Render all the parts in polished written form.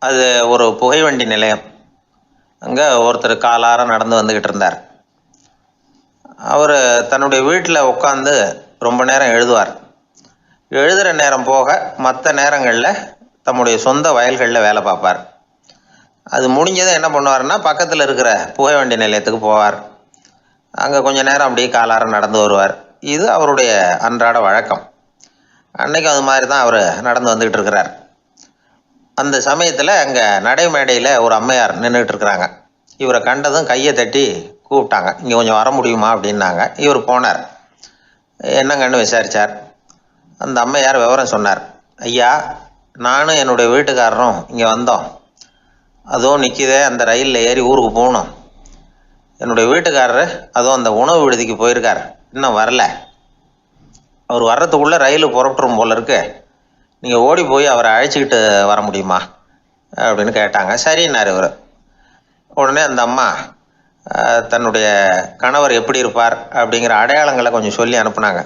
அது ஒரு புகைவண்டி நிலையம். அங்கே ஒருத்தர் காலார நடந்து வந்துக்கிட்டு இருந்தார். அவர் தன்னுடைய வீட்டில் உட்காந்து ரொம்ப நேரம் எழுதுவார். எழுதுகிற நேரம் போக மற்ற நேரங்களில் தம்முடைய சொந்த வயல்களில் வேலை பார்ப்பார். அது முடிஞ்சதும் என்ன பண்ணுவார்னா, பக்கத்தில் இருக்கிற புகைவண்டி நிலையத்துக்கு போவார். அங்கே கொஞ்சம் நேரம் அப்படியே காலார நடந்து வருவார். இது அவருடைய அன்றாட வழக்கம். அன்னைக்கு அது மாதிரி தான் அவர் நடந்து வந்துக்கிட்டு இருக்கிறார். அந்த சமயத்தில் அங்கே நடைமேடையில் ஒரு அம்மையார் நின்றுட்டு இருக்கிறாங்க. இவரை கண்டதும் கையை தட்டி கூப்பிட்டாங்க. இங்கே கொஞ்சம் வர முடியுமா அப்படின்னாங்க. இவர் போனார். என்னங்கன்னு விசாரித்தார். அந்த அம்மையார் விவரம் சொன்னார். ஐயா, நானும் என்னுடைய வீட்டுக்காரரும் இங்கே வந்தோம். அதுவும் நிற்கிதே, அந்த ரயிலில் ஏறி ஊருக்கு போகணும். என்னுடைய வீட்டுக்காரர் அதுவும் அந்த உணவு விடுதிக்கு போயிருக்கார், இன்னும் வரல. அவர் வர்றதுக்குள்ளே ரயில் புறப்பட்டுரும் போல இருக்கு. நீங்கள் ஓடி போய் அவரை அழைச்சிக்கிட்டு வர முடியுமா அப்படின்னு கேட்டாங்க. சரின்னார் இவர். உடனே அந்த அம்மா தன்னுடைய கணவர் எப்படி இருப்பார் அப்படிங்கிற அடையாளங்களை கொஞ்சம் சொல்லி அனுப்புனாங்க.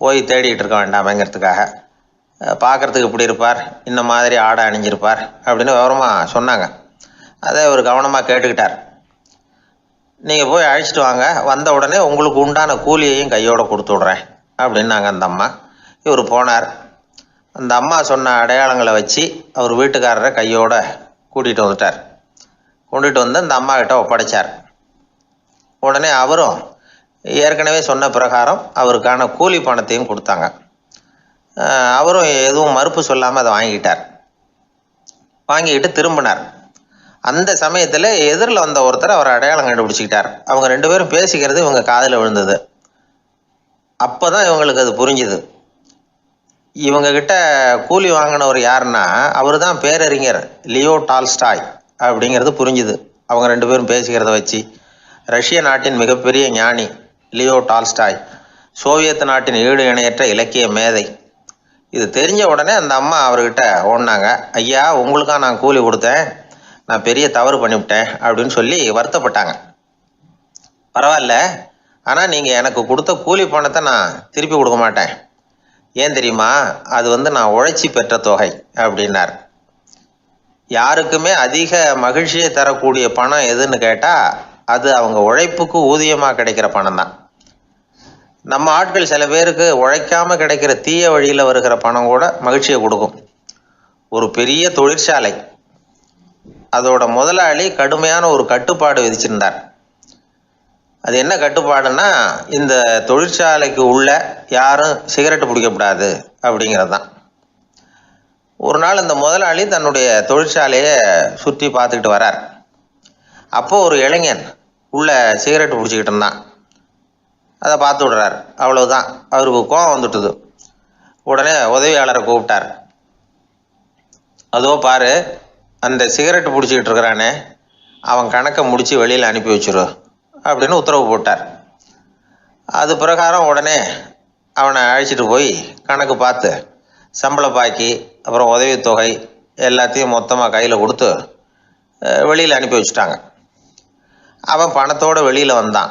போய் தேடிட்டு இருக்க வேண்டாமேங்கிறதுக்காக. பார்க்குறதுக்கு இப்படி இருப்பார், இந்த மாதிரி ஆடை அணிஞ்சிருப்பார் அப்படின்னு விவரமாக சொன்னாங்க. அதை இவர் கவனமாக கேட்டுக்கிட்டார். நீங்கள் போய் அழைச்சிட்டு வாங்க, வந்த உடனே உங்களுக்கு உண்டான கூலியையும் கையோடு கொடுத்து விட்றேன் அப்படின்னாங்க அந்த அம்மா. இவர் போனார். அந்த அம்மா சொன்ன அடையாளங்களை வச்சு அவர் வீட்டுக்காரரை கையோடு கூட்டிகிட்டு வந்துட்டார். கொண்டுட்டு வந்து அந்த அம்மா கிட்ட ஒப்படைச்சார். உடனே அவரும் ஏற்கனவே சொன்ன பிரகாரம் அவருக்கான கூலி பணத்தையும் கொடுத்தாங்க. அவரும் எதுவும் மறுப்பு சொல்லாமல் அதை வாங்கிக்கிட்டார். வாங்கிக்கிட்டு திரும்பினார். அந்த சமயத்தில் எதிரில் வந்த ஒருத்தர் அவர் அடையாளம் கண்டுபிடிச்சிக்கிட்டார். அவங்க ரெண்டு பேரும் பேசிக்கிறது இவங்க காதில் விழுந்தது. அப்போ தான் இவங்களுக்கு அது புரிஞ்சுது. இவங்கக்கிட்ட கூலி வாங்கினவர் யாருன்னா, அவர் தான் பேரறிஞர் லியோ டால்ஸ்டாய் அப்படிங்கிறது புரிஞ்சுது அவங்க ரெண்டு பேரும் பேசிக்கிறத வச்சு. ரஷ்ய நாட்டின் மிகப்பெரிய ஞானி லியோ டால்ஸ்டாய், சோவியத் நாட்டின் ஈடு இணையற்ற இலக்கிய மேதை. இது தெரிஞ்ச உடனே அந்த அம்மா அவர்கிட்ட ஓடினாங்க. ஐயா, உங்களுக்காக நான் கூலி கொடுத்தேன், நான் பெரிய தவறு பண்ணிவிட்டேன் அப்படின்னு சொல்லி வருத்தப்பட்டாங்க. பரவாயில்ல, ஆனால் நீங்கள் எனக்கு கொடுத்த கூலி பணத்தை நான் திருப்பி கொடுக்க மாட்டேன். ஏன் தெரியுமா? அது நான் உழைச்சி பெற்ற தொகை அப்படின்னார். யாருக்குமே அதிக மகிழ்ச்சியை தரக்கூடிய பணம் எதுன்னு கேட்டால், அது அவங்க உழைப்புக்கு ஊதியமாக கிடைக்கிற பணம் தான். நம்ம ஆட்கள் சில பேருக்கு உழைக்காமல் கிடைக்கிற தீய வழியில் வருகிற பணம் கூட மகிழ்ச்சியை கொடுக்கும். ஒரு பெரிய தொழிற்சாலை, அதோட முதலாளி கடுமையான ஒரு கட்டுப்பாடு விதிச்சிருந்தார். அது என்ன கட்டுப்பாடுன்னா, இந்த தொழிற்சாலைக்கு உள்ள யாரும் சிகரெட்டு பிடிக்கக்கூடாது அப்படிங்கிறது தான். ஒரு நாள் இந்த முதலாளி தன்னுடைய தொழிற்சாலையை சுற்றி பார்த்துக்கிட்டு வரார். அப்போது ஒரு இளைஞன் உள்ள சிகரெட்டு பிடிச்சிக்கிட்டு இருந்தான். அதை பார்த்து விடுறார். அவ்வளவுதான், அவருக்கு கோபம் வந்துட்டுது. உடனே உதவியாளரை கூப்பிட்டார். அதோ பாரு, அந்த சிகரெட்டு பிடிச்சிக்கிட்டு இருக்கிறானே, அவன் கணக்கை முடித்து வெளியில் அனுப்பி வச்சிரு அப்படின்னு உத்தரவு போட்டார். அது பிரகாரம் உடனே அவனை அழைச்சிட்டு போய் கணக்கு பார்த்து சம்பள பாக்கி, அப்புறம் உதவித்தொகை எல்லாத்தையும் மொத்தமாக கையில் கொடுத்து வெளியில் அனுப்பி வச்சுட்டாங்க. அவன் பணத்தோடு வெளியில் வந்தான்.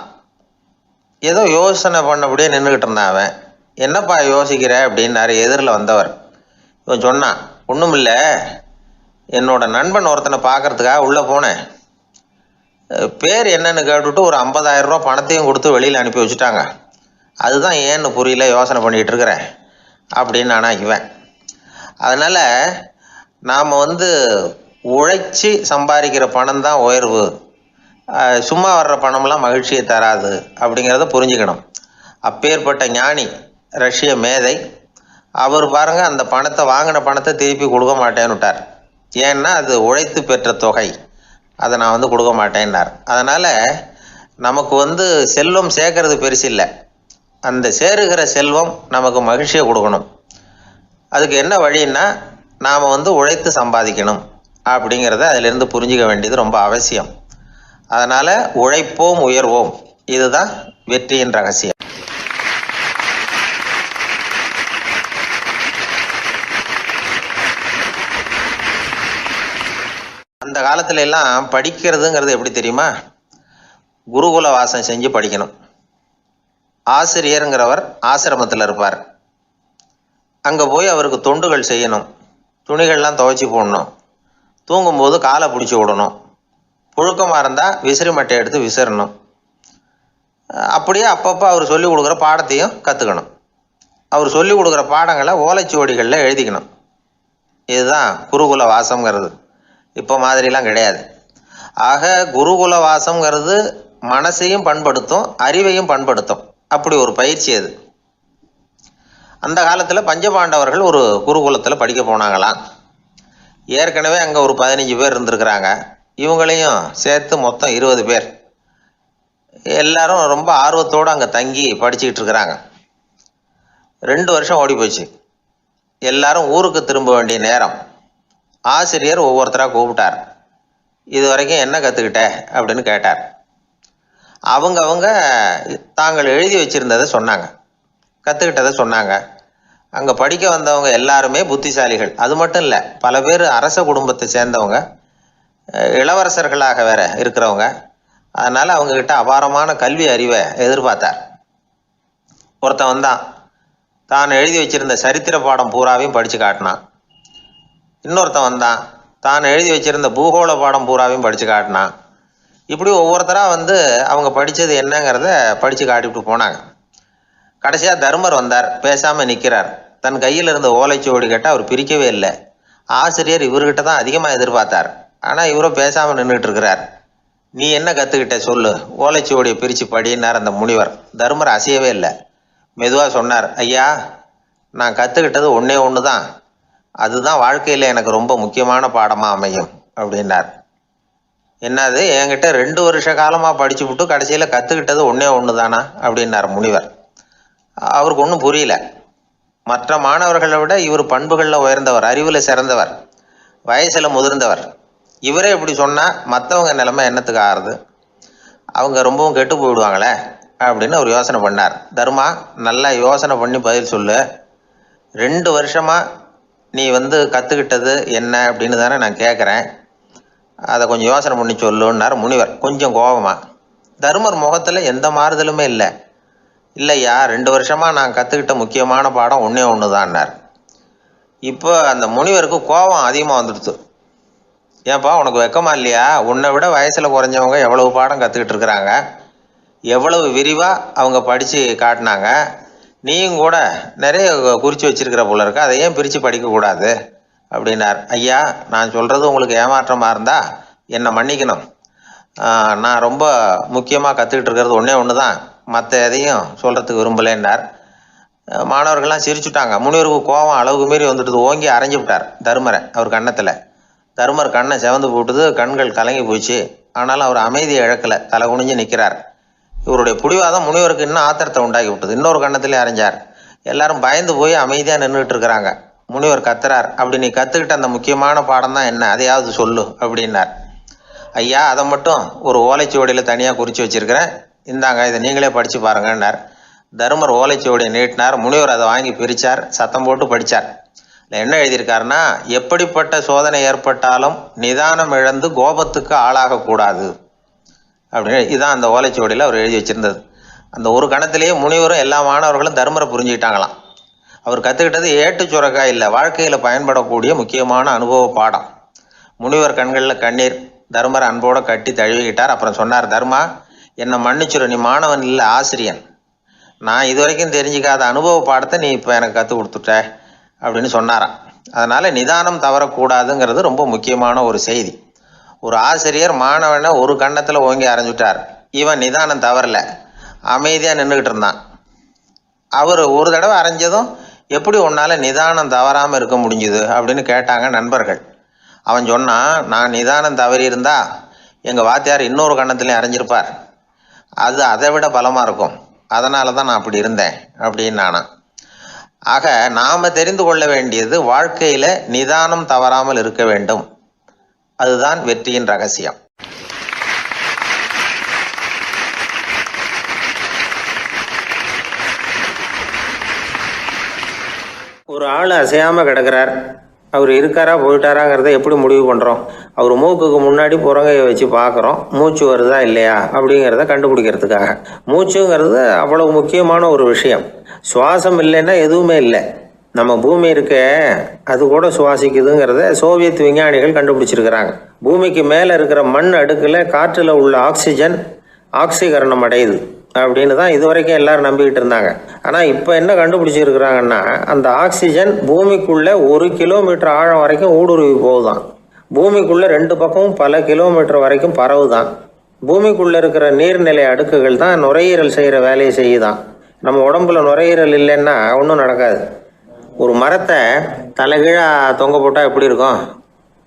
ஏதோ யோசனை பண்ணபடியே நின்றுக்கிட்டு இருந்தான். அவன், என்னப்பா யோசிக்கிற அப்படின்னாரு எதிரில் வந்தவர். இவன் சொன்னான், ஒன்றும் இல்லை, என்னோட நண்பன் ஒருத்தனை பார்க்கறதுக்காக உள்ளே போனேன். பேர் என்னன்னு கேட்டுவிட்டு ஒரு 50,000 ரூபா பணத்தையும் கொடுத்து வெளியில் அனுப்பி வச்சுட்டாங்க. அதுதான் ஏன்னு புரியல, யோசனை பண்ணிகிட்டு இருக்கிறேன் அப்படின்னு நானா இவன். அதனால் நாம் உழைச்சி சம்பாதிக்கிற பணம் தான் உயர்வு, சும்மா வர்ற பணம்லாம் மகிழ்ச்சியை தராது அப்படிங்கிறத புரிஞ்சுக்கணும். அப்பேற்பட்ட ஞானி, ரஷ்ய மேதை, அவர் பாருங்கள் அந்த பணத்தை, வாங்கின பணத்தை திருப்பி கொடுக்க மாட்டேன்னு விட்டார். ஏன்னா அது உழைத்து பெற்ற தொகை, அதை நான் கொடுக்க மாட்டேன்னார். அதனால் நமக்கு செல்வம் சேர்க்கறது பெருசு இல்லை, அந்த சேருகிற செல்வம் நமக்கு மகிழ்ச்சியை கொடுக்கணும். அதுக்கு என்ன வழின்னா, நாம் உழைத்து சம்பாதிக்கணும் அப்படிங்கிறத அதிலிருந்து புரிஞ்சிக்க வேண்டியது ரொம்ப அவசியம். அதனால் உழைப்போம் உயர்வோம், இதுதான் வெற்றியின் ரகசியம். அந்த காலத்துல எல்லாம் படிக்கிறதுங்கிறது எப்படி தெரியுமா? குருகுல வாசம் செஞ்சு படிக்கணும். ஆசிரியருங்கிறவர் ஆசிரமத்தில் இருப்பார். அங்கே போய் அவருக்கு தொண்டுகள் செய்யணும், துணிகள்லாம் துவைச்சி போடணும், தூங்கும்போது காலை பிடிச்சி விடணும். புழுக்கமாக இருந்தால் விசிறி மட்டை எடுத்து விசிறணும். அப்படியே அப்பப்போ அவர் சொல்லிக் கொடுக்குற பாடத்தையும் கற்றுக்கணும். அவர் சொல்லிக் கொடுக்குற பாடங்களை ஓலைச்சுவடிகளில் எழுதிக்கணும். இதுதான் குருகுல வாசம்ங்கிறது. இப்போ மாதிரிலாம் கிடையாது. ஆக குருகுல வாசம்ங்கிறது மனசையும் பண்படுத்தும், அறிவையும் பண்படுத்தும். அப்படி ஒரு பயிற்சி அது. அந்த காலத்தில் பஞ்சபாண்டவர்கள் ஒரு குருகுலத்தில் படிக்க போனாங்களாம். ஏற்கனவே அங்கே ஒரு 15 பேர் இருந்திருக்கிறாங்க. இவங்களையும் சேர்த்து மொத்தம் 20 பேர். எல்லாரும் ரொம்ப ஆர்வத்தோடு அங்கே தங்கி படிச்சுக்கிட்டு இருக்கிறாங்க. 2 வருஷம் ஓடி போச்சு. எல்லாரும் ஊருக்கு திரும்ப வேண்டிய நேரம். ஆசிரியர் ஒவ்வொருத்தராக கூப்பிட்டார். இது வரைக்கும் என்ன கற்றுக்கிட்ட அப்படின்னு கேட்டார். அவங்க தாங்கள் எழுதி வச்சுருந்ததை சொன்னாங்க, கற்றுக்கிட்டதை சொன்னாங்க. அங்கே படிக்க வந்தவங்க எல்லாருமே புத்திசாலிகள். அது மட்டும் இல்லை, பல பேர் அரச குடும்பத்தை சேர்ந்தவங்க, இளவரசர்களாக வேற இருக்கிறவங்க. அதனால் அவங்கக்கிட்ட அபாரமான கல்வி அறிவை எதிர்பார்த்தார். ஒருத்தன் வந்தான், தான் எழுதி வச்சிருந்த சரித்திர பாடம் பூராவையும் படித்து காட்டினான். இன்னொருத்தன் வந்தான், தான் எழுதி வச்சிருந்த பூகோள பாடம் பூராவையும் படித்து காட்டினான். இப்படி ஒவ்வொருத்தராக வந்து அவங்க படித்தது என்னங்கிறத படித்து காட்டிவிட்டு போனாங்க. கடைசியாக தர்மர் வந்தார். பேசாமல் நிற்கிறார். தன் கையில் இருந்த ஓலைச்சுவடி கேட்டால் அவர் பிரிக்கவே இல்லை. ஆசிரியர் இவர்கிட்ட தான் அதிகமாக எதிர்பார்த்தார். ஆனால் இவரும் பேசாமல் நின்றுட்டு இருக்கிறார். நீ என்ன கற்றுக்கிட்ட சொல்லு, ஓலைச்சுவடியை பிரித்து படினார் அந்த முனிவர். தர்மர் அசையவே இல்லை. மெதுவாக சொன்னார், ஐயா, நான் கற்றுக்கிட்டது ஒன்றே ஒன்று தான். அதுதான் வாழ்க்கையில் எனக்கு ரொம்ப முக்கியமான பாடமாக அமையும் அப்படின்னார். என்னது, என்கிட்ட 2 வருஷ காலமாக படித்து விட்டு கடைசியில் கற்றுக்கிட்டது ஒன்றே ஒன்று தானா அப்படின்னார் முனிவர். அவருக்கு ஒன்றும் புரியல. மற்ற மாணவர்களை விட இவர் பண்புகளில் உயர்ந்தவர், அறிவில் சிறந்தவர், வயசில் முதிர்ந்தவர். இவரே இப்படி சொன்னால் மற்றவங்க நிலைமை என்னத்துக்கு ஆறுது? அவங்க ரொம்பவும் கெட்டு போயிடுவாங்களே அப்படின்னு அவர் யோசனை பண்ணார். தர்மா, நல்லா யோசனை பண்ணி பதில் சொல்லு. 2 வருஷமாக நீ வந்து கற்றுக்கிட்டது என்ன அப்படின்னு தானே நான் கேட்குறேன். அதை கொஞ்சம் யோசனை பண்ணி சொல்லுன்னார் முனிவர் கொஞ்சம் கோபமாக. தர்மர் முகத்தில் எந்த மாறுதலுமே இல்லை. இல்லையா, 2 வருஷமாக நான் கற்றுக்கிட்ட முக்கியமான பாடம் ஒன்றே ஒன்று தான்னார். இப்போ அந்த முனிவருக்கு கோபம் அதிகமாக வந்துடுச்சு. ஏன்பா, உனக்கு வெக்கமா இல்லையா? உன்னை விட வயசில் குறைஞ்சவங்க எவ்வளவு பாடம் கற்றுக்கிட்டு இருக்கிறாங்க, எவ்வளவு விரிவாக அவங்க படித்து காட்டினாங்க. நீயும் கூட நிறைய குறித்து வச்சிருக்கிற போல இருக்கு, அதை ஏன் பிரித்து படிக்கக்கூடாது அப்படின்னார். ஐயா, நான் சொல்கிறது உங்களுக்கு ஏமாற்றமாக இருந்தால் என்னை மன்னிக்கணும். நான் ரொம்ப முக்கியமாக கற்றுக்கிட்டு இருக்கிறது ஒன்றே ஒன்று தான், மற்ற எதையும் சொல்கிறதுக்கு விரும்பலைன்னார். மாணவர்கள்லாம் சிரிச்சுட்டாங்க. முனிவருக்கு கோபம் அளவுக்கு மீறி வந்துட்டு ஓங்கி அரைஞ்சி விட்டார் தர்மரை அவர் கன்னத்தில். தர்மர் கண்ணை செவந்து போட்டுது, கண்கள் கலங்கி போச்சு. ஆனாலும் அவர் அமைதியை இழக்கலை, தலை குனிஞ்சு நிற்கிறார். இவருடைய புடிவாதம் முனிவருக்கு இன்னும் ஆத்திரத்தை உண்டாக்கி விட்டது. இன்னொரு கண்ணத்திலே அரைஞ்சார். எல்லாரும் பயந்து போய் அமைதியாக நின்றுட்டு இருக்கிறாங்க. முனிவர் கத்துறார், அப்படி நீ கற்றுக்கிட்ட அந்த முக்கியமான பாடம் தான் என்ன, அதையாவது சொல்லு அப்படின்னார். ஐயா, அதை மட்டும் ஒரு ஓலைச்சுவடியில் தனியாக குறித்து வச்சிருக்கிறேன், இந்தாங்க, இதை நீங்களே படித்து பாருங்கன்னார். தர்மர் ஓலைச்சுவடியை நீட்டினார். முனிவர் அதை வாங்கி பிரித்தார், சத்தம் போட்டு படித்தார். என்ன எழுதியிருக்காருன்னா, எப்படிப்பட்ட சோதனை ஏற்பட்டாலும் நிதானம் இழந்து கோபத்துக்கு ஆளாகக்கூடாது அப்படின்னு. இதுதான் அந்த ஓலைச்சுவடியில் அவர் எழுதி வச்சிருந்தது. அந்த ஒரு கணத்திலேயே முனிவரும் எல்லா மாணவர்களும் தர்மரை புரிஞ்சுக்கிட்டாங்களாம். அவர் கற்றுக்கிட்டது ஏட்டு சுரக்காய் இல்லை, வாழ்க்கையில் பயன்படக்கூடிய முக்கியமான அனுபவ பாடம். முனிவர் கண்களில் கண்ணீர். தர்மரை அன்போடு கட்டி தழுவிக்கிட்டார். அப்புறம் சொன்னார், தர்மா, என்னை மன்னிச்சுரு, நீ மாணவன் இல்லை, ஆசிரியன். நான் இது வரைக்கும் தெரிஞ்சிக்காத அனுபவ பாடத்தை நீ இப்போ எனக்கு கற்றுக் கொடுத்துட்ட அப்படின்னு சொன்னாராம். அதனால் நிதானம் தவறக்கூடாதுங்கிறது ரொம்ப முக்கியமான ஒரு செய்தி. ஒரு ஆசிரியர் மாணவனை ஒரு கன்னத்தில் ஓங்கி அரைஞ்சுட்டார். இவன் நிதானம் தவறல, அமைதியாக நின்றுக்கிட்டு இருந்தான். அவர் ஒரு தடவை அரைஞ்சதும் எப்படி உன்னால் நிதானம் தவறாமல் இருக்க முடிஞ்சுது அப்படின்னு கேட்டாங்க நண்பர்கள். அவன் சொன்னான், நான் நிதானம் தவறி இருந்தா எங்கள் வாத்தியார் இன்னொரு கன்னத்துலேயும் அரைஞ்சிருப்பார், அது அதை விட பலமாக இருக்கும், அதனால தான் நான் அப்படி இருந்தேன் அப்படின்னு நானா. ஆக நாம் தெரிந்து கொள்ள வேண்டியது, வாழ்க்கையில் நிதானம் தவறாமல் இருக்க வேண்டும். அதுதான் வெற்றியின் ரகசியம். ஒரு ஆள் அசையாமல் கிடக்கிறார். அவர் இருக்காரா போயிட்டாராங்கிறத எப்படி முடிவு பண்ணுறோம்? அவர் மூக்குக்கு முன்னாடி புறங்கையை வச்சு பார்க்குறோம், மூச்சு வருதா இல்லையா அப்படிங்கிறத கண்டுபிடிக்கிறதுக்காக. மூச்சுங்கிறது அவ்வளவு முக்கியமான ஒரு விஷயம். சுவாசம் இல்லைன்னா எதுவுமே இல்லை. நம்ம பூமி இருக்கே அது கூட சுவாசிக்குதுங்கிறத சோவியத் விஞ்ஞானிகள் கண்டுபிடிச்சிருக்கிறாங்க. பூமிக்கு மேலே இருக்கிற மண் அடுக்கில் காற்றில் உள்ள ஆக்சிஜன் ஆக்சிகரணம் அடையுது அப்படின்னு தான் இது வரைக்கும் எல்லாரும் நம்பிக்கிட்டு இருந்தாங்க. ஆனால் இப்போ என்ன கண்டுபிடிச்சிருக்கிறாங்கன்னா, அந்த ஆக்சிஜன் பூமிக்குள்ளே 1 கிலோமீட்டர் ஆழம் வரைக்கும் ஊடுருவி போகுதான். பூமிக்குள்ளே 2 பக்கமும் பல கிலோமீட்டர் வரைக்கும் பரவுதான். பூமிக்குள்ளே இருக்கிற நீர்நிலை அடுக்குகள் தான் நுரையீரல் செய்கிற வேலையை செய்யுதான். நம்ம உடம்புல நுரையீரல் இல்லைன்னா ஒன்றும் நடக்காது. ஒரு மரத்தை தலைகீழாக தொங்க போட்டால் எப்படி இருக்கும்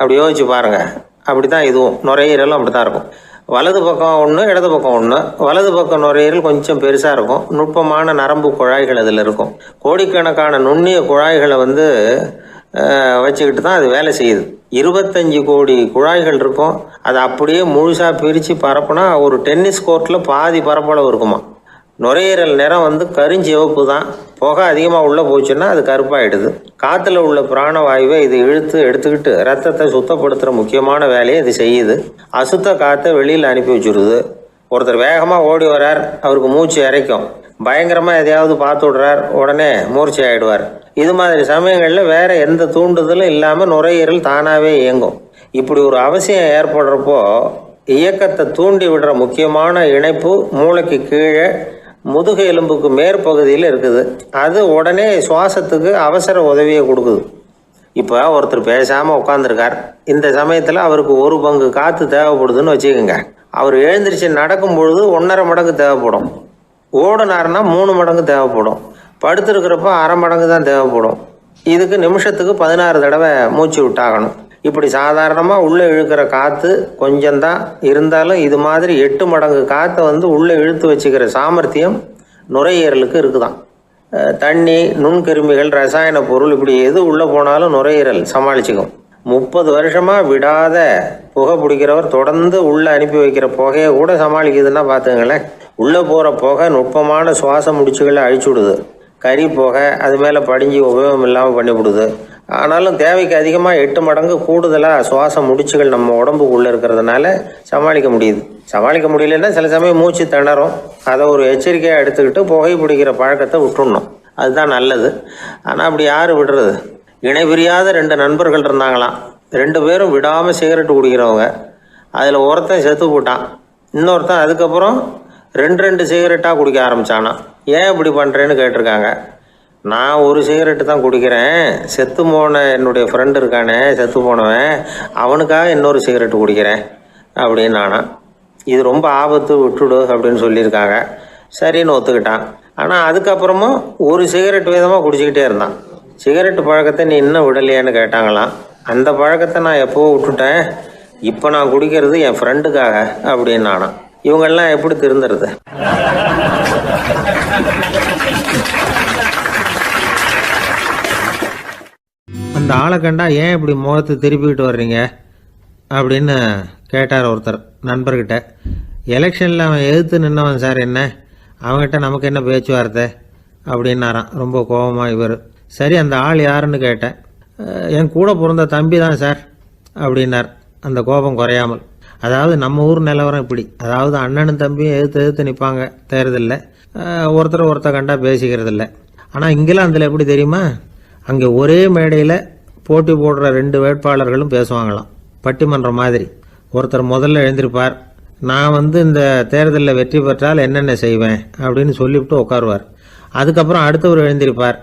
அப்படி யோசிச்சு பாருங்கள். அப்படி தான் இதுவும் நுரையீரலும் அப்படி தான் இருக்கும். வலது பக்கம் ஒன்று, இடது பக்கம் ஒன்று. வலது பக்கம் நுரையீரல் கொஞ்சம் பெருசாக இருக்கும். நுட்பமான நரம்பு குழாய்கள் அதில் இருக்கும். கோடிக்கணக்கான நுண்ணிய குழாய்களை வச்சுக்கிட்டு தான் அது வேலை செய்யுது. 25 கோடி குழாய்கள் இருக்கும். அதை அப்படியே முழுசாக பிரித்து பரப்புனா ஒரு டென்னிஸ் கோர்ட்டில் பாதி பரப்பளவு இருக்குமா. நுரையீரல் நிறம் கருஞ்சிவப்பு தான். புகை அதிகமாக உள்ளே போச்சுன்னா அது கருப்பாயிடுது. காற்றுல உள்ள பிராணவாயுவை இது இழுத்து எடுத்துக்கிட்டு ரத்தத்தை சுத்தப்படுத்துகிற முக்கியமான வேலையை இது செய்யுது. அசுத்த காற்றை வெளியில் அனுப்பி வச்சுருது. ஒருத்தர் வேகமாக ஓடி வர்றார், அவருக்கு மூச்சு இறைக்கும். பயங்கரமாக எதையாவது பார்த்து விடுறார், உடனே மூர்ச்சி ஆகிடுவார். இது மாதிரி சமயங்களில் வேறு எந்த தூண்டுதலும் இல்லாமல் நுரையீரல் தானாகவே இயங்கும். இப்படி ஒரு அவசியம் ஏற்படுறப்போ இயக்கத்தை தூண்டி விடுற முக்கியமான இணைப்பு மூளைக்கு கீழே முதுகு எலும்புக்கு மேற்பகுதியில் இருக்குது. அது உடனே சுவாசத்துக்கு அவசர உதவியை கொடுக்குது. இப்போ ஒருத்தர் பேசாமல் உட்காந்துருக்கார். இந்த சமயத்தில் அவருக்கு 1 பங்கு காற்று தேவைப்படுதுன்னு வச்சுக்கோங்க. அவர் எழுந்திரிச்சு நடக்கும் பொழுது 1.5 மடங்கு தேவைப்படும். ஓடினார்னா 3 மடங்கு தேவைப்படும். படுத்துருக்கிறப்ப 1/2 மடங்கு தான் தேவைப்படும். இதுக்கு நிமிஷத்துக்கு 16 தடவை மூச்சு விட்டாகணும். இப்படி சாதாரணமாக உள்ளே இழுக்கிற காற்று கொஞ்சம்தான் இருந்தாலும் இது மாதிரி 8 மடங்கு காற்றை உள்ளே இழுத்து வச்சுக்கிற சாமர்த்தியம் நுரையீரலுக்கு இருக்குதான். தண்ணி, நுண்கிருமிகள், ரசாயன பொருள் இப்படி எது உள்ளே போனாலும் நுரையீரல் சமாளிச்சுக்கும். 30 வருஷமாக விடாத புகை பிடிக்கிறவர் தொடர்ந்து உள்ளே அனுப்பி வைக்கிற புகையை கூட சமாளிக்குதுன்னா பார்த்துங்களேன். உள்ளே போகிற புகை நுட்பமான சுவாச முடிச்சுகளை அழிச்சு விடுது. கறி புகை அது மேலே படிஞ்சு உபயோகம் இல்லாமல் பண்ணிவிடுது. ஆனாலும் தேவைக்கு அதிகமாக 8 மடங்கு கூடுதலாக சுவாச முடிச்சுகள் நம்ம உடம்புக்குள்ளே இருக்கிறதுனால சமாளிக்க முடியுது. சமாளிக்க முடியலன்னா சில சமயம் மூச்சு திணறும். அதை ஒரு எச்சரிக்கையாக எடுத்துக்கிட்டு புகை பிடிக்கிற பழக்கத்தை விட்டுடணும். அதுதான் நல்லது. ஆனால் அப்படி யார் விடுறது? இணை பிரியாத 2 நண்பர்கள் இருந்தாங்களாம். 2 பேரும் விடாமல் சிகரெட்டு குடிக்கிறவங்க. அதில் ஒருத்தன் செத்து போட்டான். இன்னொருத்தன் அதுக்கப்புறம் 2 சிகரெட்டாக குடிக்க ஆரம்பித்தானா. ஏன் இப்படி பண்ணுறேன்னு கேட்டிருக்காங்க. நான் 1 சிகரெட்டு தான் குடிக்கிறேன். செத்து போன என்னுடைய ஃப்ரெண்டு இருக்கானே, செத்து போனவன், அவனுக்காக இன்னொரு சிகரெட்டு குடிக்கிறேன் அப்படின்னு நானா. இது ரொம்ப ஆபத்து, விட்டுடு அப்படின்னு சொல்லியிருக்காங்க. சரின்னு ஒத்துக்கிட்டான். ஆனால் அதுக்கப்புறமும் 1 சிகரெட் விதமாக குடிச்சிக்கிட்டே இருந்தான். சிகரெட்டு பழக்கத்தை நீ இன்னும் விடலையான்னு கேட்டாங்களாம். அந்த பழக்கத்தை நான் எப்போவோ விட்டுட்டேன். இப்போ நான் குடிக்கிறது என் ஃப்ரெண்டுக்காக அப்படின்னு நானா. இவங்கெல்லாம் எப்படி திருந்துறது? அந்த ஆளை கண்டா ஏன் இப்படி முகத்தை திருப்பிக்கிட்டு வர்றீங்க அப்படின்னு கேட்டார் ஒருத்தர் நண்பர்கிட்ட. எலெக்ஷனில் அவன் எதிர்த்து நின்னவன் சார், என்ன அவங்ககிட்ட நமக்கு என்ன பேச்சுவார்த்தை அப்படின்னாரான் ரொம்ப கோபமாக இவர். சரி, அந்த ஆள் யாருன்னு கேட்டேன். என் கூட பிறந்த தம்பி தான் சார் அப்படின்னார் அந்த கோபம் குறையாமல். அதாவது நம்ம ஊர் நிலவரம் இப்படி. அதாவது அண்ணனும் தம்பியும் எதிர்த்து நிற்பாங்க தேர்தலில். ஒருத்தர் கண்டா பேசிக்கிறது இல்லை. ஆனால் இங்கிலாந்தில் எப்படி தெரியுமா? அங்கே ஒரே மேடையில் போட்டி போடுற 2 வேட்பாளர்களும் பேசுவாங்களாம், பட்டிமன்றம் மாதிரி. ஒருத்தர் முதல்ல எழுந்திருப்பார், நான் இந்த தேர்தலில் வெற்றி பெற்றால் என்னென்ன செய்வேன் அப்படின்னு சொல்லிவிட்டு உட்காருவார். அதுக்கப்புறம் அடுத்தவர் எழுந்திருப்பார்,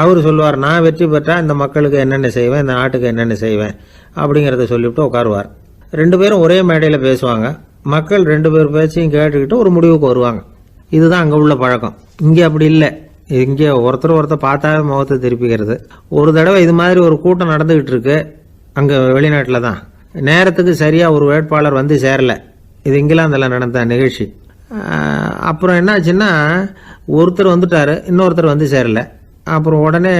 அவர் சொல்லுவார், நான் வெற்றி பெற்றால் இந்த மக்களுக்கு என்னென்ன செய்வேன், இந்த நாட்டுக்கு என்னென்ன செய்வேன் அப்படிங்கிறத சொல்லிவிட்டு உட்காருவார். 2 பேரும் ஒரே மேடையில் பேசுவாங்க. மக்கள் 2 பேர் பேச்சையும் கேட்டுக்கிட்டு ஒரு முடிவுக்கு வருவாங்க. இதுதான் அங்கே உள்ள பழக்கம். இங்கே அப்படி இல்லை. இங்கே ஒருத்தர் பார்த்தாவே முகத்தை திருப்பிக்கிறது. ஒரு தடவை இது மாதிரி ஒரு கூட்டம் நடந்துகிட்டு இருக்கு அங்கே வெளிநாட்டில் தான். நேரத்துக்கு சரியாக ஒரு வேட்பாளர் சேரல. இது இங்கிலாந்தில் நடந்த நிகழ்ச்சி. அப்புறம் என்னாச்சுன்னா, ஒருத்தர் வந்துட்டார், இன்னொருத்தர் சேரல. அப்புறம் உடனே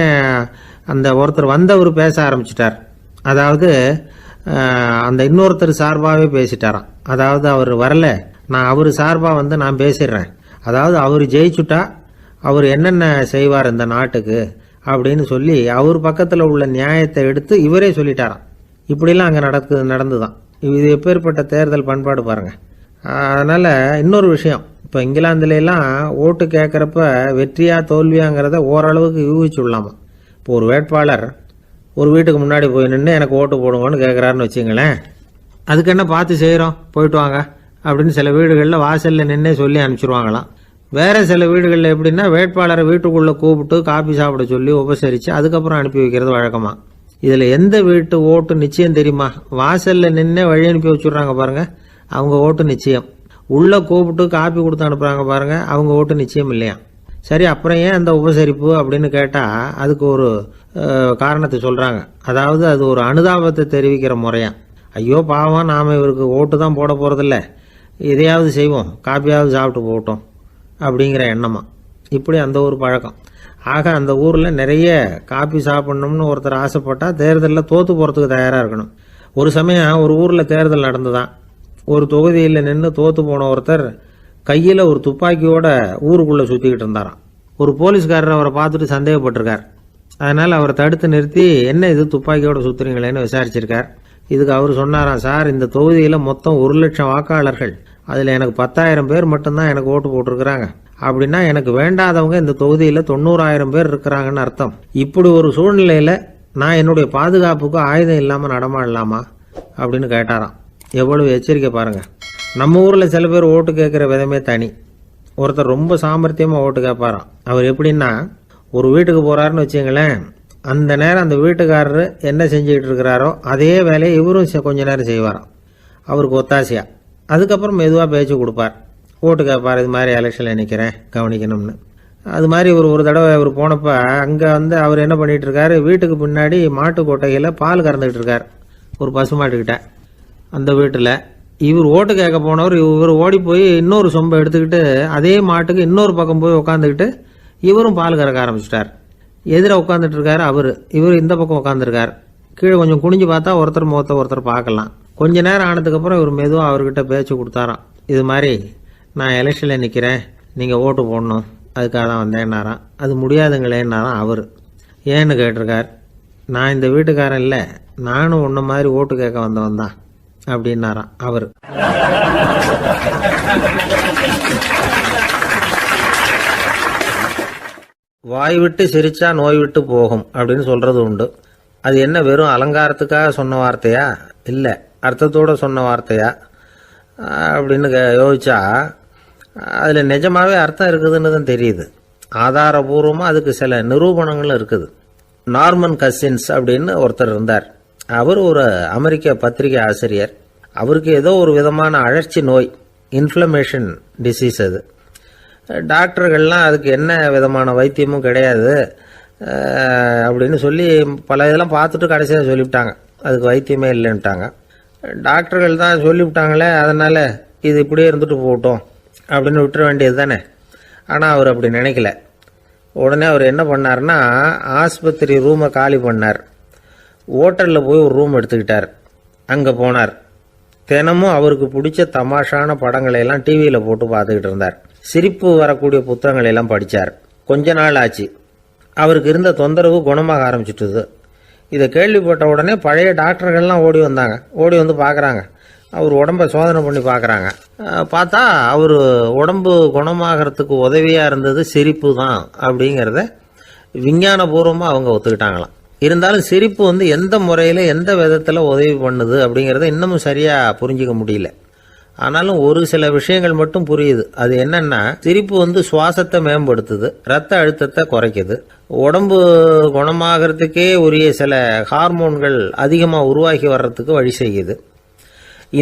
அந்த ஒருத்தர் வந்தவர் பேச ஆரம்பிச்சிட்டார். அதாவது அந்த இன்னொருத்தர் சார்பாகவே பேசிட்டாராம். அதாவது அவர் வரல, நான் அவர் சார்பாக நான் பேசிடுறேன். அதாவது அவர் ஜெயிச்சுட்டா அவர் என்னென்ன செய்வார் இந்த நாட்டுக்கு அப்படின்னு சொல்லி அவர் பக்கத்தில் உள்ள நியாயத்தை எடுத்து இவரே சொல்லிட்டாராம். இப்படிலாம் அங்கே நடந்துதான். இது எப்பேற்பட்ட தேர்தல் பண்பாடு பாருங்க. அதனால் இன்னொரு விஷயம், இப்போ இங்கிலாந்துலாம் ஓட்டு கேட்குறப்ப வெற்றியா தோல்வியாங்கிறத ஓரளவுக்கு யூகிச்சுடலாமா. இப்போ ஒரு வேட்பாளர் ஒரு வீட்டுக்கு முன்னாடி போய் நின்று எனக்கு ஓட்டு போடுங்கன்னு கேட்குறாருன்னு வச்சுங்களேன், அதுக்கு என்ன பார்த்து செய்கிறோம், போயிட்டு வாங்க அப்படின்னு சில வீடுகளில் வாசலில் நின்னே சொல்லி அனுப்பிச்சிருவாங்களாம். வேறு சில வீடுகளில் எப்படின்னா வேட்பாளரை வீட்டுக்குள்ளே கூப்பிட்டு காபி சாப்பிட சொல்லி உபசரித்து அதுக்கப்புறம் அனுப்பி வைக்கிறது வழக்கமாக. இதில் எந்த வீட்டு ஓட்டு நிச்சயம் தெரியுமா? வாசலில் நின்னே வழி அனுப்பி வச்சுட்றாங்க பாருங்கள், அவங்க ஓட்டு நிச்சயம். உள்ளே கூப்பிட்டு காப்பி கொடுத்து அனுப்புகிறாங்க பாருங்கள், அவங்க ஓட்டு நிச்சயம் இல்லையா? சரி, அப்புறம் ஏன் அந்த உபசரிப்பு அப்படின்னு கேட்டால் அதுக்கு ஒரு காரணத்தை சொல்கிறாங்க. அதாவது அது ஒரு அனுதாபத்தை தெரிவிக்கிற முறையா. ஐயோ பாவம், நாம் இவருக்கு ஓட்டு தான் போட போகிறதில்ல, இதையாவது செய்வோம், காப்பியாவது சாப்பிட்டு போகட்டும் அப்படிங்கிற எண்ணமா. இப்படி அந்த ஒரு பழக்கம். ஆக அந்த ஊரில் நிறைய காப்பி சாப்பிட்ணும்னு ஒருத்தர் ஆசைப்பட்டால் தேர்தலில் தோற்று போகிறதுக்கு தயாராக இருக்கணும். ஒரு சமயம் ஒரு ஊரில் தேர்தல் நடந்துதான். ஒரு தொகுதியில் நின்று தோற்று போன ஒருத்தர் கையில் ஒரு துப்பாக்கியோட ஊருக்குள்ளே சுற்றிக்கிட்டு இருந்தாராம். ஒரு போலீஸ்காரர் அவரை பார்த்துட்டு சந்தேகப்பட்டிருக்கார். அதனால் அவரை தடுத்து நிறுத்தி என்ன இது துப்பாக்கியோட சுற்றுறீங்களேன்னு விசாரிச்சிருக்கார். இதுக்கு அவர் சொன்னாராம், சார் இந்த தொகுதியில் மொத்தம் 1,00,000 வாக்காளர்கள், அதில் எனக்கு 10,000 பேர் மட்டும்தான் எனக்கு ஓட்டு போட்டிருக்கிறாங்க. அப்படின்னா எனக்கு வேண்டாதவங்க இந்த தொகுதியில் 90,000 பேர் இருக்கிறாங்கன்னு அர்த்தம். இப்படி ஒரு சூழ்நிலையில் நான் என்னுடைய பாதுகாப்புக்கு ஆயுதம் இல்லாமல் நடமாடலாமா அப்படின்னு கேட்டாராம். எவ்வளவு எச்சரிக்கை பாருங்க. நம்ம ஊரில் சில பேர் ஓட்டு கேட்குற விதமே தனி. ஒருத்தர் ரொம்ப சாமர்த்தியமாக ஓட்டு கேட்பாராம். அவர் எப்படின்னா, ஒரு வீட்டுக்கு போகிறாருன்னு வச்சுங்களேன், அந்த நேரம் அந்த வீட்டுக்காரரு என்ன செஞ்சுக்கிட்டு இருக்கிறாரோ அதே வேலையை இவரும் கொஞ்ச நேரம் செய்வாராம், அவருக்கு ஒத்தாசையா. அதுக்கப்புறம் மெதுவாக பேச்சு கொடுப்பார், ஓட்டு கேட்பார், இது மாதிரி எலெக்ஷனில் நிற்கிறேன் கவனிக்கணும்னு. அது மாதிரி ஒரு தடவை அவர் போனப்போ அங்கே அவர் என்ன பண்ணிகிட்டு இருக்காரு, வீட்டுக்கு பின்னாடி மாட்டு கொட்டையில் பால் கறந்துக்கிட்டு இருக்கார் ஒரு பசுமாட்டுக்கிட்ட. அந்த வீட்டில் இவர் ஓட்டு கேட்க போனவர் இவர் ஓடி போய் இன்னொரு சொம்பை எடுத்துக்கிட்டு அதே மாட்டுக்கு இன்னொரு பக்கம் போய் உட்காந்துக்கிட்டு இவரும் பால் கறக்க ஆரம்பிச்சிட்டார். எதிர உட்காந்துட்டு இருக்காரு இவர் இந்த பக்கம் உட்காந்துருக்கார். கீழே கொஞ்சம் குனிஞ்சு பார்த்தா ஒருத்தர் முகத்தை ஒருத்தர் பார்க்கலாம். கொஞ்ச நேரம் ஆனதுக்கப்புறம் இவர் மெதுவாக அவர்கிட்ட பேச்சு கொடுத்தாராம். இது மாதிரி நான் எலெக்ஷனில் நிற்கிறேன், நீங்கள் ஓட்டு போடணும், அதுக்காக தான் வந்தேன்னாராம். அது முடியாதுங்களேன்னாராம் அவர். ஏன்னு கேட்டிருக்கார். நான் இந்த வீட்டுக்காரன் இல்லை, நானும் உன்ன மாதிரி ஓட்டு கேட்க வந்தவன் தான் அப்படின்னாராம் அவர். வாய் விட்டு சிரிச்சா நோய் விட்டு போகும் அப்படின்னு சொல்றது உண்டு. அது என்ன வெறும் அலங்காரத்துக்காக சொன்ன வார்த்தையா, இல்லை அர்த்தத்தோட சொன்ன வார்த்தையா அப்படின்னு யோசிச்சா அதில் நிஜமாவே அர்த்தம் இருக்குதுன்னு தான் தெரியுது. ஆதாரபூர்வமாக அதுக்கு சில நிரூபணங்களும் இருக்குது. நார்மன் கசின்ஸ் அப்படின்னு ஒருத்தர் இருந்தார். அவர் ஒரு அமெரிக்க பத்திரிகை ஆசிரியர். அவருக்கு ஏதோ ஒரு விதமான அழற்சி நோய், இன்ஃப்ளமேஷன் டிசீஸ். அது டாக்டர்கள்லாம் அதுக்கு என்ன விதமான வைத்தியமும் கிடையாது அப்படின்னு சொல்லி பல இதெல்லாம் பார்த்துட்டு கடைசியாக சொல்லிவிட்டாங்க, அதுக்கு வைத்தியமே இல்லைன்ட்டாங்க. டாக்டர்கள் தான் சொல்லிவிட்டாங்களே, அதனால் இது இப்படியே இருந்துட்டு போகட்டும் அப்படின்னு விட்டுற வேண்டியது தானே. ஆனால் அவர் அப்படி நினைக்கல. உடனே அவர் என்ன பண்ணார்னா, ஆஸ்பத்திரி ரூமை காலி பண்ணார். ஹோட்டலில் போய் ஒரு ரூம் எடுத்துக்கிட்டார். அங்கே போனார். தினமும் அவருக்கு பிடிச்ச தமாஷான படங்களை எல்லாம் டிவியில் போட்டு பார்த்துக்கிட்டு இருந்தார். சிரிப்பு வரக்கூடிய புத்தகங்களை எல்லாம் படித்தார். கொஞ்ச நாள் ஆச்சு, அவருக்கு இருந்த தொந்தரவு குணமாக ஆரம்பிச்சிட்டுது. இதை கேள்விப்பட்ட உடனே பழைய டாக்டர்கள்லாம் ஓடி வந்தாங்க. ஓடி வந்து பார்க்குறாங்க, அவர் உடம்பை சோதனை பண்ணி பார்க்குறாங்க. பார்த்தா அவர் உடம்பு குணமாகறதுக்கு உதவியாக இருந்தது சிரிப்பு தான் அப்படிங்கிறத விஞ்ஞானபூர்வமாக அவங்க ஒத்துக்கிட்டாங்களாம். இருந்தாலும் சிரிப்பு எந்த முறையில் எந்த விதத்தில் உதவி பண்ணுது அப்படிங்கிறத இன்னமும் சரியாக புரிஞ்சிக்க முடியல. ஆனாலும் ஒரு சில விஷயங்கள் மட்டும் புரியுது. அது என்னன்னா, சிரிப்பு சுவாசத்தை மேம்படுத்துது, ரத்த அழுத்தத்தை குறைக்குது, உடம்பு குணமாகறதுக்கே உரிய சில ஹார்மோன்கள் அதிகமாக உருவாகி வர்றதுக்கு வழி செய்யுது.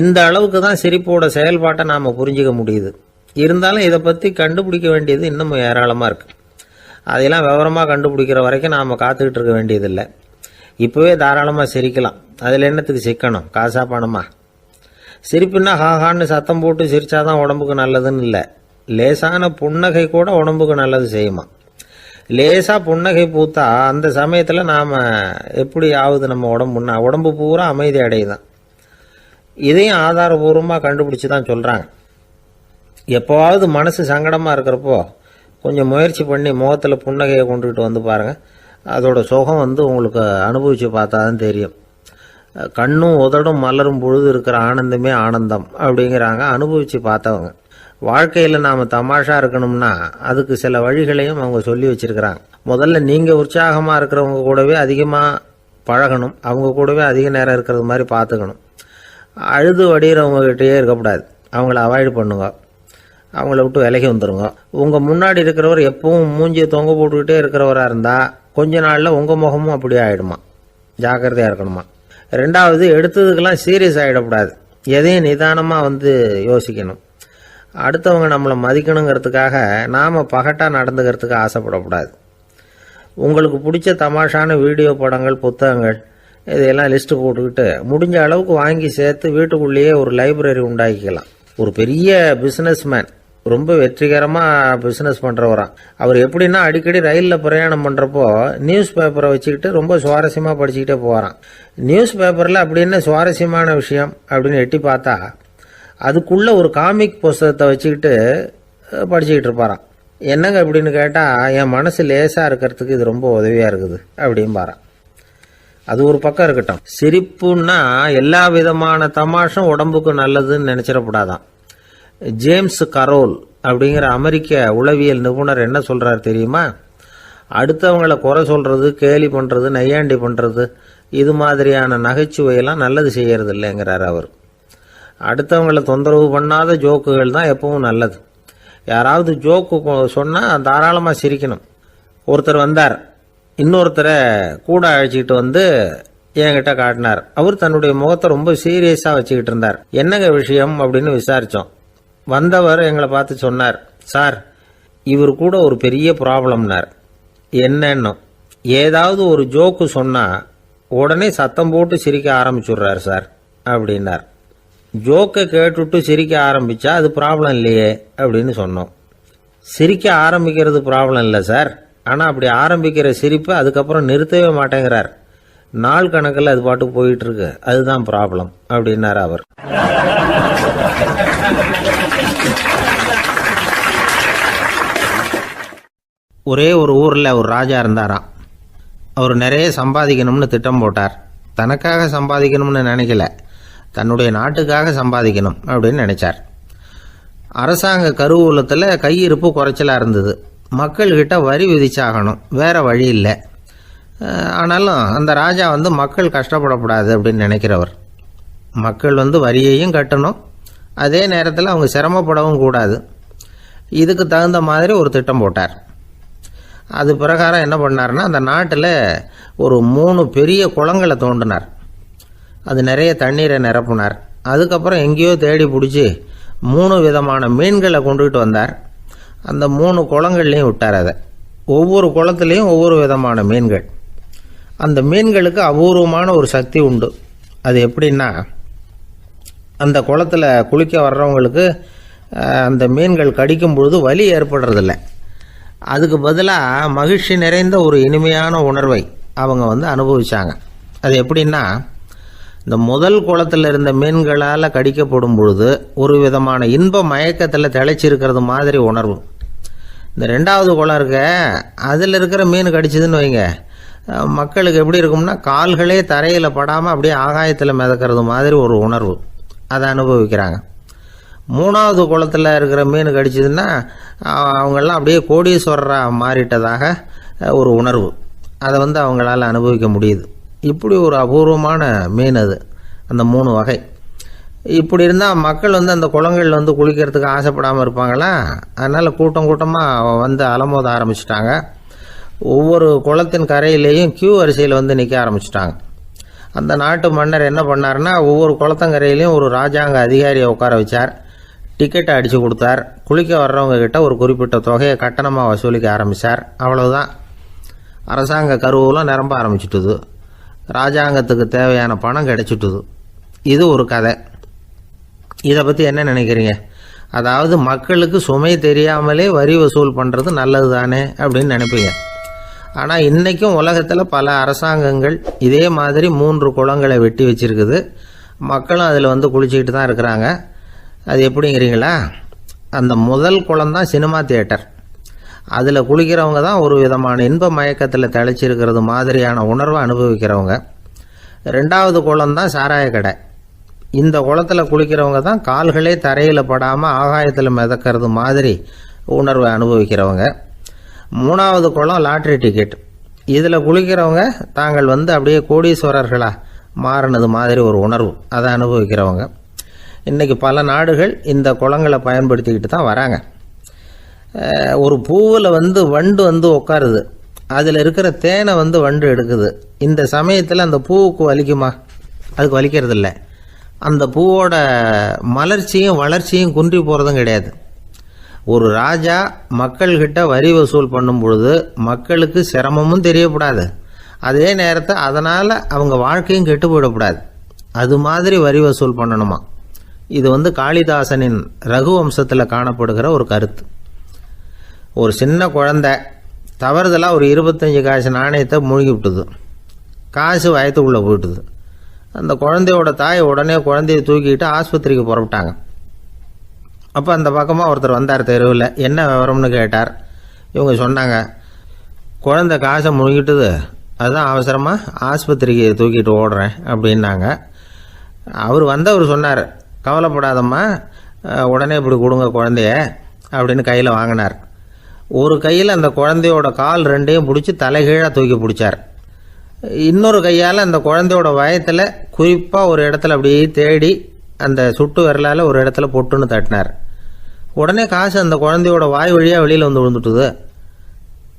இந்த அளவுக்கு தான் சிரிப்போட செயல்பாட்டை நாம் புரிஞ்சிக்க முடியுது. இருந்தாலும் இதை பற்றி கண்டுபிடிக்க வேண்டியது இன்னமும் ஏராளமாக இருக்குது. அதையெல்லாம் விவரமாக கண்டுபிடிக்கிற வரைக்கும் நாம் காத்துக்கிட்டு இருக்க வேண்டியதில்லை. இப்போவே தாராளமாக சிரிக்கலாம். அதில் என்னத்துக்கு சிக்கணும், காசா பணமா? சிரிப்புன்னா ஹாஹான்னு சத்தம் போட்டு சிரிச்சாதான் உடம்புக்கு நல்லதுன்னு இல்லை. லேசான புன்னகை கூட உடம்புக்கு நல்லது செய்யுமா. லேசாக புன்னகை பூத்தா அந்த சமயத்தில் நாம் எப்படி ஆகுது, நம்ம உடம்பு பூரா அமைதி அடையுதான். இதையும் ஆதாரபூர்வமாக கண்டுபிடிச்சி தான் சொல்கிறாங்க. எப்போவாவது மனசு சங்கடமாக இருக்கிறப்போ கொஞ்சம் முயற்சி பண்ணி முகத்தில் புன்னகையை கொண்டுகிட்டு வந்து பாருங்கள். அதோட சுகம் உங்களுக்கு அனுபவித்து பார்த்தா தான் தெரியும். கண்ணும் உதடும் மலரும் பொழுது இருக்கிற ஆனந்தமே ஆனந்தம் அப்படிங்கிறாங்க அனுபவித்து பார்த்தவங்க. வாழ்க்கையில் நாம் தமாஷா இருக்கணும்னா அதுக்கு சில வழிகளையும் அவங்க சொல்லி வச்சிருக்கிறாங்க. முதல்ல நீங்கள் உற்சாகமாக இருக்கிறவங்க கூடவே அதிகமாக பழகணும், அவங்க கூடவே அதிக நேரம் இருக்கிறது மாதிரி பார்த்துக்கணும். அழுது வடிகிறவங்ககிட்டயே இருக்கக்கூடாது, அவங்கள அவாய்டு பண்ணுங்க, அவங்கள விட்டு விலகி வந்துடுங்க. உங்கள் முன்னாடி இருக்கிறவர் எப்பவும் மூஞ்சியை தொங்க போட்டுக்கிட்டே இருக்கிறவராக இருந்தால் கொஞ்ச நாளில் உங்கள் முகமும் அப்படியே ஆகிடுமா, ஜாக்கிரதையாக இருக்கணுமா. ரெண்டாவது, எடுத்ததுக்கெல்லாம் சீரியஸ் ஆகிடக்கூடாது, எதையும் நிதானமாக யோசிக்கணும். அடுத்தவங்க நம்மளை மதிக்கணுங்கிறதுக்காக நாம் பகட்டாக நடந்துக்கிறதுக்கு ஆசைப்படக்கூடாது. உங்களுக்கு பிடிச்ச தமாஷான வீடியோ படங்கள், புத்தகங்கள் இதையெல்லாம் லிஸ்ட்டு போட்டுக்கிட்டு முடிஞ்ச அளவுக்கு வாங்கி சேர்த்து வீட்டுக்குள்ளேயே ஒரு லைப்ரரி உண்டாக்கிக்கலாம். ஒரு பெரிய பிஸ்னஸ்மேன், ரொம்ப வெற்றிகரமாக பிஸ்னஸ் பண்ணுறவராம். அவர் எப்படின்னா அடிக்கடி ரயிலில் பிரயாணம் பண்ணுறப்போ நியூஸ் பேப்பரை வச்சுக்கிட்டு ரொம்ப சுவாரஸ்யமாக படிச்சுக்கிட்டே போகிறான். நியூஸ் பேப்பரில் அப்படி என்ன சுவாரஸ்யமான விஷயம் அப்படின்னு எட்டி பார்த்தா அதுக்குள்ளே ஒரு காமிக் புஸ்தகத்தை வச்சுக்கிட்டு படிச்சுக்கிட்டு இருப்பாராம். என்னங்க அப்படின்னு கேட்டால், என் மனசு லேசாக இருக்கிறதுக்கு இது ரொம்ப உதவியாக இருக்குது அப்படின்பாரான். அது ஒரு பக்கம் இருக்கட்டும். சிரிப்புன்னா எல்லா விதமான தமாஷும் உடம்புக்கு நல்லதுன்னு நினச்சிடக்கூடாதான். ஜேம்ஸ் கரோல் அப்படிங்கிற அமெரிக்க உளவியல் நிபுணர் என்ன சொல்கிறார் தெரியுமா? அடுத்தவங்களை குறை சொல்கிறது, கேலி பண்ணுறது, நையாண்டி பண்ணுறது, இது மாதிரியான நகைச்சுவையெல்லாம் நல்லது செய்கிறது இல்லைங்கிறார் அவர். அடுத்தவங்களை தொந்தரவு பண்ணாத ஜோக்குகள் தான் எப்பவும் நல்லது. யாராவது ஜோக்கு சொன்னால் தாராளமாக சிரிக்கணும். ஒருத்தர் வந்தார், இன்னொருத்தரை கூட அழைச்சிக்கிட்டு என்கிட்ட காட்டினார். அவர் தன்னுடைய முகத்தை ரொம்ப சீரியஸாக வச்சுக்கிட்டு இருந்தார். என்னங்க விஷயம் அப்படின்னு விசாரித்தோம். வந்தவர் எங்களை பார்த்து சொன்னார், சார், இவர் கூட ஒரு பெரிய ப்ராப்ளம்னார். என்னன்னு, ஏதாவது ஒரு ஜோக்கு சொன்னால் உடனே சத்தம் போட்டு சிரிக்க ஆரம்பிச்சுடுறார் சார் அப்படின்னார். ஜோக்கை கேட்டுவிட்டு சிரிக்க ஆரம்பித்தா அது ப்ராப்ளம் இல்லையே அப்படின்னு சொன்னோம். சிரிக்க ஆரம்பிக்கிறது ப்ராப்ளம் இல்லை சார், ஆனால் அப்படி ஆரம்பிக்கிற சிரிப்பை அதுக்கப்புறம் நிறுத்தவே மாட்டேங்கிறார். நாள் கணக்கில் அது பாட்டுக்கு போயிட்டு இருக்கு, அதுதான் ப்ராப்ளம் அப்படின்னார் அவர். ஒரே ஒரு ஊரில் ஒரு ராஜா இருந்தாராம். அவர் நிறைய சம்பாதிக்கணும்னு திட்டம் போட்டார். தனக்காக சம்பாதிக்கணும்னு நினைக்கல, தன்னுடைய நாட்டுக்காக சம்பாதிக்கணும் அப்படின்னு நினைச்சார். அரசாங்க கருவூலத்தில் கையிருப்பு குறைச்சலாக இருந்தது. மக்கள்கிட்ட வரி விதிச்சாகணும், வேற வழி இல்லை. ஆனாலும் அந்த ராஜா மக்கள் கஷ்டப்படக்கூடாது அப்படின்னு நினைக்கிறவர். மக்கள் வரியையும் கட்டணும், அதே நேரத்தில் அவங்க சிரமப்படவும் கூடாது. இதுக்கு தகுந்த மாதிரி ஒரு திட்டம் போட்டார். அது பிரகாரம் என்ன பண்ணார்னா, அந்த நாட்டில் ஒரு 3 பெரிய குளங்களை தோண்டினார். அது நிறைய தண்ணீரை நிரப்புனார். அதுக்கப்புறம் எங்கேயோ தேடி பிடிச்சி 3 விதமான மீன்களை கொண்டுகிட்டு வந்தார். அந்த 3 குளங்கள்லையும் விட்டார். அதை ஒவ்வொரு குளத்துலேயும் ஒவ்வொரு விதமான மீன்கள். அந்த மீன்களுக்கு அபூர்வமான ஒரு சக்தி உண்டு. அது எப்படின்னா, அந்த குளத்தில் குளிக்க வர்றவங்களுக்கு அந்த மீன்கள் கடிக்கும் பொழுது வலி ஏற்படுறதில்ல. அதுக்கு பதிலாக மகிழ்ச்சி நிறைந்த ஒரு இனிமையான உணர்வை அவங்க அனுபவிச்சாங்க. அது எப்படின்னா, இந்த முதல் குளத்தில் இருந்த மீன்களால் கடிக்கப்படும் பொழுது ஒரு விதமான இன்ப மயக்கத்தில் திளைச்சிருக்கிறது மாதிரி உணர்வு. இந்த 2வது குளம் இருக்க, அதில் இருக்கிற மீன் கடிச்சதுன்னு வைங்க, மக்களுக்கு எப்படி இருக்கும்னா, கால்களே தரையில் படாமல் அப்படியே ஆகாயத்தில் மிதக்கிறது மாதிரி ஒரு உணர்வு, அதை அனுபவிக்கிறாங்க. 3வது குளத்தில் இருக்கிற மீன் கடிச்சதுன்னா அவங்கெல்லாம் அப்படியே கோடீஸ்வரராக மாறிட்டதாக ஒரு உணர்வு, அதை அவங்களால அனுபவிக்க முடியுது. இப்படி ஒரு அபூர்வமான மீன் அது, அந்த 3 வகை. இப்படி இருந்தால் மக்கள் அந்த குளங்கள் குளிக்கிறதுக்கு ஆசைப்படாமல் இருப்பாங்களா? அதனால் கூட்டம் கூட்டமாக அலமோத ஆரம்பிச்சிட்டாங்க. ஒவ்வொரு குளத்தின் கரையிலேயும் கியூ வரிசையில் நிற்க ஆரம்பிச்சிட்டாங்க. அந்த நாட்டு மன்னர் என்ன பண்ணார்னா, ஒவ்வொரு குளத்தங்கரையிலையும் ஒரு ராஜாங்க அதிகாரியை உட்கார வச்சார். டிக்கெட்டை அடித்து கொடுத்தார். குளிக்க வர்றவங்க கிட்ட ஒரு குறிப்பிட்ட தொகையை கட்டணமாக வசூலிக்க ஆரம்பித்தார். அவ்வளவுதான், அரசாங்க கருவூலம் நிரம்ப ஆரம்பிச்சுட்டுது. ராஜாங்கத்துக்கு தேவையான பணம் கிடைச்சிட்டுது. இது ஒரு கதை. இதை பற்றி என்ன நினைக்கிறீங்க? அதாவது மக்களுக்கு சுமை தெரியாமலே வரி வசூல் பண்ணுறது நல்லது தானே அப்படின்னு நினைப்பீங்க. ஆனால் இன்றைக்கும் உலகத்தில் பல அரசாங்கங்கள் இதே மாதிரி 3 குளங்களை வெட்டி வச்சிருக்குது. மக்களும் அதில் குளிச்சுக்கிட்டு தான் இருக்கிறாங்க. அது எப்படிங்கிறீங்களா? அந்த முதல் குளம் தான் சினிமா தியேட்டர். அதில் குளிக்கிறவங்க தான் ஒரு விதமான இன்ப மயக்கத்தில் திளைச்சிருக்கிறது மாதிரியான உணர்வை அனுபவிக்கிறவங்க. 2வது குளம் தான் சாராய கடை. இந்த குளத்தில் குளிக்கிறவங்க தான் கால்களே தரையில் படாமல் ஆகாயத்தில் மிதக்கிறது மாதிரி உணர்வை அனுபவிக்கிறவங்க. 3வது குளம் லாட்ரி டிக்கெட். இதில் குளிக்கிறவங்க தாங்கள் அப்படியே கோடீஸ்வரர்களாக மாறினது மாதிரி ஒரு உணர்வு, அதை அனுபவிக்கிறவங்க. இன்றைக்கி பல நாடுகள் இந்த குளங்களை பயன்படுத்திக்கிட்டு தான் வராங்க. ஒரு பூவில் வண்டு உட்காருது, அதில் இருக்கிற தேனை வண்டு எடுக்குது. இந்த சமயத்தில் அந்த பூவுக்கு வலிக்குமா? அதுக்கு வலிக்கிறது இல்லை. அந்த பூவோட மலர்ச்சியும் வளர்ச்சியும் குன்றி போகிறதும் கிடையாது. ஒரு ராஜா மக்கள்கிட்ட வரி வசூல் பண்ணும் பொழுது மக்களுக்கு சிரமமும் தெரியக்கூடாது, அதே நேரத்தை அதனால் அவங்க வாழ்க்கையும் கெட்டு போயிடக்கூடாது. அது மாதிரி வரி வசூல் பண்ணணுமா. இது காளிதாசனின் ரகுவம்சத்தில் காணப்படுகிற ஒரு கருத்து. ஒரு சின்ன குழந்தை தவறுதலாக ஒரு 25 காசு நாணயத்தை மூழ்கி விட்டுது. காசு வயத்துக்குள்ளே போயிட்டுது. அந்த குழந்தையோட தாய் உடனே குழந்தைய தூக்கிட்டு ஆஸ்பத்திரிக்கு புறப்பட்டாங்க. அப்போ அந்த பக்கமாக ஒருத்தர் வந்தார் தெருவில். என்ன விவரம்னு கேட்டார். இவங்க சொன்னாங்க, குழந்தை காசை முழுகிட்டுது, அதுதான் அவசரமாக ஆஸ்பத்திரிக்கு தூக்கிட்டு ஓடுறேன் அப்படின்னாங்க. அவர் சொன்னார், கவலைப்படாதம்மா, உடனே இப்படி கொடுங்க குழந்தைய அப்படின்னு கையில் வாங்கினார். ஒரு கையில் அந்த குழந்தையோட கால் 2ஐயும் பிடிச்சி தலைகீழாக தூக்கி பிடிச்சார். இன்னொரு கையால் அந்த குழந்தையோட வயத்தில் குறிப்பாக ஒரு இடத்துல அப்படியே தேடி அந்த சுட்டு விரலால் ஒரு இடத்துல பொட்டுன்னு தட்டினார். உடனே காசு அந்த குழந்தையோட வாய் வழியாக வெளியில் விழுந்துட்டுது.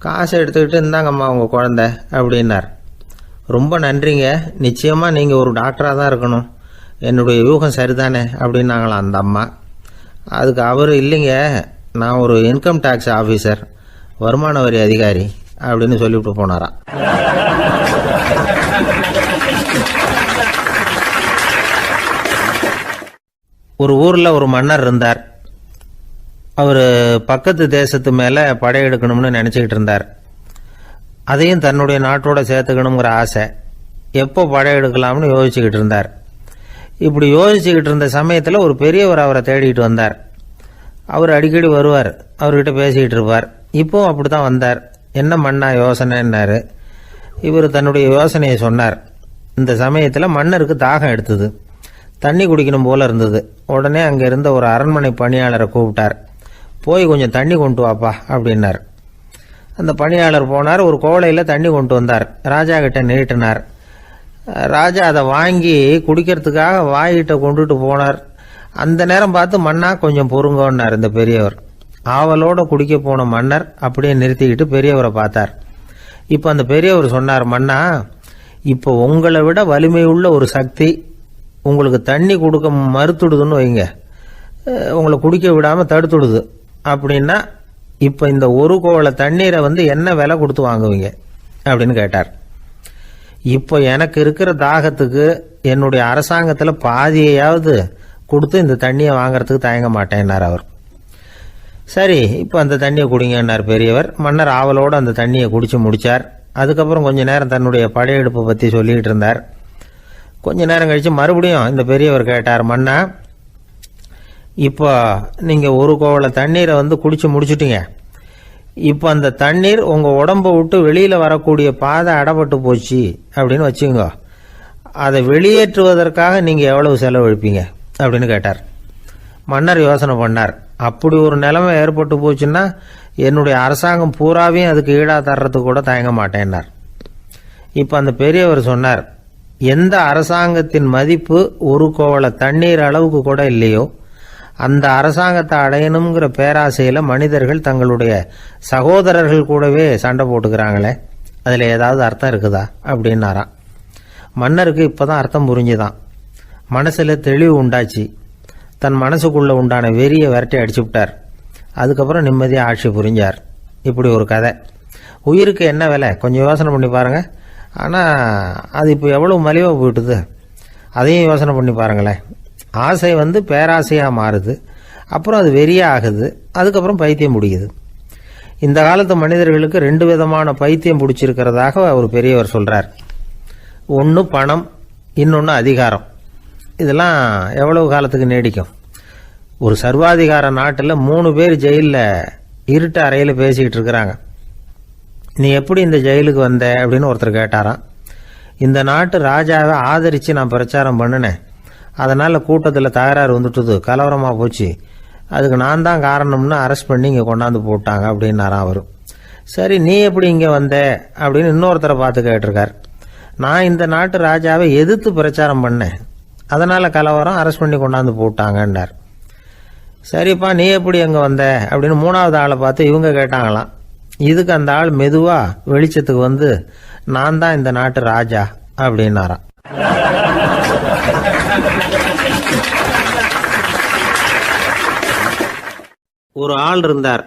காசை எடுத்துக்கிட்டு இருந்தாங்கம்மா உங்கள் குழந்தை அப்படின்னார். ரொம்ப நன்றிங்க, நிச்சயமாக நீங்கள் ஒரு டாக்டராக தான் இருக்கணும், என்னுடைய யூகம் சரிதானே அப்படின்னாங்களாம் அந்த அம்மா. அதுக்கு அவர், இல்லைங்க, நான் ஒரு இன்கம் டேக்ஸ் ஆஃபீஸர், வருமான வரி அதிகாரி அப்படின்னு சொல்லிவிட்டு போனாராம். ஒரு ஊரில் ஒரு மன்னர் இருந்தார். அவர் பக்கத்து தேசத்து மேலே படையெடுக்கணும்னு நினச்சிக்கிட்டு இருந்தார். அதையும் தன்னுடைய நாட்டோட சேர்த்துக்கணுங்கிற ஆசை. எப்போ படையெடுக்கலாம்னு யோசிச்சுக்கிட்டு இருந்தார். இப்படி யோசிச்சுக்கிட்டு இருந்த சமயத்தில் ஒரு பெரியவர் அவரை தேடிட்டு வந்தார். அவர் அடிக்கடி வருவார், அவர்கிட்ட பேசிக்கிட்டு இருப்பார். இப்போவும் அப்படி தான் வந்தார். என்ன மன்னா யோசனைன்னாரு. இவர் தன்னுடைய யோசனையை சொன்னார். இந்த சமயத்தில் மன்னருக்கு தாகம் எடுத்தது, தண்ணி குடிக்கணும் போல இருந்தது. உடனே அங்கே இருந்த ஒரு அரண்மனை பணியாளரை கூப்பிட்டார். போய் கொஞ்சம் தண்ணி கொண்டு வாப்பா அப்படின்னார். அந்த பணியாளர் போனார், ஒரு கோலையில் தண்ணி கொண்டு வந்தார். ராஜா கிட்ட நீட்டினார். ராஜா அதை வாங்கி குடிக்கிறதுக்காக வாய்கிட்ட கொண்டுட்டு போனார். அந்த நேரம் பார்த்து, மன்னா கொஞ்சம் பொறுங்கன்னார் இந்த பெரியவர். ஆவலோட குடிக்க போன மன்னர் அப்படியே நிறுத்திக்கிட்டு பெரியவரை பார்த்தார். இப்போ அந்த பெரியவர் சொன்னார், மன்னா, இப்போ உங்களை விட வலிமை உள்ள ஒரு சக்தி உங்களுக்கு தண்ணி கொடுக்க மறுத்துடுதுன்னு வைங்க, உங்களை குடிக்க விடாமல் தடுத்துடுது அப்படின்னா, இப்போ இந்த ஒரு கோவள தண்ணீரை என்ன விலை கொடுத்து வாங்குவீங்க அப்படின்னு கேட்டார். இப்போ எனக்கு இருக்கிற தாகத்துக்கு என்னுடைய அரசாங்கத்தில் பாதியையாவது கொடுத்து இந்த தண்ணியை வாங்கிறதுக்கு தயங்க மாட்டேன்னார் அவர். சரி, இப்போ அந்த தண்ணியை குடிங்கன்னார் பெரியவர். மன்னர் ஆவலோடு அந்த தண்ணியை குடித்து முடித்தார். அதுக்கப்புறம் கொஞ்ச நேரம் தன்னுடைய படையெடுப்பை பற்றி சொல்லிகிட்டு இருந்தார். கொஞ்ச நேரம் கழித்து மறுபடியும் இந்த பெரியவர் கேட்டார், மன்னா, இப்போ நீங்கள் ஒரு கோவள தண்ணீரை குடித்து முடிச்சுட்டீங்க. இப்போ அந்த தண்ணீர் உங்கள் உடம்பை விட்டு வெளியில் வரக்கூடிய பாதை அடப்பட்டு போச்சு அப்படின்னு வச்சுங்க, அதை வெளியேற்றுவதற்காக நீங்கள் எவ்வளவு செலவழிப்பீங்க அப்படின்னு கேட்டார். மன்னர் யோசனை பண்ணார். அப்படி ஒரு நிலைமை ஏற்பட்டு போச்சுன்னா என்னுடைய அரசாங்கம் பூராவையும் அதுக்கு ஈடாக தர்றதுக்கு கூட தயங்க மாட்டேன்னார். இப்போ அந்த பெரியவர் சொன்னார், எந்த அரசாங்கத்தின் மதிப்பு ஒரு கோவள தண்ணீர் அளவுக்கு கூட இல்லையோ அந்த அரசாங்கத்தை அடையணுங்கிற பேராசையில் மனிதர்கள் தங்களுடைய சகோதரர்கள் கூடவே சண்டை போட்டுக்கிறாங்களே, அதில் ஏதாவது அர்த்தம் இருக்குதா அப்படின்னாராம். மன்னருக்கு இப்போதான் அர்த்தம் புரிஞ்சுதான். மனசில் தெளிவு உண்டாச்சு. தன் மனசுக்குள்ளே உண்டான வெறியை விரட்டி அடிச்சு விட்டார். அதுக்கப்புறம் நிம்மதியாக ஆட்சி புரிஞ்சார். இப்படி ஒரு கதை. உயிருக்கு என்ன விலை கொஞ்சம் யோசனை பண்ணி பாருங்கள். ஆனால் அது இப்போ எவ்வளோ மலிவாக போயிட்டுது, அதையும் யோசனை பண்ணி பாருங்களேன். ஆசை பேராசையாக மாறுது, அப்புறம் அது வெறியாக ஆகுது, அதுக்கப்புறம் பைத்தியம் பிடிக்குது. இந்த காலத்து மனிதர்களுக்கு 2 விதமான பைத்தியம் பிடிச்சிருக்கிறதாக ஒரு பெரியவர் சொல்கிறார். ஒன்று பணம், இன்னொன்று அதிகாரம். இதெல்லாம் எவ்வளவு காலத்துக்கு நீடிக்கும்? ஒரு சர்வாதிகார நாட்டில் 3 பேர் ஜெயிலில் இருட்டு அறையில் பேசிக்கிட்டு இருக்கிறாங்க. நீ எப்படி இந்த ஜெயிலுக்கு வந்த அப்படின்னு ஒருத்தர் கேட்டாராம். இந்த நாட்டு ராஜாவை ஆதரித்து நான் பிரச்சாரம் பண்ணினேன், அதனால் கூட்டத்தில் தகராறு வந்துட்டுது, கலவரமாக போச்சு, அதுக்கு நான் தான் காரணம்னு அரெஸ்ட் பண்ணி இங்கே கொண்டாந்து போட்டாங்க அப்படின்னாராம் அவர். சரி, நீ எப்படி இங்கே வந்த அப்படின்னு இன்னொருத்தரை பார்த்து கேட்டிருக்கார். நான் இந்த நாட்டு ராஜாவை எதிர்த்து பிரச்சாரம் பண்ணேன், அதனால் கலவரம், அரெஸ்ட் பண்ணி கொண்டாந்து போட்டாங்கன்னார். சரிப்பா, நீ எப்படி அங்கே வந்த அப்படின்னு மூணாவது ஆளை பார்த்து இவங்க கேட்டாங்களாம். இதுக்கு அந்த ஆள் மெதுவாக வெளிச்சத்துக்கு வந்து, நான் தான் இந்த நாட்டு ராஜா அப்படின்னாராம். ஒரு ஆள் இருந்தார்.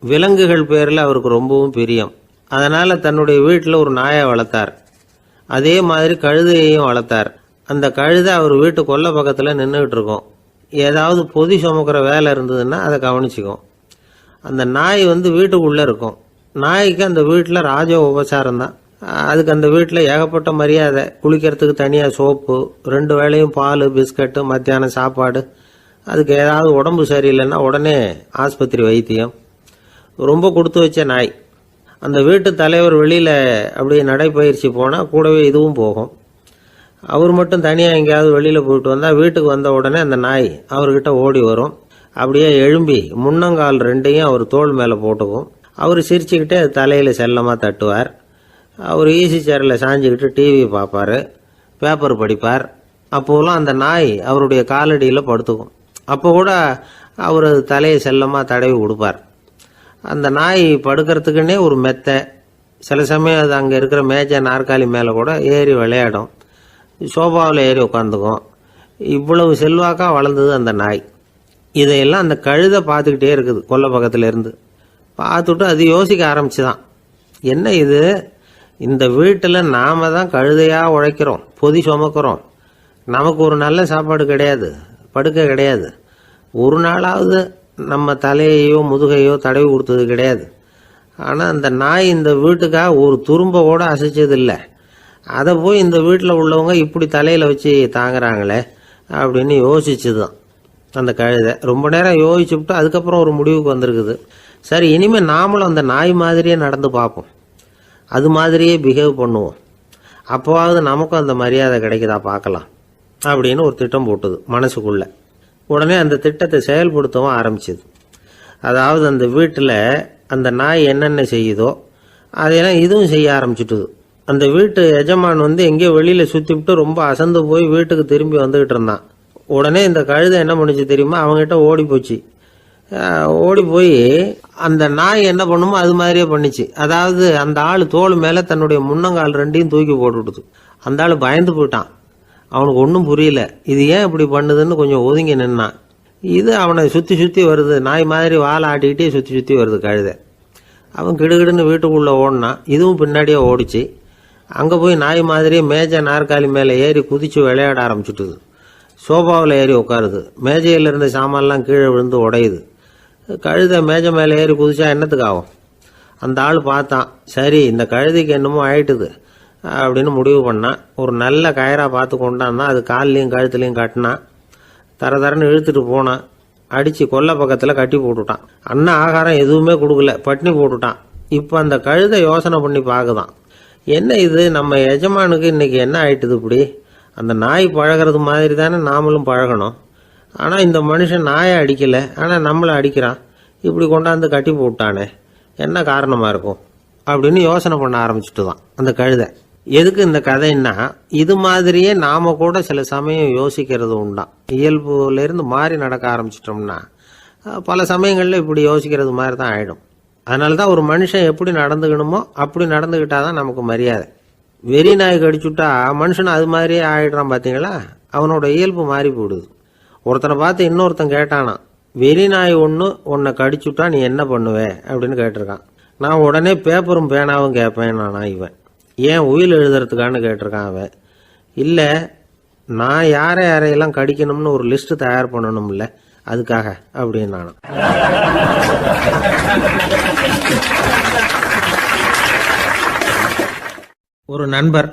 விலங்குகள் பேரில் அவருக்கு ரொம்பவும் பிரியம். அதனால் தன்னுடைய வீட்டில் ஒரு நாயை வளர்த்தார். அதே மாதிரி கழுதையையும் வளர்த்தார். அந்த கழுதை அவர் வீட்டு கொல்லை பக்கத்தில் நின்றுக்கிட்டு இருக்கும். ஏதாவது பொதி சுமக்கிற வேலை இருந்ததுன்னா அதை கவனிச்சிக்கும். அந்த நாய் வீட்டுக்குள்ளே இருக்கும். நாய்க்கு அந்த வீட்டில் ராஜ உபசாரம் தான். அதுக்கு அந்த வீட்டில் ஏகப்பட்ட மரியாதை. குளிக்கிறதுக்கு தனியாக சோப்பு, 2 வேளையும் பால், பிஸ்கட்டு, மத்தியானம் சாப்பாடு. அதுக்கு ஏதாவது உடம்பு சரியில்லைன்னா உடனே ஆஸ்பத்திரி வைத்தியம். ரொம்ப கொடுத்து வச்ச நாய். அந்த வீட்டு தலைவர் வெளியில் அப்படியே நடைப்பயிற்சி போனால் கூடவே இதுவும் போகும். அவர் மட்டும் தனியாக எங்கேயாவது வெளியில் போயிட்டு வந்தால் வீட்டுக்கு வந்த உடனே அந்த நாய் அவர்கிட்ட ஓடி வரும். அப்படியே எழும்பி முன்னங்கால் 2ஐயும் அவர் தோள் மேலே போட்டுக்கும். அவர் சிரிச்சுக்கிட்டே அது தலையில் செல்லமாக தட்டுவார். அவர் ஈசி சேரில் சாஞ்சிக்கிட்டு டிவி பார்ப்பார், பேப்பர் படிப்பார். அப்போலாம் அந்த நாய் அவருடைய காலடியில் படுத்துக்கும். அப்போ கூட அவர் அது தலையை செல்லமாக தடவி கொடுப்பார். அந்த நாய் படுக்கிறதுக்குன்னே ஒரு மெத்தை, சில சமயம் அது அங்கே இருக்கிற மேஜை நாற்காலி மேலே கூட ஏறி விளையாடும், சோபாவில் ஏறி உட்காந்துக்கும். இவ்வளவு செல்வாக்காக வளர்ந்தது அந்த நாய். இதையெல்லாம் அந்த கழுதை பார்த்துக்கிட்டே இருக்குது கொல்லை பக்கத்தில் இருந்து. பார்த்துட்டு அது யோசிக்க ஆரம்பிச்சுதான், என்ன இது, இந்த வீட்டில் நாம தான் கழுதையாக உழைக்கிறோம், பொதி சுமக்கிறோம், நமக்கு ஒரு நல்ல சாப்பாடு கிடையாது, படுக்கை கிடையாது, ஒரு நாளாவது நம்ம தலையையோ முதுகையோ தடவி கொடுத்தது கிடையாது. ஆனால் அந்த நாய் இந்த வீட்டுக்காக ஒரு துரும்ப கூட அசைச்சதில்லை. அதை போய் இந்த வீட்டில் உள்ளவங்க இப்படி தலையில் வச்சு தாங்குறாங்களே அப்படின்னு யோசிச்சுதான் அந்த கழுதை. ரொம்ப நேரம் யோசிச்சுவிட்டு அதுக்கப்புறம் ஒரு முடிவுக்கு வந்திருக்குது. சரி, இனிமேல் நாமளும் அந்த நாய் மாதிரியே நடந்து பார்ப்போம், அது மாதிரியே பிஹேவ் பண்ணுவோம், அப்போவாவது நமக்கும் அந்த மரியாதை கிடைக்குதா பார்க்கலாம் அப்படின்னு ஒரு திட்டம் போட்டுது மனசுக்குள்ள. உடனே அந்த திட்டத்தை செயல்படுத்தவும் ஆரம்பிச்சுது. அதாவது அந்த வீட்டில் அந்த நாய் என்னென்ன செய்யுதோ அதையெல்லாம் இதுவும் செய்ய ஆரம்பிச்சுட்டுது. அந்த வீட்டு எஜமான் எங்கேயோ வெளியில் சுற்றிவிட்டு ரொம்ப அசந்து போய் வீட்டுக்கு திரும்பி வந்துக்கிட்டு இருந்தான். உடனே இந்த கழுதை என்ன பண்ணுச்சு தெரியுமா, அவங்ககிட்ட ஓடி போச்சு. ஓடி போய் அந்த நாய் என்ன பண்ணுமோ அது மாதிரியே பண்ணிச்சு. அதாவது அந்த ஆள் தோல் மேலே தன்னுடைய முன்னங்கால் 2ஐயும் தூக்கி போட்டுவிடுது. அந்த ஆள் பயந்து போயிட்டான். அவனுக்கு ஒன்றும் புரியல, இது ஏன் இப்படி பண்ணுதுன்னு கொஞ்சம் ஒதுங்கி நின்னான். இது அவனை சுற்றி சுற்றி வருது, நாய் மாதிரி வாழை ஆட்டிக்கிட்டே சுற்றி சுற்றி வருது கழுதை. அவன் கிடுகிடுன்னு வீட்டுக்குள்ளே ஓடினான். இதுவும் பின்னாடியே ஓடிச்சு. அங்கே போய் நாய் மாதிரியே மேஜை நாற்காலி மேலே ஏறி குதிச்சு விளையாட ஆரம்பிச்சுட்டுது. சோபாவில் ஏறி உட்காருது. மேஜையில் இருந்த சாமான்லாம் கீழே விழுந்து உடையுது. கழுதை மேஜை மேலே ஏறி குதிச்சா என்னத்துக்கு ஆகும்? அந்த ஆள் பார்த்தான், சரி இந்த கழுதைக்கு என்னமோ ஆயிட்டுது அப்படின்னு முடிவு பண்ணான். ஒரு நல்ல கயிறாக பார்த்து கொண்டாந்தான். அது கால்லையும் கழுத்துலையும் கட்டினான். தரன்னு இழுத்துட்டு போனான். அடித்து கொல்லை பக்கத்தில் கட்டி போட்டுட்டான். அண்ணன் ஆகாரம் எதுவுமே கொடுக்கல, பட்னி போட்டுட்டான். இப்போ அந்த கழுதை யோசனை பண்ணி பார்க்குதான், என்ன இது, நம்ம எஜமானுக்கு இன்னைக்கு என்ன ஆயிட்டுது இப்படி? அந்த நாய் பழகிறது மாதிரி தானே நாமளும் பழகணும். ஆனால் இந்த மனுஷன் நாயை அடிக்கலை, ஆனால் நம்மளை அடிக்கிறான். இப்படி கொண்டாந்து கட்டி போட்டானே, என்ன காரணமாக இருக்கும் அப்படின்னு யோசனை பண்ண ஆரம்பிச்சுட்டு தான் அந்த கழுதை. எதுக்கு இந்த கதைன்னா, இது மாதிரியே நாம கூட சில சமயம் யோசிக்கிறது உண்டாம். இயல்புலேருந்து மாறி நடக்க ஆரம்பிச்சிட்டோம்னா பல சமயங்களில் இப்படி யோசிக்கிறது மாதிரி தான் ஆகிடும். அதனால தான் ஒரு மனுஷன் எப்படி நடந்துக்கணுமோ அப்படி நடந்துக்கிட்டாதான் நமக்கு மரியாதை. வெறி நாய் கடிச்சுட்டா மனுஷன் அது மாதிரியே ஆகிடுறான் பார்த்தீங்களா, அவனோட இயல்பு மாறி போடுது. ஒருத்தனை பார்த்து இன்னொருத்தன் கேட்டானா, வெறி நாய் ஒன்று உன்னை கடிச்சுட்டா நீ என்ன பண்ணுவே அப்படின்னு கேட்டிருக்கான். நான் உடனே பேப்பரும் பேனாவும் கேட்பேன் நானா இவன். ஏன் உயில் எழுதுறதுக்கான்னு கேட்டிருக்கான் அவன். இல்லை, நான் யாரையெல்லாம் கடிக்கணும்னு ஒரு லிஸ்ட்டு தயார் பண்ணணும்ல, அதுக்காக அப்படின்னு நானும். ஒரு நண்பர்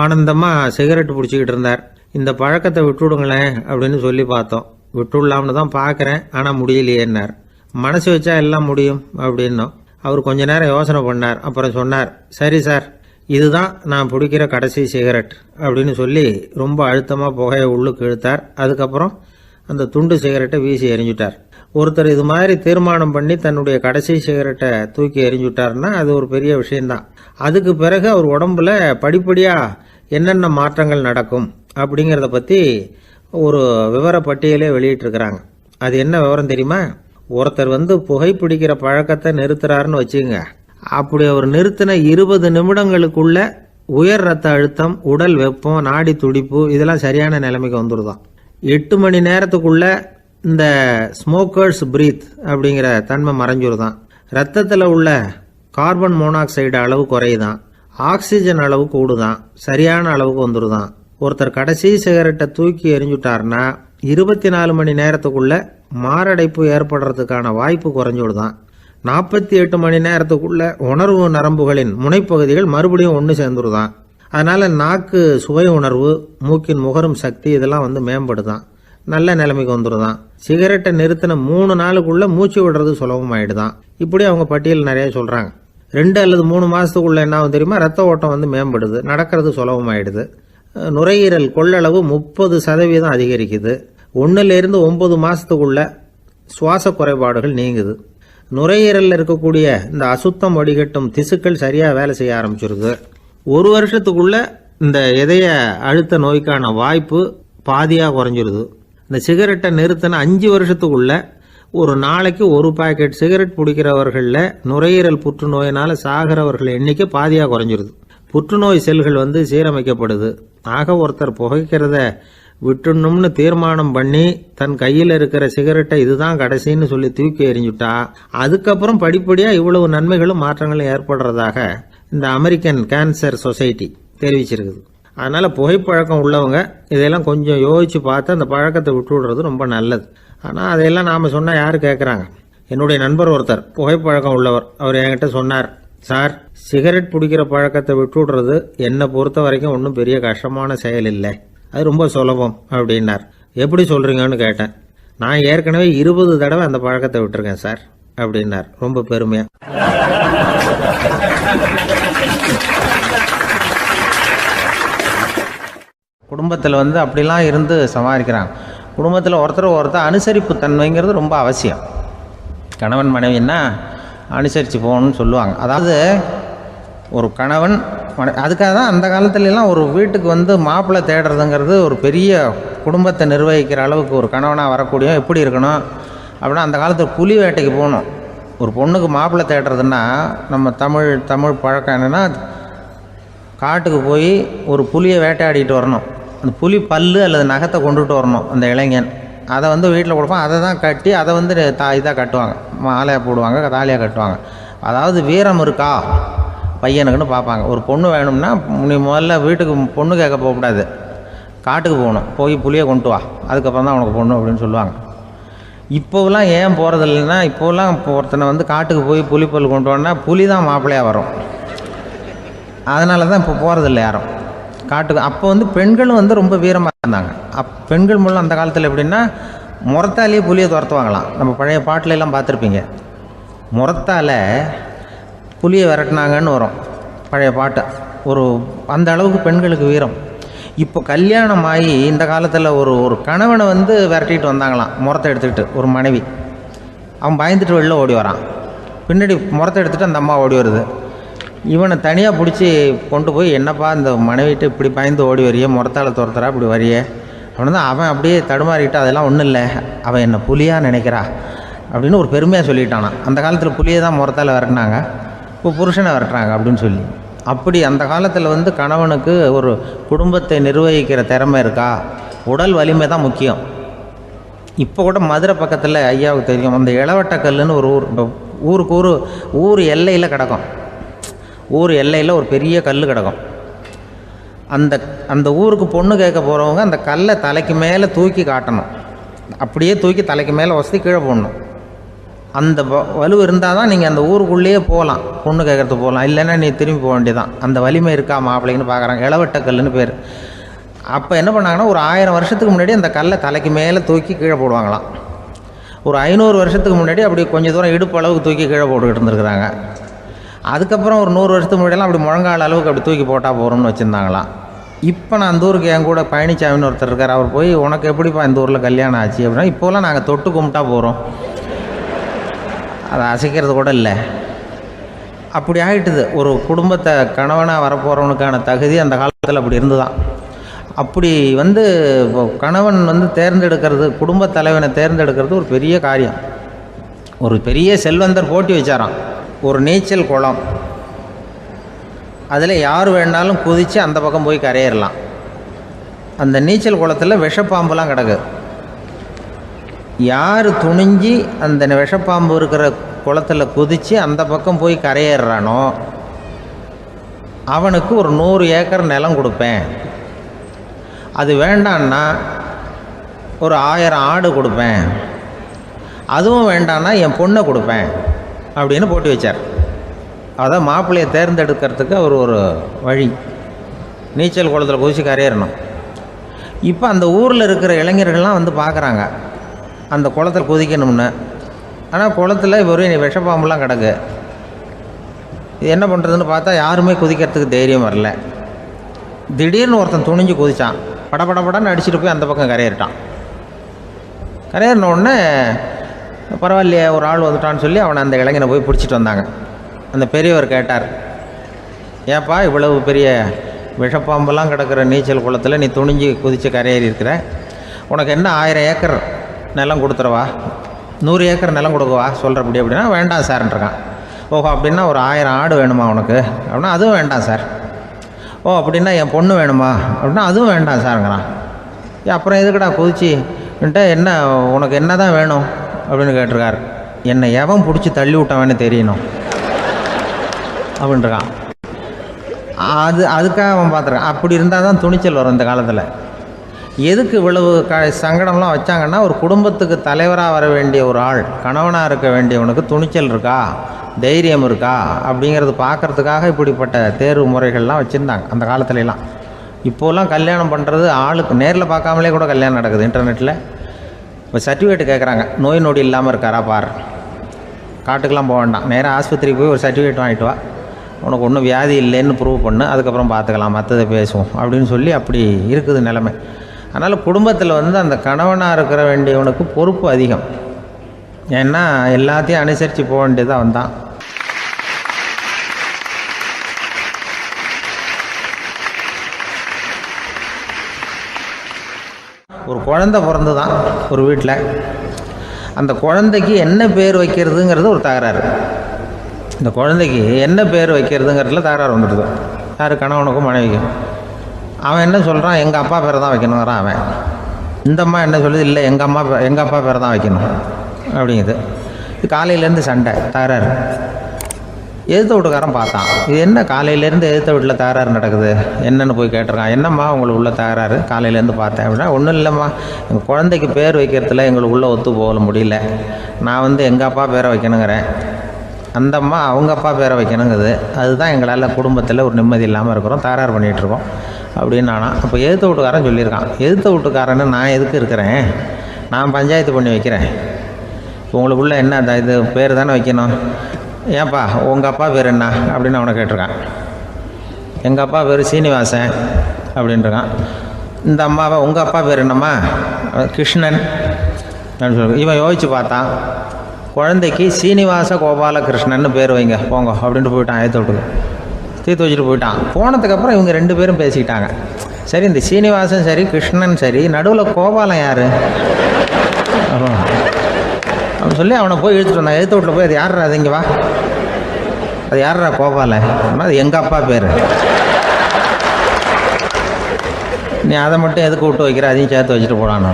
ஆனந்தமாக சிகரெட் பிடிச்சிக்கிட்டு இருந்தார். இந்த பழக்கத்தை விட்டுவிடுங்களேன் அப்படின்னு சொல்லி பார்த்தோம். விட்டுடலாம்னு தான் பார்க்குறேன், ஆனால் முடியலையேன்னார். மனசு வச்சா எல்லாம் முடியும் அப்படின்னோம். அவர் கொஞ்ச நேரம் யோசனை பண்ணார். அப்புறம் சொன்னார், சரி சார், இதுதான் நான் பிடிக்கிற கடைசி சிகரெட் அப்படின்னு சொல்லி ரொம்ப அழுத்தமாக புகையை உள்ளுக்கு இழுத்தார். அதுக்கப்புறம் அந்த துண்டு சிகரெட்டை வீசி எறிஞ்சுட்டார். ஒருத்தர் இது மாதிரி தீர்மானம் பண்ணி தன்னுடைய கடைசி சிகரெட்டை தூக்கி எறிஞ்சுட்டார்னா அது ஒரு பெரிய விஷயம்தான். அதுக்கு பிறகு அவர் உடம்புல படிப்படியாக என்னென்ன மாற்றங்கள் நடக்கும் அப்படிங்கிறத பற்றி ஒரு விவர பட்டியலே வெளியிட்டிருக்கிறாங்க. அது என்ன விவரம் தெரியுமா? ஒருத்தர் புகைப்பிடிக்கிற பழக்கத்தை நிறுத்துறாருன்னு வச்சுங்க. அப்படி அவர் நிறுத்தின 20 நிமிடங்களுக்குள்ள உயர் ரத்த அழுத்தம், உடல் வெப்பம், நாடி துடிப்பு இதெல்லாம் சரியான நிலைமைக்கு வந்துடுதான். 8 மணி நேரத்துக்குள்ள இந்த ஸ்மோக்கர்ஸ் பிரீத் அப்படிங்கிற தன்மை மறைஞ்சிருதான். ரத்தத்தில் உள்ள கார்பன் மோனாக்சைடு அளவு குறையுதான், ஆக்சிஜன் அளவு கூடுதான், சரியான அளவுக்கு வந்துடுதான். ஒருத்தர் கடைசி சிகரெட்டை தூக்கி எறிஞ்சுட்டார்னா 24 மணி நேரத்துக்குள்ள மாரடைப்பு ஏற்படுறதுக்கான வாய்ப்பு குறைஞ்சுடுதான். 48 மணி நேரத்துக்குள்ள உணர்வு நரம்புகளின் முனைப்பகுதிகள் மறுபடியும் ஒன்று சேர்ந்துருதான். அதனால நாக்கு சுவை உணர்வு, மூக்கின் முகரும் சக்தி இதெல்லாம் மேம்படுதான், நல்ல நிலைமைக்கு வந்துடுதான். சிகரெட்டை நிறுத்தின 3 நாளுக்குள்ள மூச்சு விடுறது சுலபமாயிடுதான். இப்படி அவங்க பட்டியல் நிறைய சொல்றாங்க. 2 அல்லது 3 மாசத்துக்குள்ள என்ன ஆகும் தெரியுமா? ரத்த ஓட்டம் மேம்படுது, நடக்கிறது சுலபமாயிடுது. நுரையீரல் கொள்ளளவு 30% அதிகரிக்குது. 1லிருந்து 9 மாசத்துக்குள்ள சுவாச குறைபாடுகள் நீங்குது. நுரையீரலில் இருக்கக்கூடிய இந்த அசுத்தம் வடிகட்டும் திசுக்கள் சரியா வேலை செய்ய ஆரம்பிச்சிருது. 1 வருஷத்துக்குள்ள இந்த இதய அழுத்த நோய்க்கான வாய்ப்பு பாதியா குறைஞ்சிருது. இந்த சிகரெட்டை நிறுத்தின 5 வருஷத்துக்குள்ள ஒரு நாளைக்கு 1 பாக்கெட் சிகரெட் பிடிக்கிறவர்களில் நுரையீரல் புற்றுநோயினால சாகிறவர்கள் எண்ணிக்கை பாதியா குறைஞ்சிருது. புற்றுநோய் செல்கள் சீரமைக்கப்படுது. ஆக ஒருத்தர் புகைக்கிறத விட்டுணும்னு தீர்மானம் பண்ணி தன் கையில் இருக்கிற சிகரெட்டை இதுதான் கடைசின்னு சொல்லி தூக்கி எறிஞ்சுட்டா அதுக்கப்புறம் படிப்படியா இவ்வளவு நன்மைகளும் மாற்றங்களும் ஏற்படுறதாக இந்த அமெரிக்கன் கேன்சர் சொசைட்டி தெரிவிச்சிருக்குது. அதனால புகைப்பழக்கம் உள்ளவங்க இதையெல்லாம் கொஞ்சம் யோசிச்சு பார்த்து அந்த பழக்கத்தை விட்டு விடுறது ரொம்ப நல்லது. ஆனால் அதையெல்லாம் நாம சொன்னா யாரு கேட்குறாங்க? என்னுடைய நண்பர் ஒருத்தர் புகைப்பழக்கம் உள்ளவர், அவர் என்கிட்ட சொன்னார், சார், சிகரெட் பிடிக்கிற பழக்கத்தை விட்டு விடுறது என்னை பொறுத்த வரைக்கும் ஒன்றும் பெரிய கஷ்டமான செயல் இல்லை, அது ரொம்ப சுலபம் அப்படின்னார். எப்படி சொல்றீங்கன்னு கேட்டேன். நான் ஏற்கனவே 20 தடவை அந்த பழக்கத்தை விட்டுருக்கேன் சார் அப்படின்னார் ரொம்ப பெருமையா. குடும்பத்தில் அப்படிலாம் இருந்து சமாளிக்கிறாங்க. குடும்பத்தில் ஒருத்தர் அனுசரிப்பு தன்மைங்கிறது ரொம்ப அவசியம். கணவன் மனைவின்னா அனுசரித்து போகணும்னு சொல்லுவாங்க. அதாவது ஒரு கணவன் அதுக்காக தான் அந்த காலத்துலலாம் ஒரு வீட்டுக்கு மாப்பிள்ளை தேடுறதுங்கிறது ஒரு பெரிய குடும்பத்தை நிர்வகிக்கிற அளவுக்கு ஒரு கணவனாக வரக்கூடிய எப்படி இருக்கணும் அப்படின்னா, அந்த காலத்தில் புலி வேட்டைக்கு போகணும். ஒரு பொண்ணுக்கு மாப்பிள்ளை தேடுறதுன்னா நம்ம தமிழ் பழக்கம் என்னென்னா, காட்டுக்கு போய் ஒரு புலியை வேட்டையாடிட்டு வரணும். அந்த புலி பல்லு அல்லது நகத்தை கொண்டுட்டு வரணும் அந்த இளைஞன். அதை வீட்டில் கொடுப்பான். அதை தான் கட்டி அதை இதாக கட்டுவாங்க, மாலையாக போடுவாங்க, தாலியாக கட்டுவாங்க. அதாவது வீரம் இருக்கா பையனுக்குன்னு பார்ப்பாங்க. ஒரு பொண்ணு வேணும்னா நீ முதல்ல வீட்டுக்கு பொண்ணு கேட்க போகக்கூடாது, காட்டுக்கு போகணும், போய் புலியை கொண்டு வா, அதுக்கப்புறம் தான் உனக்கு பொண்ணு அப்படின்னு சொல்லுவாங்க. இப்போவெல்லாம் ஏன் போகிறதில்லைன்னா, இப்போலாம் ஒருத்தனை காட்டுக்கு போய் புலிப்பல் கொண்டு வான்னா புலி தான் மாப்பிள்ளையாக வரும். அதனால தான் இப்போ போகிறதில்ல யாரும் காட்டுக்கு. அப்போ பெண்களும் ரொம்ப வீரமாக இருந்தாங்க. பெண்கள் மூலம் அந்த காலத்தில் எப்படின்னா, முறத்தாலேயே புலியை துரத்துவாங்களாம். நம்ம பழைய பாட்டிலெல்லாம் பார்த்துருப்பீங்க, முறத்தால் புலியை விரட்டினாங்கன்னு வரும் பழைய பாட்டு. அந்த அளவுக்கு பெண்களுக்கு வீரம். இப்போ கல்யாணம் ஆகி இந்த காலத்தில் ஒரு கணவனை விரட்டிட்டு வந்தாங்களாம் முறத்தை எடுத்துக்கிட்டு. ஒரு மனைவி அவன் பயந்துட்டு வெளில ஓடி வரான், பின்னாடி முறத்தை எடுத்துகிட்டு அந்த அம்மா ஓடி வருது. இவனை தனியாக பிடிச்சி கொண்டு போய், என்னப்பா இந்த மனைவிட்டு இப்படி பயந்து ஓடி வரியே, முறத்தால் துரத்துறா இப்படி வரியே அப்படின்னு தான் அவன் அப்படியே தடுமாறிக்கிட்டு, அதெல்லாம் ஒன்றும் இல்லை, அவன் என்ன புலியாக நினைக்கிறா அப்படின்னு ஒரு பெருமையாக சொல்லிட்டானான். அந்த காலத்தில் புலியை தான் முறத்தால் விரட்டினாங்க, இப்போ புருஷனை விரட்டுறாங்க அப்படின்னு சொல்லி. அப்படி அந்த காலத்தில் கணவனுக்கு ஒரு குடும்பத்தை நிர்வகிக்கிற திறமை இருக்கா, உடல் வலிமை தான் முக்கியம். இப்போ கூட மதுரை பக்கத்தில் ஐயாவுக்கு தெரியும், அந்த இளவட்டக்கல்லுன்னு ஒரு ஊருக்கு ஊர் எல்லையில் கிடக்கும். ஊர் எல்லையில் ஒரு பெரிய கல் கிடக்கும். அந்த ஊருக்கு பொண்ணு கேட்க போகிறவங்க அந்த கல்லை தலைக்கு மேலே தூக்கி காட்டணும், அப்படியே தூக்கி தலைக்கு மேலே வசதி கீழே போடணும். அந்த வலு இருந்தால் தான் நீங்கள் அந்த ஊருக்குள்ளேயே போகலாம், பொண்ணு கேட்குறதுக்கு போகலாம். இல்லைன்னா நீ திரும்பி போக வேண்டியதான். அந்த வலிமை இருக்கா மாப்பிள்ளைன்னு பார்க்குறாங்க. இளவட்டக்கல்லுன்னு பேர். அப்போ என்ன பண்ணாங்கன்னா, ஒரு 1000 வருஷத்துக்கு முன்னாடி அந்த கல்லை தலைக்கு மேலே தூக்கி கீழே போடுவாங்களாம். ஒரு 500 வருஷத்துக்கு முன்னாடி அப்படி கொஞ்சம் தூரம் இடுப்பு அளவுக்கு தூக்கி கீழே போட்டுக்கிட்டு இருந்துருக்குறாங்க. அதுக்கப்புறம் ஒரு 100 வருஷத்துக்கு முன்னாடியெல்லாம் அப்படி முழங்கால அளவுக்கு அப்படி தூக்கி போட்டால் போகிறோம்னு வச்சுருந்தாங்களாம். இப்போ நான் அந்த ஊருக்கு என் கூட பழனிசாமின்னு ஒருத்தர் இருக்கார். அவர் போய் உனக்கு எப்படிப்பா இந்த ஊரில் கல்யாணம் ஆச்சு அப்படின்னா, இப்போலாம் நாங்கள் தொட்டு கும்பிட்டா போகிறோம், அதை அசைக்கிறது கூட இல்லை. அப்படி ஆகிட்டுது. ஒரு குடும்பத்தை கணவனாக வரப்போகிறவனுக்கான தகுதி அந்த காலத்தில் அப்படி இருந்துதான். அப்படி கணவன் தேர்ந்தெடுக்கிறது, குடும்ப தலைவனை தேர்ந்தெடுக்கிறது ஒரு பெரிய காரியம். ஒரு பெரிய செல்வந்தர் போட்டி வச்சாராம். ஒரு நீச்சல் குளம், அதில் யார் வேணாலும் குதித்து அந்த பக்கம் போய் கரையேறலாம். அந்த நீச்சல் குளத்தில் விஷப்பாம்புலாம் கிடக்கு. யார் துணிஞ்சு அந்த விஷப்பாம்பு இருக்கிற குளத்தில் குதித்து அந்த பக்கம் போய் கரையேறானோ அவனுக்கு ஒரு 100 ஏக்கர் நிலம் கொடுப்பேன். அது வேண்டான்னா ஒரு 1000 ஆடு கொடுப்பேன். அதுவும் வேண்டான்னா என் பொண்ணை கொடுப்பேன் அப்படின்னு போட்டி வச்சார். அதான் மாப்பிள்ளையை தேர்ந்தெடுக்கிறதுக்கு அவர் ஒரு வழி, நீச்சல் குளத்தில் குதித்து கரையேறணும். இப்போ அந்த ஊரில் இருக்கிற இளைஞர்கள்லாம் பார்க்குறாங்க அந்த குளத்தில் குதிக்கணும்னு. ஆனால் குளத்தில் வெறும் விஷப்பாம்புலாம் கிடக்கு. இது என்ன பண்ணுறதுன்னு பார்த்தா யாருமே குதிக்கிறதுக்கு தைரியம் வரல. திடீர்னு ஒருத்தன் துணிஞ்சு குதித்தான். படபடன்னு அடிச்சுட்டு போய் அந்த பக்கம் கரையேறிட்டான். கரையேறின உடனே பரவாயில்லையே ஒரு ஆள் வந்துட்டான்னு சொல்லி அவனை அந்த இளைஞனை போய் பிடிச்சிட்டு வந்தாங்க. அந்த பெரியவர் கேட்டார், ஏப்பா இவ்வளவு பெரிய விஷப்பாம்பெல்லாம் கிடக்கிற நீச்சல் குளத்தில் நீ துணிஞ்சு குதித்து கரையேறி இருக்கிற, உனக்கு என்ன 1000 ஏக்கர் நிலம் கொடுத்துறவா, 100 ஏக்கர் நிலம் கொடுக்கவா சொல்கிறப்படி அப்படின்னா, வேண்டாம் சார்ன்றான். ஓஹோ அப்படின்னா ஒரு 1000 ஆடு வேணுமா உனக்கு அப்படின்னா, அதுவும் வேண்டாம் சார். ஓ அப்படின்னா என் பொண்ணு வேணுமா அப்படின்னா, அதுவும் வேண்டாம் சாருங்கிறான். அப்புறம் எதுக்குடா குதிச்சுன்ட்டு என்ன உனக்கு என்ன தான் வேணும் அப்படின்னு கேட்டிருக்கார். என்னை எவன் பிடிச்சி தள்ளி விட்டவன்னு தெரியணும் அப்படின்ட்டுருக்கான். அதுக்காக அவன் பார்த்துருக்கான். அப்படி இருந்தால் தான் துணிச்சல் வரும் இந்த காலத்தில். எதுக்கு இவ்வளவு சங்கடம்லாம் வச்சாங்கன்னா, ஒரு குடும்பத்துக்கு தலைவராக வர வேண்டிய ஒரு ஆள், கணவனாக இருக்க வேண்டியவனுக்கு துணிச்சல் இருக்கா, தைரியம் இருக்கா அப்படிங்கிறது பார்க்குறதுக்காக இப்படிப்பட்ட தேர்வு முறைகள்லாம் வச்சுருந்தாங்க அந்த காலத்துலலாம். இப்போலாம் கல்யாணம் பண்ணுறது ஆளுக்கு நேரில் பார்க்காமலே கூட கல்யாணம் நடக்குது இன்டர்நெட்டில். இப்போ சர்டிஃபிகேட் கேட்குறாங்க, நோய் நொடி இல்லாமல் இருக்காரா பார், காட்டுக்கெலாம் போக வேண்டாம், நேராக ஆஸ்பத்திரிக்கு போய் ஒரு சர்டிஃபிகேட் வாங்கிட்டு வா, உனக்கு ஒன்றும் வியாதி இல்லைன்னு ப்ரூவ் பண்ணு, அதுக்கப்புறம் பார்த்துக்கலாம், மற்றதை பேசுவோம் அப்படின்னு சொல்லி அப்படி இருக்குது நிலைமை. அதனால் குடும்பத்தில் அந்த கணவனாக இருக்கிற வேண்டியவனுக்கு பொறுப்பு அதிகம். ஏன்னா எல்லாத்தையும் அனுசரித்து போக வேண்டியதாக வந்தான். ஒரு குழந்தை பிறந்து தான் ஒரு வீட்டில், அந்த குழந்தைக்கு என்ன பேர் வைக்கிறதுங்கிறது ஒரு தகராறு. இந்த குழந்தைக்கு என்ன பேர் வைக்கிறதுங்கிறதுல தகராறு வந்துடுது. யார்? கணவனுக்கும் மனைவிக்கும். அவன் என்ன சொல்கிறான், எங்கள் அப்பா பேரை தான் வைக்கணுங்கிறான் அவன். இந்த அம்மா என்ன சொல்லுது, இல்லை எங்கள் அப்பா பேரை தான் வைக்கணும் அப்படிங்குது. இது காலையிலேருந்து சண்டை, தகராறு. எதிர்த்த வீட்டுக்காரன் பார்த்தான், இது என்ன காலையிலேருந்து எதிர்த்த வீட்டில் தகராறு நடக்குது, என்னென்னு போய் கேட்டிருக்கான். என்னம்மா உங்களுக்கு உள்ள தகராறு, காலையிலேருந்து பார்த்தேன் அப்படின்னா, ஒன்றும் இல்லைம்மா, எங்கள் குழந்தைக்கு பேர் வைக்கிறதுல எங்களுக்கு உள்ளே ஒத்து போக முடியல, நான் எங்கள் அப்பா பேரை வைக்கணுங்கிறேன், அந்த அம்மா அவங்க அப்பா பேரை வைக்கணுங்குது, அதுதான் எங்களால் குடும்பத்தில் ஒரு நிம்மதி இல்லாமல் இருக்கிறோம், தகராறு பண்ணிகிட்ருக்கோம் அப்படின்னு நானா. அப்போ எதிர்த்த வீட்டுக்காரன் சொல்லியிருக்கான், எதிர்த்த வீட்டுக்காரன்னு நான் எதுக்கு இருக்கிறேன், நான் பஞ்சாயத்து பண்ணி வைக்கிறேன், உங்களுக்குள்ள என்ன இது பேர் தானே வைக்கணும், ஏன்ப்பா உங்கள் அப்பா பேர் என்ன அப்படின்னு அவனை கேட்டிருக்கான். எங்கள் அப்பா பேர் சீனிவாசன் அப்படின்ட்டுருக்கான். இந்த அம்மாவை உங்கள் அப்பா பேர் என்னம்மா, கிருஷ்ணன் அப்படின்னு சொல்லி இவன் யோசித்து பார்த்தான். குழந்தைக்கு சீனிவாச கோபாலகிருஷ்ணன்னு பேர் வைங்க போங்க அப்படின்ட்டு போயிட்டான். ஏற்ற விட்டுக்கு தீர்த்து வச்சுட்டு போயிட்டான். போனதுக்கப்புறம் இவங்க 2 பேரும் பேசிக்கிட்டாங்க. சரி, இந்த சீனிவாசன் சரி கிருஷ்ணன் சரி, நடுவில் கோபாலம் யார் அப்படின்னு சொல்லி அவனை போய் இழுத்துட்டு வந்தான். எழுத்து வீட்டில் போய் அது யாரா, அது இங்கே வா, அது யாரா கோபாலன், அது எங்கள் அப்பா பேர், நீ அதை மட்டும் எதுக்கு விட்டு வைக்கிற, அதையும் சேர்த்து வச்சுட்டு போடான்னு.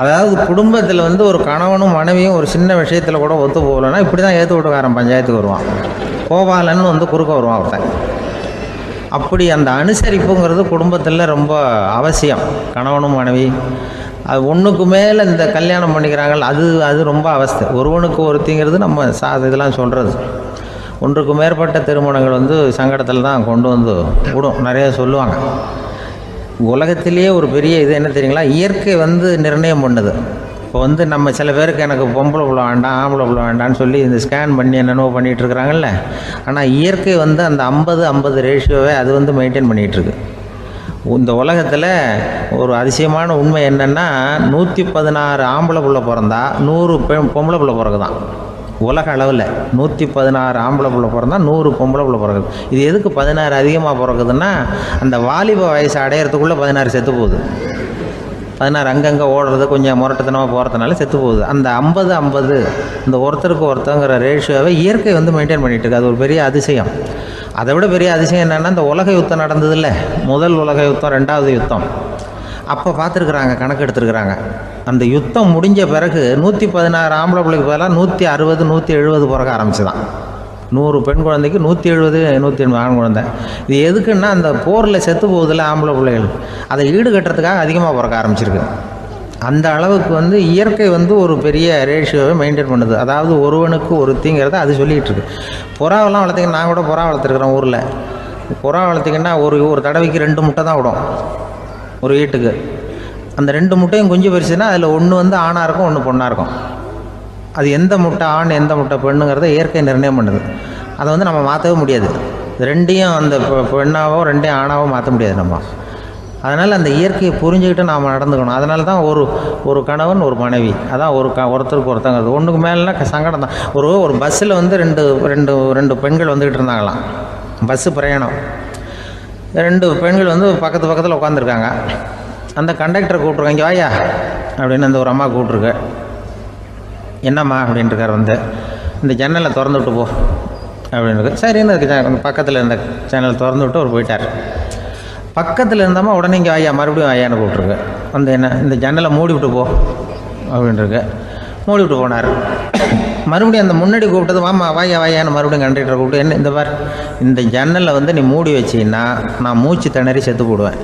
அதாவது குடும்பத்தில் ஒரு கணவனும் மனைவியும் ஒரு சின்ன விஷயத்தில் கூட ஒத்து போகலன்னா இப்படி தான் ஏற்று வீட்டுக்காரன் பஞ்சாயத்துக்கு வருவான். கோபாலன்னு குறுக்க வருவான் ஒருத்தன். அப்படி அந்த அனுசரிப்புங்கிறது குடும்பத்தில் ரொம்ப அவசியம். கணவனும் மனைவி அது ஒன்றுக்கு மேலே இந்த கல்யாணம் பண்ணிக்கிறாங்கள், அது ரொம்ப அவஸ்தை. ஒருவனுக்கு ஒருத்திங்கிறது நம்ம இதெல்லாம் சொல்கிறது. ஒன்றுக்கு மேற்பட்ட திருமணங்கள் சங்கடத்தில் தான் கொண்டு விடும். நிறைய சொல்லுவாங்க. உலகத்திலேயே ஒரு பெரிய இது என்ன தெரியுங்களா, இயற்கை நிர்ணயம் பண்ணுது. இப்போ வந்து நம்ம சில பேருக்கு எனக்கு பொம்பளை புள்ள வேண்டாம் ஆம்பளை புள்ள வேண்டாம்னு சொல்லி இந்த ஸ்கேன் பண்ணி என்னென்னவோ பண்ணிகிட்டு இருக்கிறாங்கல்ல. ஆனால் இயற்கை வந்து அந்த 50-50 ரேஷியோவை அது வந்து மெயின்டைன் பண்ணிகிட்ருக்கு. இந்த உலகத்தில் ஒரு அதிசயமான உண்மை என்னென்னா 116 ஆம்பளை புள்ள பிறந்தா 100 பொம்பளை புள்ள பிறகுதான். உலக அளவில் 116 ஆம்பளை புள்ள பிறந்தா 100 பொம்பளை புள்ள பிறகுது. இது எதுக்கு 16 அதிகமாக பிறகுதுன்னா அந்த வாலிப வயசு அடையிறதுக்குள்ளே 16 செத்து போகுது. 16 அங்கங்கே ஓடுறது கொஞ்சம் முரட்டுத்தனமாக போகிறதுனால செத்து போகுது. அந்த 50-50 இந்த ஒருத்தருக்கு ஒருத்தங்கிற ரேஷியோவை இயற்கை வந்து மெயின்டைன் பண்ணிகிட்டு இருக்கு. அது ஒரு பெரிய அதிசயம். அதை விட பெரிய அதிசயம் என்னென்னா இந்த உலக யுத்தம் நடந்ததில்ல, முதல் உலக யுத்தம், 2வது யுத்தம், அப்போ பார்த்துருக்குறாங்க, கணக்கு எடுத்துருக்குறாங்க. அந்த யுத்தம் முடிஞ்ச பிறகு 116 ஆம்பளை பிள்ளைக்கு பதிலாக 160 170 பிறக்க ஆரம்பிச்சுதான். 100 பெண் குழந்தைக்கு 170 180 ஆண் குழந்தை. இது எதுக்குன்னா அந்த போரில் செத்து போகுதில்ல ஆம்பளை பிள்ளைகள், அதை ஈடுகட்டுறதுக்காக அதிகமாக பிறக்க ஆரம்பிச்சிருக்கு. அந்த அளவுக்கு வந்து இயற்கை வந்து ஒரு பெரிய ரேஷியோவை மெயின்டைன் பண்ணுது. அதாவது ஒருவனுக்கு ஒருத்திங்கிறத அது சொல்லிகிட்டு இருக்கு. புறாவெல்லாம் வளர்த்திங்கன்னா, நான் கூட புறா வளர்த்துருக்குறேன் ஊரில். புறா வளர்த்திங்கன்னா ஒரு தடவைக்கு 2 முட்டை தான் விடும் ஒரு வீட்டுக்கு. அந்த 2 முட்டையும் குஞ்சு பறிச்சுன்னா அதில் ஒன்று வந்து ஆணாக இருக்கும், ஒன்று பொண்ணாக இருக்கும். அது எந்த முட்டை ஆண் எந்த முட்டை பெண்ணுங்கிறத இயற்கை நிர்ணயம் பண்ணுது. அதை வந்து நம்ம மாற்றவே முடியாது. ரெண்டையும் அந்த பெண்ணாவோ ரெண்டையும் ஆணாவோ மாற்ற முடியாது நம்ம. அதனால் அந்த இயற்கையை புரிஞ்சுக்கிட்டு நாம் நடந்துக்கணும். அதனால தான் ஒரு கணவன் ஒரு மனைவி, அதான் ஒருத்தருக்கு ஒருத்தங்கிறது. ஒன்றுக்கு மேலேனா சங்கடம் தான். ஒரு பஸ்ஸில் வந்து ரெண்டு பெண்கள் வந்துக்கிட்டு இருந்தாங்களாம். பஸ்ஸு பிரயாணம். 2 பெண்கள் வந்து பக்கத்தில் உட்காந்துருக்காங்க. அந்த கண்டக்டரை கூப்பிட்ருக்காங்க, இங்கே வாயா அப்படின்னு அந்த ஒரு அம்மா கூப்பிட்ருக்கு. என்னம்மா அப்படின்ட்டுருக்கார். வந்து இந்த ஜன்னலை திறந்து விட்டு போ அப்படின்னு. சரின்னு அதுக்கு பக்கத்தில் இருந்த ஜன்னலை திறந்து விட்டு அவர் போயிட்டார். பக்கத்தில் இருந்தாமல் உடனே இங்கே வாயா மறுபடியும் வாயான்னு கூப்பிட்ருக்கு. வந்து என்ன இந்த ஜன்னலை மூடி விட்டு போ அப்படின்ட்டுருக்கு. மூடி விட்டு போனார். மறுபடியும் அந்த முன்னாடி கூப்பிட்டது வாமா வாயான்னு மறுபடியும் கண்டக்டரை கூப்பிட்டு, என்ன இந்த பார், இந்த ஜன்னலை வந்து நீ மூடி வச்சின்னா நான் மூச்சு திணறி செத்து போடுவேன்.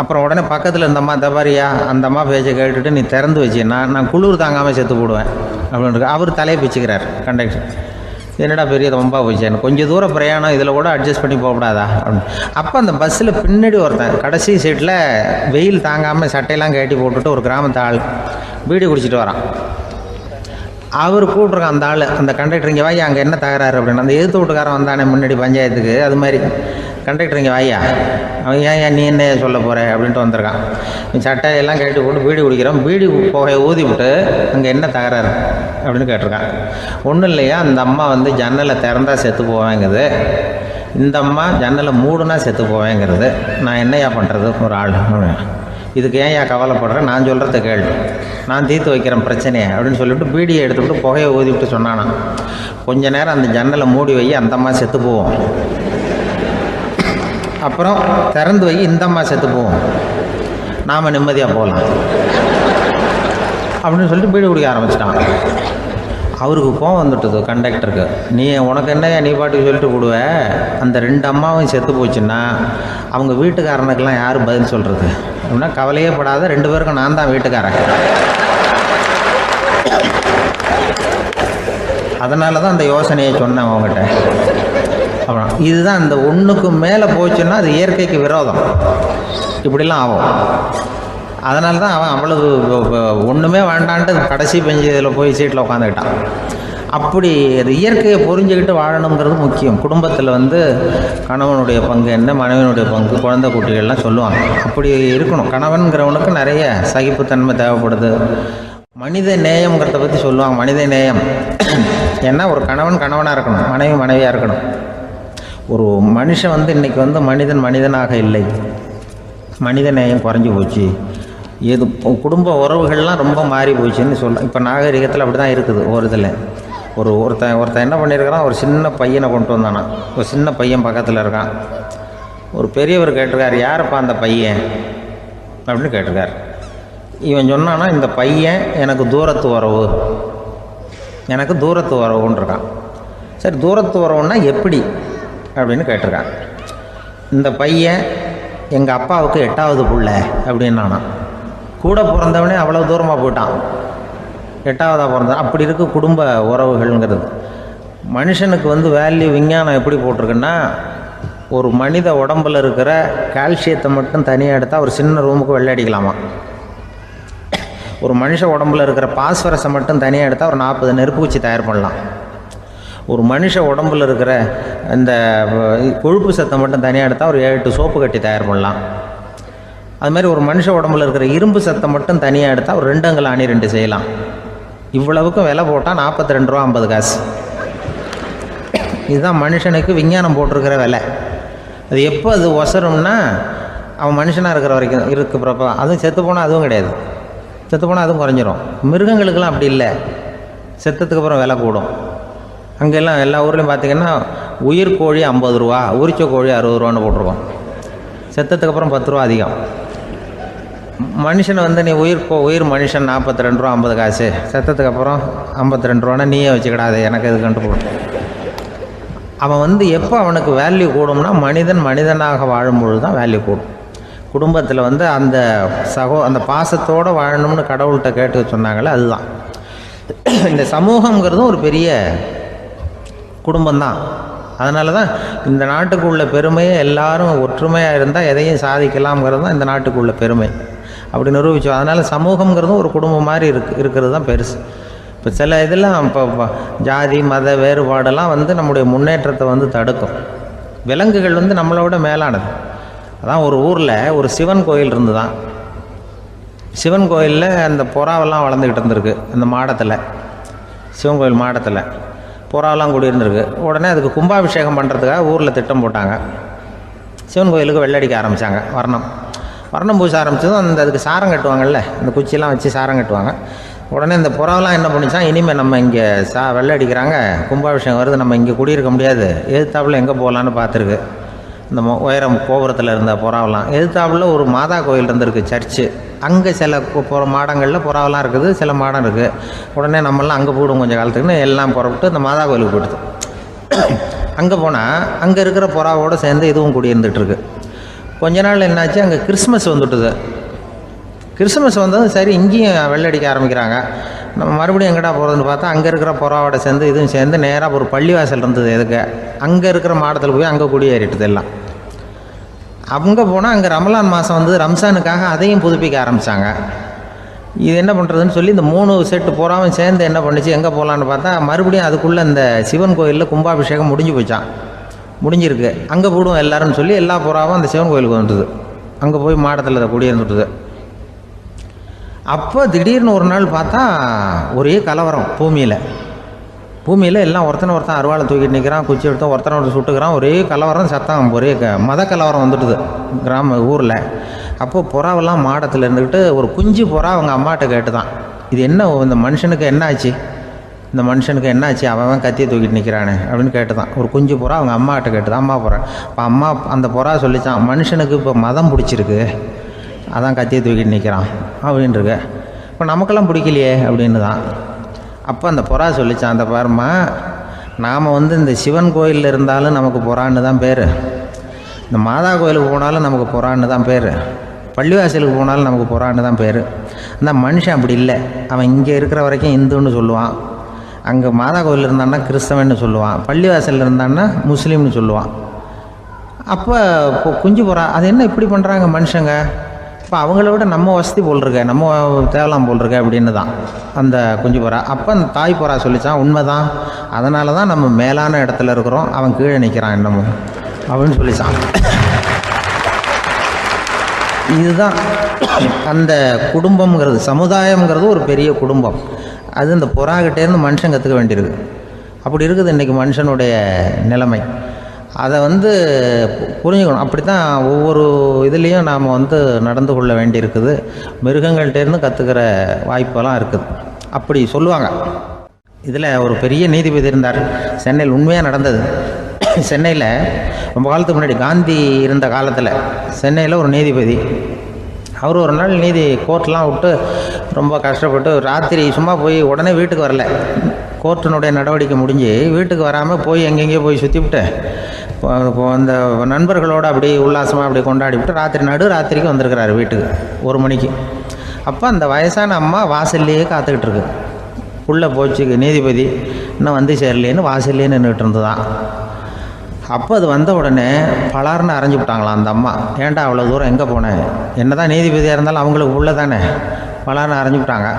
அப்புறம் உடனே பக்கத்தில் இந்த அம்மா தபாரியா அந்த அம்மா பேச்சை கேட்டுட்டு நீ திறந்து வச்சின்னா நான் குளிர் தாங்காமல் செத்து போடுவேன் அப்படின்ட்டு அவர் தலையை பிச்சுக்கிறார் கண்டக்டர். என்னடா பெரிய ரொம்ப போச்சேன்னு, கொஞ்சம் தூரம் பிரயாணம் இதில் கூட அட்ஜஸ்ட் பண்ணி போகக்கூடாதா அப்படின்னு. அப்போ அந்த பஸ்ஸில் பின்னாடி ஒருத்தன் கடைசி சீட்டில் வெயில் தாங்காமல் சட்டையெல்லாம் கட்டி போட்டுட்டு ஒரு கிராமத்து ஆள் பீடி குடிச்சிட்டு வரான். அவர் கூப்பிட்ருக்கான் அந்த ஆள், அந்த கண்டக்டர், இங்கே வாயா அங்கே என்ன தகராறு அப்படின்னு. அந்த எதிர்த்து வீட்டுக்காரன் வந்தானே முன்னாடி பஞ்சாயத்துக்கு, அது மாதிரி கண்டக்டர் இங்கே வாயா, அவன் ஏன் நீ என்ன சொல்ல போகிற அப்படின்ட்டு வந்திருக்கான். சட்டையெல்லாம் கட்டி போட்டு பீடி குடிக்கிறோம், பீடி புகையை ஊதி விட்டு அங்கே என்ன தகராறு அப்படின்னு கேட்டிருக்கான். ஒன்றும் இல்லையா, அந்த அம்மா வந்து ஜன்னலை திறந்தா செத்து போவேங்குது, இந்த அம்மா ஜன்னலை மூடுனா செத்து போவேங்கிறது, நான் என்னையா பண்ணுறது ஒரு ஆள், இதுக்கு ஏன் கவலைப்படுறேன், நான் சொல்கிறத கேள்வி, நான் தீர்த்து வைக்கிறேன் பிரச்சனையை அப்படின்னு சொல்லிவிட்டு பீடியை எடுத்துவிட்டு புகையை ஊதிவிட்டு சொன்னானா, கொஞ்ச நேரம் அந்த ஜன்னலை மூடி வை, அந்த அம்மா செத்து போவோம், அப்புறம் திறந்து வை, இந்த அம்மா செத்து போவோம், நாம் நிம்மதியாக போகலாம் அப்படின்னு சொல்லிட்டு பீடி குடிக்க ஆரம்பிச்சிட்டான். அவருக்கு கோவம் வந்துட்டுது கண்டக்டருக்கு. உனக்கு என்னையா நீ பாட்டுக்கு சொல்லிட்டு போடுவ, அந்த 2 அம்மாவும் செத்து போச்சுன்னா அவங்க வீட்டுக்காரனுக்கெல்லாம் யார் பதில் சொல்கிறது அப்படின்னா, கவலையே படாத, 2 பேருக்கும் நான் தான் வீட்டுக்காரன். அதனால தான் அந்த யோசனையை சொன்னேன் அவங்ககிட்ட. அப்புறம் இதுதான் அந்த ஒன்றுக்கு மேலே போச்சுன்னா அது இயற்கைக்கு விரோதம், இப்படிலாம் ஆகும். அதனால தான் அவன் அவ்வளவு ஒன்றுமே வேண்டான்ட்டு கடைசி பெஞ்சு இதில் போய் சீட்டில் உட்காந்துக்கிட்டான். அப்படி அது இயற்கையை புரிஞ்சுக்கிட்டு வாழணுங்கிறது முக்கியம். குடும்பத்தில் வந்து கணவனுடைய பங்கு என்ன, மனைவியினுடைய பங்கு, குழந்தை குட்டிகள்லாம் சொல்லுவாங்க. அப்படி இருக்கணும். கணவன்கிறவனுக்கு நிறைய சகிப்புத்தன்மை தேவைப்படுது. மனித நேயம்ங்கிறத பற்றி சொல்லுவாங்க. மனித நேயம் ஏன்னா ஒரு கணவனாக இருக்கணும், மனைவி மனைவியாக இருக்கணும். ஒரு மனுஷன் வந்து இன்றைக்கி வந்து மனிதனாக இல்லை, மனித நேயம் குறைஞ்சி போச்சு, எது குடும்ப உறவுகள்லாம் ரொம்ப மாறி போச்சுன்னு சொல்லலாம். இப்போ நாகரிகத்தில் அப்படி தான் இருக்குது. ஒரு இதில் ஒருத்தன் என்ன பண்ணியிருக்கிறான், ஒரு சின்ன பையனை கொண்டு வந்தானா, ஒரு சின்ன பையன் பக்கத்தில் இருக்கான். ஒரு பெரியவர் கேட்டிருக்கார், யாருப்பா அந்த பையன் அப்படின்னு கேட்டிருக்கார். இவன் சொன்னான்னா, இந்த பையன் எனக்கு தூரத்து உறவுன்னு இருக்கான். சரி, தூரத்து உறவுன்னா எப்படி அப்படின்னு கேட்டிருக்கான். இந்த பையன் எங்கள் அப்பாவுக்கு 8வது புள்ள அப்படின்னானா. கூட பிறந்தவனே அவ்வளோ தூரமாக போயிட்டான், 8வதாக பிறந்தான். அப்படி இருக்கு குடும்ப உறவுகள்ங்கிறது. மனுஷனுக்கு வந்து வேல்யூ விஞ்ஞானம் எப்படி போட்டிருக்குன்னா, ஒரு மனித உடம்பில் இருக்கிற கால்சியத்தை மட்டும் தனியாக எடுத்தால் ஒரு சின்ன ரூமுக்கு வெள்ளை அடிக்கலாமா. ஒரு மனுஷ உடம்புல இருக்கிற பாஸ்பரஸை மட்டும் தனியாக எடுத்தால் ஒரு 40 நெருப்பு குச்சி தயார் பண்ணலாம். ஒரு மனுஷ உடம்புல இருக்கிற இந்த கொழுப்பு சத்தை மட்டும் தனியாக எடுத்தால் ஒரு 7 சோப்பு கட்டி தயார் பண்ணலாம். அதுமாதிரி ஒரு மனுஷ உடம்புல இருக்கிற இரும்பு சத்தை மட்டும் தனியாக எடுத்தால் ஒரு 2 அங்குல ஆணி 2 செய்யலாம். இவ்வளவுக்கும் விலை போட்டால் 42 ரூபா 50 காசு. இதுதான் மனுஷனுக்கு விஞ்ஞானம் போட்டிருக்கிற விலை. அது எப்போ அது ஒசரும்னா அவன் மனுஷனாக இருக்கிற வரைக்கும் இருக்கிறப்ப. அதுவும் செத்து போனால் அதுவும் கிடையாது, செத்து போனால் அதுவும் குறைஞ்சிரும். மிருகங்களுக்கெல்லாம் அப்படி இல்லை, செத்ததுக்கு அப்புறம் விலை கூடும். அங்கெல்லாம் எல்லா ஊர்லேயும் பார்த்திங்கன்னா உயிர் கோழி 50 ரூபா, உரிச்ச கோழி 60 ரூபான்னு போட்டிருக்கோம். செத்ததுக்கு அப்புறம் 10 ரூபா அதிகம். மனுஷனை வந்து நீ உயிர் மனுஷன் 42 ரூபா 50 காசு, செத்ததுக்கு அப்புறம் 52 ரூபான்னா நீயே வச்சுக்கிடாது, எனக்கு இது கண்டு போடும். அவன் வந்து எப்போ அவனுக்கு வேல்யூ கூடும்னா மனிதனாக வாழும்பொழுது தான் வேல்யூ கூடும். குடும்பத்தில் வந்து அந்த பாசத்தோடு வாழணும்னு கடவுள்கிட்ட கேட்டு சொன்னாங்களே, அதுதான். இந்த சமூகங்கிறதும் ஒரு பெரிய குடும்பம்தான். அதனால தான் இந்த நாட்டுக்குள்ள பெருமையை எல்லாரும் ஒற்றுமையாக இருந்தால் எதையும் சாதிக்கலாம்ங்கிறது தான் இந்த நாட்டுக்குள்ள பெருமை. அப்படி நிரூபித்தோம். அதனால் சமூகங்கிறதும் ஒரு குடும்பம் மாதிரி இருக்கிறது தான் பெருசு. இப்போ சில இதெல்லாம் இப்போ ஜாதி மத வேறுபாடெல்லாம் வந்து நம்முடைய முன்னேற்றத்தை வந்து தடுக்கும். விலங்குகள் வந்து நம்மளோட மேலானது. அதான் ஒரு ஊரில் ஒரு சிவன் கோயில் இருந்து தான். சிவன் கோயிலில் அந்த புறாவெல்லாம் வளர்ந்துக்கிட்டு இருந்திருக்கு. அந்த மாடத்தில், சிவன் கோயில் மாடத்தில் புறாவெல்லாம் குடியிருந்துருக்கு. உடனே அதுக்கு கும்பாபிஷேகம் பண்ணுறதுக்காக ஊரில் திட்டம் போட்டாங்க. சிவன் கோயிலுக்கு வெள்ளடிக்க ஆரம்பித்தாங்க. வர்ணம் பூச ஆரம்பித்ததும் அதுக்கு சாரம் கட்டுவாங்கள்ல, இந்த குச்சியெல்லாம் வச்சு சாரம் கட்டுவாங்க. உடனே இந்த புறாவெல்லாம் என்ன பண்ணிச்சான், இனிமேல் நம்ம இங்கே வெள்ளை அடிக்கிறாங்க, கும்பாபிஷேகம் வருது, நம்ம இங்கே குடியிருக்க முடியாது, எதிர்த்தாப்புல எங்கே போகலான்னு பார்த்துருக்கு. இந்த உயரம் கோபுரத்தில் இருந்த புறாவெல்லாம் எதிர்த்தாப்புல ஒரு மாதா கோயில் இருந்திருக்கு, சர்ச்சு. அங்கே சில மாடங்களில் புறாவெல்லாம் இருக்குது, சில மாடம் இருக்குது. உடனே நம்மளாம் அங்கே போய்டும் கொஞ்சம் காலத்துக்குன்னு எல்லாம் புறப்பட்டு இந்த மாதா கோயிலுக்கு போயிடுது. அங்கே போனால் அங்கே இருக்கிற புறாவோடு சேர்ந்து இதுவும் குடியிருந்துகிட்ருக்கு. கொஞ்ச நாள் என்னாச்சு, அங்கே கிறிஸ்மஸ் வந்துட்டுது. கிறிஸ்மஸ் வந்ததும் சரி இங்கேயும் வெள்ளடிக்க ஆரம்பிக்கிறாங்க. நம்ம மறுபடியும் எங்கடா போகிறதுன்னு பார்த்தா அங்கே இருக்கிற புறாவோட சேர்ந்து இதுவும் சேர்ந்து நேராக ஒரு பள்ளிவாசல் இருந்தது. எதுக்கு அங்கே இருக்கிற மாடத்தில் போய் அங்கே குடியேறிட்டுது எல்லாம். அங்கே போனால் அங்கே ரமலான் மாதம் வந்து ரம்ஜானுக்காக அதையும் புதுப்பிக்க ஆரம்பித்தாங்க. இது என்ன பண்ணுறதுன்னு சொல்லி இந்த 3 செட்டு புறாவும் சேர்ந்து என்ன பண்ணிச்சு, எங்கே போகலான்னு பார்த்தா மறுபடியும் அதுக்குள்ளே இந்த சிவன் கோயிலில் கும்பாபிஷேகம் முடிஞ்சு போச்சான். முடிஞ்சிருக்கு, அங்கே போடுவோம் எல்லாருன்னு சொல்லி எல்லா புறாவும் அந்த சிவன் கோயிலுக்கு வந்துட்டுது. அங்கே போய் மாடத்தில் அதை குடியிருந்துட்டுது. அப்போ திடீர்னு ஒரு நாள் பார்த்தா ஒரே கலவரம் பூமியில் எல்லாம் ஒருத்தன் அருவாளை தூக்கிட்டு நிற்கிறான், குச்சி எடுத்து ஒருத்தனை சுட்டுக்கிறான். ஒரே கலவரம், சத்தம், ஒரே மத கலவரம் வந்துட்டுது ஊரில். அப்போது புறாவெல்லாம் மாடத்தில் இருந்துக்கிட்டு ஒரு குஞ்சு புறா அவங்க அம்மாட்ட கேட்டு தான், இது என்ன இந்த மனுஷனுக்கு என்ன ஆச்சு, அவன் கத்தியை தூக்கிட்டு நிற்கிறானே அப்படின்னு கேட்டு தான். ஒரு குஞ்சு புறா அவங்க அம்மாட்ட கேட்டு தான். அம்மா புறா. இப்போ அம்மா அந்த புறா சொல்லித்தான், மனுஷனுக்கு இப்போ மதம் பிடிச்சிருக்கு, அதான் கத்தியை தூக்கிட்டு நிற்கிறான் அப்படின்ருக்கு. இப்போ நமக்கெல்லாம் பிடிக்கலையே அப்படின்னு தான். அப்போ அந்த புறா சொல்லித்தான், அந்த பாருமா, நாம் வந்து இந்த சிவன் கோயிலில் இருந்தாலும் நமக்கு புறான்னு தான் பேர், இந்த மாதா கோயிலுக்கு போனாலும் நமக்கு புறான்னு தான் பேர், பள்ளிவாசலுக்கு போனாலும் நமக்கு புறான்னு தான் பேர். அந்த மனுஷன் அப்படி இல்லை. அவன் இங்கே இருக்கிற வரைக்கும் இந்துன்னு சொல்லுவான், அங்கே மாதா கோயில் இருந்தான்னா கிறிஸ்தவன்னு சொல்லுவான், பள்ளிவாசலில் இருந்தான்னா முஸ்லீம்னு சொல்லுவான். அப்போ குஞ்சு புறா அது என்ன இப்படி பண்ணுறாங்க மனுஷங்க, இப்போ அவங்கள விட நம்ம வசதி போல் இருக்க, நம்ம தேவலாம் போல் இருக்க அப்படின்னு தான் அந்த குஞ்சு புறா. அப்போ அந்த தாய் புறா சொல்லித்தான், உண்மைதான், அதனால தான் நம்ம மேலான இடத்துல இருக்கிறோம், அவன் கீழே நிற்கிறான் என்னமோ அப்படின்னு சொல்லித்தான். இதுதான் அந்த குடும்பம்ங்கிறது, சமுதாயம்ங்கிறது ஒரு பெரிய குடும்பம். அது இந்த புறாக்கிட்டேருந்து மனுஷன் கற்றுக்க வேண்டியிருக்கு. அப்படி இருக்குது இன்றைக்கி மனுஷனுடைய நிலைமை. அதை வந்து புரிஞ்சுக்கணும். அப்படி தான் ஒவ்வொரு இதுலேயும் நாம் வந்து நடந்து கொள்ள வேண்டியிருக்குது. மிருகங்கள்கிட்டேருந்து கற்றுக்கிற வாய்ப்பெல்லாம் இருக்குது. அப்படி சொல்லுவாங்க. இதில் ஒரு பெரிய நீதிபதி இருந்தார் சென்னையில், உண்மையாக நடந்தது. சென்னையில் ரொம்ப காலத்துக்கு முன்னாடி காந்தி இருந்த காலத்தில் சென்னையில் ஒரு நீதிபதி, அவர் ஒரு நாள் கோர்ட்லாம் விட்டு ரொம்ப கஷ்டப்பட்டு ராத்திரி சும்மா போய் உடனே வீட்டுக்கு வரல. கோர்ட்டினுடைய நடவடிக்கை முடிஞ்சு வீட்டுக்கு வராமல் போய் எங்கெங்கேயோ போய் சுற்றிவிட்டு அந்த நண்பர்களோடு அப்படி உல்லாசமாக அப்படி கொண்டாடி விட்டு நடுராத்திரிக்கு வந்திருக்கிறாரு வீட்டுக்கு 1 மணிக்கு. அப்போ அந்த வயசான அம்மா வாசல்லையே காத்துக்கிட்டு இருக்கு. உள்ளே போச்சு நீதிபதி இன்னும் வந்து சேரலேன்னு வாசல்லையே நின்றுட்டு இருந்துதான். அப்போ அது வந்த உடனே பலார்னு அரைஞ்சி விட்டாங்களாம் அந்த அம்மா. ஏன்டா அவ்வளோ தூரம் எங்கே போனேன், என்ன தான் நீதிபதியாக இருந்தாலும் அவங்களுக்கு உள்ள தானே, பலான்னு அரைஞ்சுவிட்டாங்க.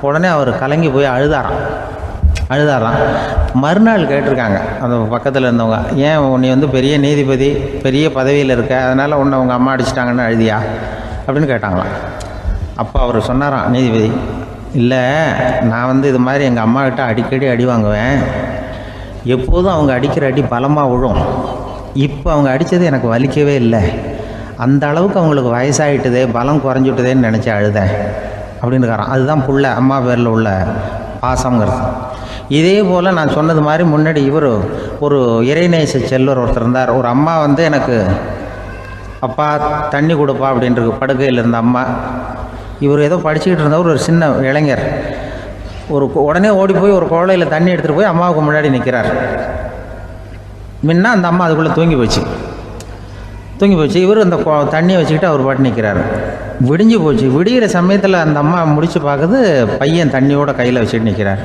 உடனே அவர் கலங்கி போய் அழுதாராம். மறுநாள் கேட்டிருக்காங்க அந்த பக்கத்தில் இருந்தவங்க, ஏன் நீ வந்து பெரிய நீதிபதி, பெரிய பதவியில் இருக்க, அதனால் உன்னை உங்கள் அம்மா அடிச்சிட்டாங்கன்னு அழுதியா அப்படின்னு கேட்டாங்களாம். அப்போ அவர் சொன்னாராம் நீதிபதி, இல்லை நான் வந்து இது மாதிரி எங்கள் அம்மாக்கிட்ட அடிக்கடி அடி வாங்குவேன். எப்போதும் அவங்க அடிக்கிற அடி பலமாக விழும். இப்போ அவங்க அடித்தது எனக்கு வலிக்கவே இல்லை. அந்த அளவுக்கு அவங்களுக்கு வயசாகிட்டுதே, பலம் குறைஞ்சிட்டுதேன்னு நினச்சி அழுதேன் அப்படின்னு இருக்காராம். அதுதான் புள்ள அம்மா பேரில் உள்ள பாசங்கிறது. இதே போல் நான் சொன்னது மாதிரி முன்னாடி இவர் ஒரு இறைநேச செல்வர் ஒருத்தர் இருந்தார். ஒரு அம்மா வந்து எனக்கு அப்பா தண்ணி கொடுப்பா அப்படின்றது படுக்கையில் இருந்த அம்மா. இவர் ஏதோ படிச்சுக்கிட்டு இருந்தவர், ஒரு சின்ன இளைஞர். உடனே ஓடி போய் ஒரு குவளையில் தண்ணி எடுத்துகிட்டு போய் அம்மாவுக்கு முன்னாடி நிற்கிறார். முன்ன அந்த அம்மா அதுக்குள்ளே தூங்கி போச்சு. இவர் அந்த தண்ணியை வச்சுக்கிட்டு அவர் பாட்டு நிற்கிறார். விடிஞ்சு போச்சு. விடிகிற சமயத்தில் அந்த அம்மா முடிச்சு பார்க்குது, பையன் தண்ணியோட கையில் வச்சுட்டு நிற்கிறார்.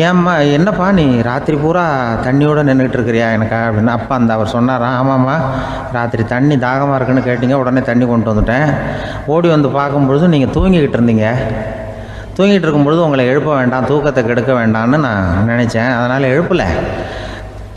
ஏம்மா என்னப்பா நீ ராத்திரி பூரா தண்ணியோடு நின்றுட்டு இருக்கிறியா எனக்கா அப்படின்னு. அப்பா அவர் சொன்னாராம், ஆமாம்மா ராத்திரி தண்ணி தாகமாக இருக்குன்னு கேட்டிங்க, உடனே தண்ணி கொண்டு வந்துட்டேன். ஓடி வந்து பார்க்கும்பொழுது நீங்கள் தூங்கிக்கிட்டு இருந்தீங்க. தூங்கிட்டு இருக்கும்பொழுது உங்களை எழுப்ப வேண்டாம், தூக்கத்தை கெடுக்க வேண்டாம்னு நான் நினச்சேன், அதனால் எழுப்பலை.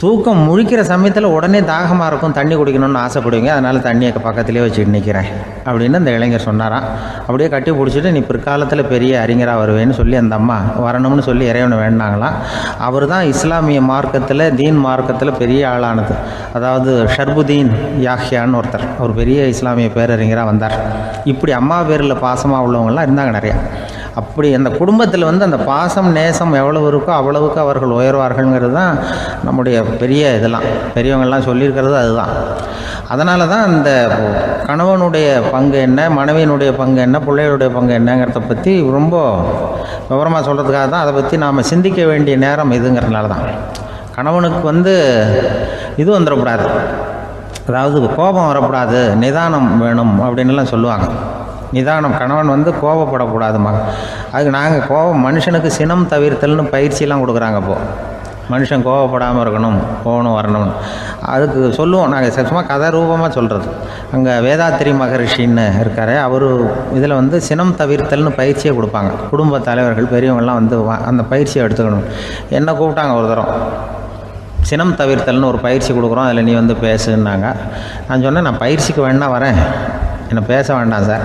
தூக்கம் முழிக்கிற சமயத்தில் உடனே தாகமாக இருக்கும், தண்ணி குடிக்கணும்னு ஆசைப்படுவீங்க, அதனால் தண்ணியை பக்கத்துலேயே வச்சுட்டு நிற்கிறேன் அப்படின்னு அந்த இளைஞர் சொன்னாராம். அப்படியே கட்டி பிடிச்சிட்டு நீ பிற்காலத்தில் பெரிய அறிஞராக வருவேன்னு சொல்லி அந்த அம்மா வரணும்னு சொல்லி இறைவனை வேண்டாங்களாம். அவர் தான் இஸ்லாமிய மார்க்கத்தில், தீன் மார்க்கத்தில் பெரிய ஆளானது. அதாவது ஷர்புதீன் யாஹ்யான்னு ஒருத்தர், ஒரு பெரிய இஸ்லாமிய பேரறிஞராக வந்தார். இப்படி அம்மா பேரில் பாசமாக உள்ளவங்களாம் இருந்தாங்க நிறையா. அப்படி அந்த குடும்பத்தில் வந்து அந்த பாசம் நேசம் எவ்வளவு இருக்கோ அவ்வளவுக்கு அவர்கள் உயர்வார்கள்ங்கிறது தான் நம்முடைய பெரிய இதெல்லாம் பெரியவங்கள்லாம் சொல்லியிருக்கிறது அதுதான். அதனால தான் அந்த கணவனுடைய பங்கு என்ன, மனைவியினுடைய பங்கு என்ன, பிள்ளைகளுடைய பங்கு என்னங்கிறத பற்றி ரொம்ப விவரமாக சொல்கிறதுக்காக தான் அதை பற்றி நாம் சிந்திக்க வேண்டிய நேரம் இதுங்கிறதுனால தான். கணவனுக்கு வந்து இது வந்துடக்கூடாது, அதாவது கோபம் வரக்கூடாது, நிதானம் வேணும் அப்படின்லாம் சொல்லுவாங்க. நிதானம், கணவன் வந்து கோபப்படக்கூடாதுமா. அதுக்கு நாங்கள் மனுஷனுக்கு சினம் தவிர்த்தல்னு பயிற்சியெல்லாம் கொடுக்குறாங்க. இப்போது மனுஷன் கோபப்படாமல் இருக்கணும், போகணும் வரணும், அதுக்கு சொல்லுவோம் நாங்கள். சும்மா கதை ரூபமாக சொல்கிறது. அங்கே வேதாத்திரி மகரிஷின்னு இருக்கார், அவர் இதில் வந்து சினம் தவிர்த்தல்னு பயிற்சியை கொடுப்பாங்க. குடும்ப தலைவர்கள் பெரியவங்கள்லாம் வந்து அந்த பயிற்சியை எடுத்துக்கணும். என்ன கூப்பிட்டாங்க ஒரு தரம், சினம் தவிர்த்தல்னு ஒரு பயிற்சி கொடுக்குறோம், அதில் நீ வந்து பேசுன்னாங்க. நான் சொன்னேன், நான் பயிற்சிக்கு வேணா வரேன், என்னை பேச வேண்டாம் சார்,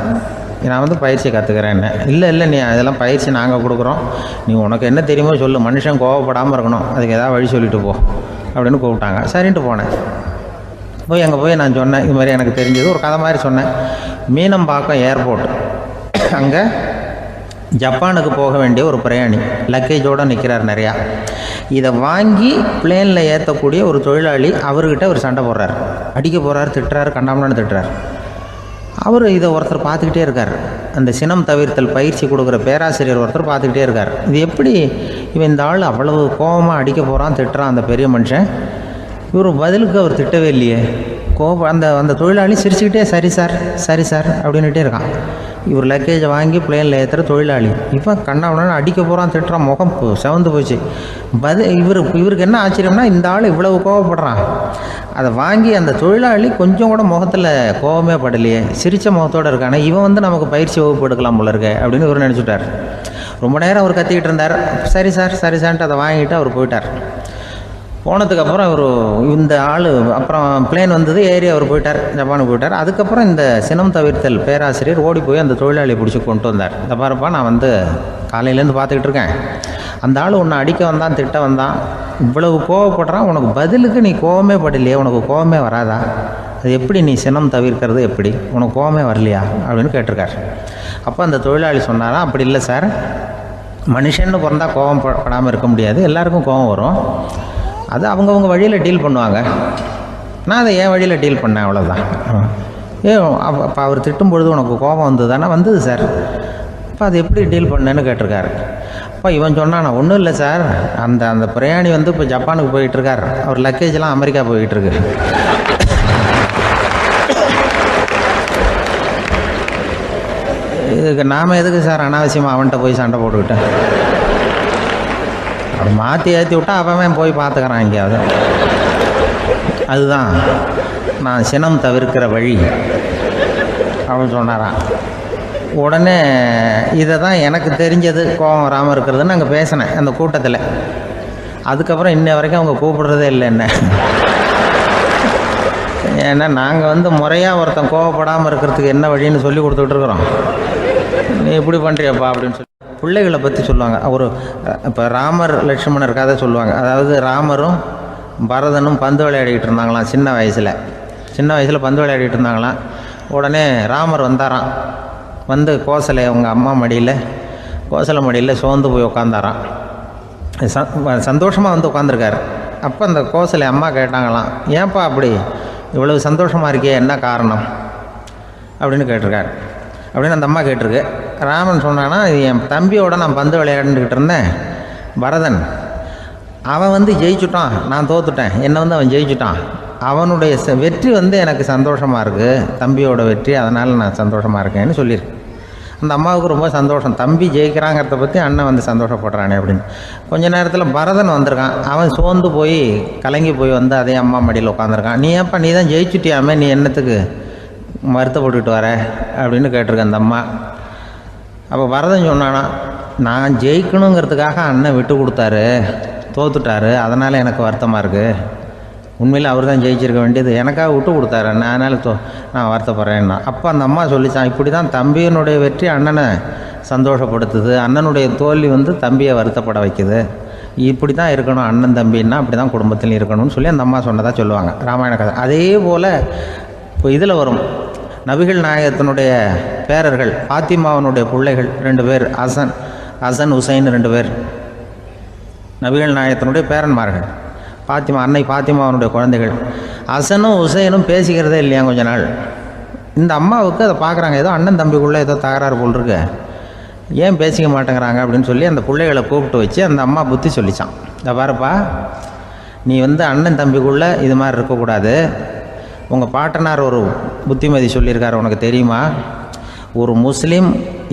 நான் வந்து பயிற்சி கற்றுக்கிறேன். என்ன இல்லை நீ அதெல்லாம் பயிற்சி நாங்கள் கொடுக்குறோம், நீ உனக்கு என்ன தெரியுமோ சொல்லு, மனுஷன் கோவப்படாமல் இருக்கணும், அதுக்கு ஏதாவது வழி சொல்லிட்டு போ அப்படின்னு கூப்பிட்டாங்க. சரின்ட்டு போனேன். அங்கே போய் நான் சொன்னேன், இது மாதிரி எனக்கு தெரிஞ்சது ஒரு கதை மாதிரி சொன்னேன். மீனம்பாக்கம் ஏர்போர்ட், அங்கே ஜப்பானுக்கு போக வேண்டிய ஒரு பிரயாணி லக்கேஜோடு நிற்கிறார் நிறையா. இதை வாங்கி பிளேனில் ஏற்றக்கூடிய ஒரு தொழிலாளி அவர்கிட்ட ஒரு சண்டை போடுறார், அடிக்க போகிறார், திட்டுறாரு, கண்டாமலான்னு திட்டுறார். அவர் இதை ஒருத்தர் பார்த்துக்கிட்டே இருக்கார். அந்த சினம் தவிர்த்தல் பயிற்சி கொடுக்குற பேராசிரியர் ஒருத்தர் பார்த்துக்கிட்டே இருக்கார். இது எப்படி இவன் இந்த ஆள் அவ்வளவு கோபமாக அடிக்க போகிறான், திட்டுறான் அந்த பெரிய மனுஷன், இவர் பதிலுக்கு அவர் திட்டவே இல்லையே. அந்த தொழிலாளி சிரிச்சுக்கிட்டே சரி சார் அப்படின்னுட்டே இருக்கான். இவர் லக்கேஜை வாங்கி பிளேனில் ஏற்றுற தொழிலாளி இப்போ கண்ணாவனா அடிக்க போகிறான், திட்டுறான், முகம் செவந்து போச்சு. இவருக்கு என்ன ஆச்சரியம்னா, இந்த ஆள் இவ்வளவு கோவப்படுறான், அதை வாங்கி அந்த தொழிலாளி கொஞ்சம் கூட முகத்தில் கோபமே படலையே, சிரித்த முகத்தோடு இருக்கானே, இவன் வந்து நமக்கு பயிற்சி வகுப்பு எடுக்கலாம் போல இருக்க அப்படின்னு இவர் நினச்சிட்டார். ரொம்ப நேரம் அவர் கத்திக்கிட்டு இருந்தார். சரி சார்ன்ட்டு அதை வாங்கிட்டு அவர் போயிட்டார். போனதுக்கப்புறம் இந்த ஆள் அப்புறம் பிளேன் வந்தது, ஏறி அவர் போயிட்டார், ஜப்பானுக்கு போயிட்டார். அதுக்கப்புறம் இந்த சினம் தவிர்த்தல் பேராசிரியர் ஓடி போய் அந்த தொழிலாளியை பிடிச்சி கொண்டு வந்தார். இந்த பாருப்பா, நான் வந்து காலையிலேருந்து பார்த்துக்கிட்டு இருக்கேன், அந்த ஆள் உன்னை அடிக்க வந்தான், திட்ட வந்தான், இவ்வளவு கோவப்படுறான், உனக்கு பதிலுக்கு நீ கோவமே படலையே, உனக்கு கோவமே வராதா, அது எப்படி நீ சினம் தவிர்க்கிறது, எப்படி உனக்கு கோவமே வரலையா அப்படின்னு கேட்டிருக்கார். அப்போ அந்த தொழிலாளி சொன்னாரா, அப்படி இல்லை சார், மனுஷன்னு பிறந்தா கோவம் படாமல் இருக்க முடியாது, எல்லாருக்கும் கோவம் வரும், அது அவங்கவுங்க வழியில் டீல் பண்ணுவாங்க, நான் அதை என் வழியில் டீல் பண்ணேன், அவ்வளோதான். அப்போ அவர் திட்டும் பொழுது உனக்கு கோபம் வந்தது தானே? வந்தது சார். அப்போ அது எப்படி டீல் பண்ணேன்னு கேட்டிருக்காரு. அப்போ இவன் சொன்னான், ஒன்றும் இல்லை சார், அந்த பிரயாணி வந்து இப்போ ஜப்பானுக்கு போயிட்டுருக்கார், அவர் லக்கேஜெலாம் அமெரிக்கா போயிட்டுருக்கு, இதுக்கு நாம் எதுக்கு சார் அனாவசியமாக அவன்கிட்ட போய் சண்டை போட்டுக்கிட்டேன், அப்படி மாற்றி ஏற்றி விட்டா அவன் போய் பார்த்துக்கிறான் எங்கேயாவது. அதுதான் நான் சினம் தவிர்க்கிற வழி அப்படின்னு சொன்னாரான். உடனே இதை தான் எனக்கு தெரிஞ்சது கோபம் வராமல் இருக்கிறதுன்னு அங்கே பேசினேன் அந்த கூட்டத்தில். அதுக்கப்புறம் இன்ன வரைக்கும் அவங்க கூப்பிடுறதே இல்லை என்ன. ஏன்னா நாங்கள் முறையாக ஒருத்தன் கோவப்படாமல் இருக்கிறதுக்கு என்ன வழின்னு சொல்லி கொடுத்துட்ருக்குறோம். நீ இப்படி பண்ணுறியப்பா அப்படின்னு சொல்லி பிள்ளைகளை பற்றி சொல்லுவாங்க. இப்போ ராமர் லட்சுமணர் கதை சொல்லுவாங்க. அதாவது ராமரும் பரதனும் பந்து விளையாடிக்கிட்டு இருந்தாங்களாம் சின்ன வயசில் பந்து விளையாடிக்கிட்டு இருந்தாங்களாம். உடனே ராமர் வந்தாராம். வந்து கோசலை அவங்க அம்மா கோசலை மடியில் சோர்ந்து போய் உட்காந்தாராம். சந்தோஷமாக வந்து உட்காந்துருக்காரு. அப்போ அந்த கோசலை அம்மா கேட்டாங்களாம், ஏன்ப்பா அப்படி இவ்வளவு சந்தோஷமாக இருக்கே, என்ன காரணம் அப்படின்னு கேட்டிருக்காரு. அப்படின்னு அந்த அம்மா கேட்டிருக்கு. ராமன் சொன்னான்னா, என் தம்பியோட நான் பந்து விளையாண்டுக்கிட்டு இருந்தேன், பரதன் அவன் ஜெயிச்சுட்டான், நான் தோத்துட்டேன், என்னை அவன் ஜெயிச்சுட்டான், அவனுடைய வெற்றி எனக்கு சந்தோஷமாக இருக்குது, தம்பியோட வெற்றி, அதனால் நான் சந்தோஷமாக இருக்கேன்னு சொல்லியிருக்கு. அந்த அம்மாவுக்கு ரொம்ப சந்தோஷம், தம்பி ஜெயிக்கிறாங்கிறத பற்றி அண்ணன் சந்தோஷப்படுறானே அப்படின்னு. கொஞ்ச நேரத்தில் பரதன் வந்திருக்கான். அவன் சோர்ந்து போய் கலங்கி போய் அதே அம்மா மடியில் உட்காந்துருக்கான். நீ ஏன்ப்பா நீ தான் ஜெயிச்சுட்டியாமே, நீ என்னத்துக்கு வருத்தப்பட்டுக்கிட்டு வர அப்படின்னு கேட்டிருக்கேன் அந்த அம்மா. அப்போ பரதன் சொன்னானா, நான் ஜெயிக்கணுங்கிறதுக்காக அண்ணன் விட்டு கொடுத்தாரு, தோத்துட்டாரு, அதனால் எனக்கு வருத்தமாக இருக்குது. உண்மையில் அவர் தான் ஜெயிச்சிருக்க வேண்டியது, எனக்காக விட்டு கொடுத்தாரு அண்ணன், அதனால் நான் வருத்தப்படுறேன்னா. அப்போ அந்த அம்மா சொல்லிச்சான், இப்படி தான் தம்பியினுடைய வெற்றி அண்ணனை சந்தோஷப்படுத்துது, அண்ணனுடைய தோல்வி தம்பியை வருத்தப்பட வைக்குது, இப்படி தான் இருக்கணும் அண்ணன் தம்பின்னா, அப்படி தான் குடும்பத்தில் இருக்கணும்னு சொல்லி அந்த அம்மா சொன்னதாக சொல்லுவாங்க ராமாயண கதை. அதே போல் இப்போ இதில் வரும், நபிகள் நாயகத்தினுடைய பேரர்கள் பாத்திமாவனுடைய பிள்ளைகள் 2 பேர், ஹசன் ஹுசைன் 2 பேர் நபிகள் நாயகத்தினுடைய பேரன்மார்கள். அன்னை பாத்திமாவனுடைய குழந்தைகள். ஹசனும் ஹுசைனும் பேசிக்கிறதே இல்லையா கொஞ்ச நாள். இந்த அம்மாவுக்கு அதை பார்க்குறாங்க, ஏதோ அண்ணன் தம்பிக்குள்ளே ஏதோ தகராறு போல் இருக்கு, ஏன் பேசிக்க மாட்டேங்கிறாங்க அப்படின்னு சொல்லி அந்த பிள்ளைகளை கூப்பிட்டு வச்சு அந்த அம்மா புத்தி சொல்லிச்சான். இந்த பாருப்பா, நீ அண்ணன் தம்பிக்குள்ளே இது மாதிரி இருக்கக்கூடாது, உங்கள் பாட்டனார் ஒரு புத்திமதி சொல்லியிருக்காரு, உனக்கு தெரியுமா, ஒரு முஸ்லீம்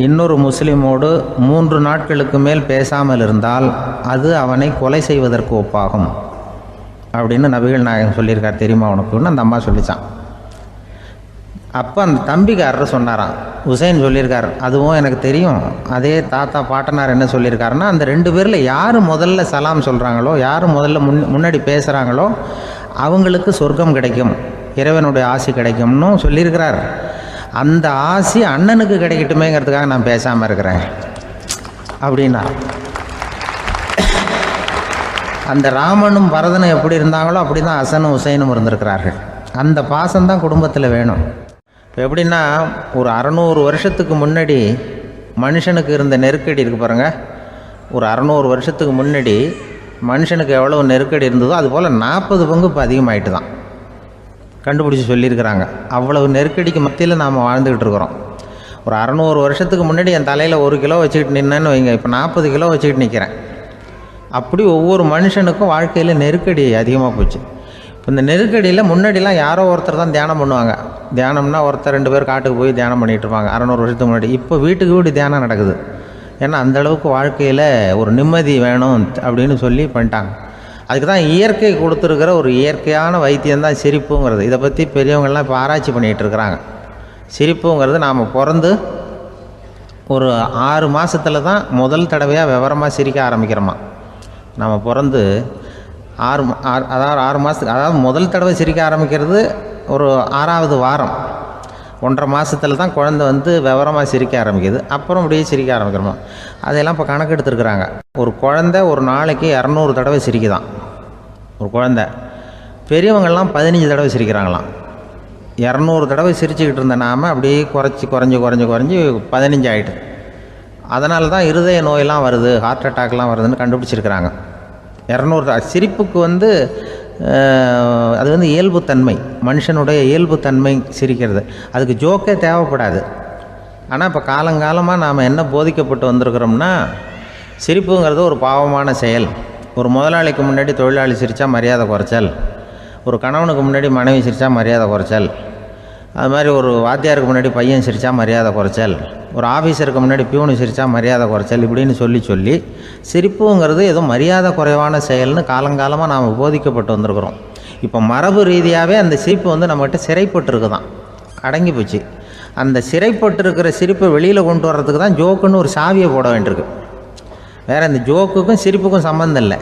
இன்னொரு முஸ்லீமோடு 3 நாட்களுக்கு மேல் பேசாமல் இருந்தால் அது அவனை கொலை செய்வதற்கு ஒப்பாகும் அப்படின்னு நபிகள் நாயகம் சொல்லியிருக்கார், தெரியுமா உனக்குன்னு அந்த அம்மா சொல்லிச்சான். அப்போ அந்த தம்பிக்காரர் சொன்னாராம், ஹுசைன் சொல்லியிருக்கார், அதுவும் எனக்கு தெரியும். அதே தாத்தா பாட்டனார் என்ன சொல்லியிருக்காருன்னா, அந்த 2 பேரில் யார் முதல்ல சலாம் சொல்கிறாங்களோ, யார் முதல்ல முன்னாடி பேசுகிறாங்களோ அவங்களுக்கு சொர்க்கம் கிடைக்கும், இறைவனுடைய ஆசி கிடைக்கும்னு சொல்லியிருக்கிறார். அந்த ஆசி அண்ணனுக்கு கிடைக்கட்டுமேங்கிறதுக்காக நான் பேசாமல் இருக்கிறேன் அப்படின்னா. அந்த ராமனும் பரதனும் எப்படி இருந்தாங்களோ அப்படி தான் ஹசனும் ஹுசைனும் இருந்திருக்கிறார்கள். அந்த பாசம்தான் குடும்பத்தில் வேணும். இப்போ எப்படின்னா, ஒரு 600 வருஷத்துக்கு முன்னாடி மனுஷனுக்கு இருந்த நெருக்கடி இருக்குது பாருங்கள். ஒரு 600 வருஷத்துக்கு முன்னாடி மனுஷனுக்கு எவ்வளோ நெருக்கடி இருந்ததோ அதுபோல் 40 பங்கு இப்போ அதிகமாகிட்டு தான் கண்டுபிடிச்சி சொல்லியிருக்கிறாங்க. அவ்வளவு நெருக்கடிக்கு மத்தியில் நாம் வாழ்ந்துக்கிட்டு இருக்கிறோம். ஒரு 600 வருஷத்துக்கு முன்னாடி என் தலையில் 1 கிலோ வச்சுக்கிட்டு நின்னேன்னு வைங்க, இப்போ 40 கிலோ வச்சுக்கிட்டு நிற்கிறேன். அப்படி ஒவ்வொரு மனுஷனுக்கும் வாழ்க்கையில் நெருக்கடி அதிகமாக போச்சு. இப்போ இந்த நெருக்கடியில் முன்னாடிலாம் யாரோ ஒருத்தர் தான் தியானம் பண்ணுவாங்க. தியானம்னா ஒருத்தர் 2 பேர் காட்டுக்கு போய் தியானம் பண்ணிகிட்டு இருப்பாங்க 600 வருஷத்துக்கு முன்னாடி. இப்போ வீட்டுக்கு வீடு தியானம் நடக்குது. ஏன்னா அந்தளவுக்கு வாழ்க்கையில் ஒரு நிம்மதி வேணும் அப்படின்னு சொல்லி பண்ணிட்டாங்க. அதுக்கு தான் இயற்கை கொடுத்துருக்கிற ஒரு இயற்கையான வைத்தியம்தான் சிரிப்புங்கிறது. இதை பற்றி பெரியவங்கள்லாம் இப்போ ஆராய்ச்சி பண்ணிகிட்டு இருக்கிறாங்க. சிரிப்புங்கிறது நாம் பிறந்து ஒரு 6 மாதத்தில் தான் முதல் தடவையாக விவரமாக சிரிக்க ஆரம்பிக்கிறோமா. நம்ம பிறந்து 6 மாதத்துக்கு, அதாவது முதல் தடவை சிரிக்க ஆரம்பிக்கிறது ஒரு 6ஆவது வாரம், 1.5 மாதத்தில் தான் குழந்தை விவரமாக சிரிக்க ஆரம்பிக்குது. அப்புறம் அப்படியே சிரிக்க ஆரம்பிக்கிறோமா. அதையெல்லாம் இப்போ கணக்கு எடுத்துருக்குறாங்க. ஒரு குழந்தை ஒரு நாளைக்கு 200 தடவை சிரிக்குதான் ஒரு குழந்தை. பெரியவங்கள்லாம் 15 தடவை சிரிக்கிறாங்களாம். 200 தடவை சிரிச்சுக்கிட்டு இருந்த நாம் அப்படியே குறைஞ்சி 15 ஆகிட்டு. அதனால தான் இருதய நோயெல்லாம் வருது, ஹார்ட் அட்டாக்லாம் வருதுன்னு கண்டுபிடிச்சிருக்கிறாங்க. 200 சிரிப்புக்கு அது இயல்புத்தன்மை, மனுஷனுடைய இயல்புத்தன்மை சிரிக்கிறது. அதுக்கு ஜோக்கே தேவைப்படாது. ஆனால் இப்போ காலங்காலமாக நாம் என்ன போதிக்கப்பட்டு வந்திருக்கிறோம்னா, சிரிப்புங்கிறது ஒரு பாவமான செயல். ஒரு முதலாளிக்கு முன்னாடி தொழிலாளி சிரித்தா மரியாதை குறைச்சல், ஒரு கணவனுக்கு முன்னாடி மனைவி சிரித்தா மரியாதை குறைச்சல், அது மாதிரி ஒரு வாத்தியாருக்கு முன்னாடி பையன் சிரித்தா மரியாதை குறைச்சல், ஒரு ஆஃபீஸருக்கு முன்னாடி பியூனு சிரித்தா மரியாதை குறைச்சல், இப்படின்னு சொல்லி சிரிப்புங்கிறது ஏதோ மரியாதை குறைவான செயல்னு காலங்காலமாக நாம் போதிக்கப்பட்டு வந்திருக்கிறோம். இப்போ மரபு ரீதியாகவே அந்த சிரிப்பு நம்மகிட்ட சிறைப்பட்டுருக்கு தான், அடங்கி போச்சு. அந்த சிறைப்பட்டிருக்கிற சிரிப்பை வெளியில் கொண்டு வர்றதுக்கு தான் ஜோக்குன்னு ஒரு சாவியை போட வேண்டியிருக்கு. வேறு இந்த ஜோக்குக்கும் சிரிப்புக்கும் சம்மந்தம் இல்லை.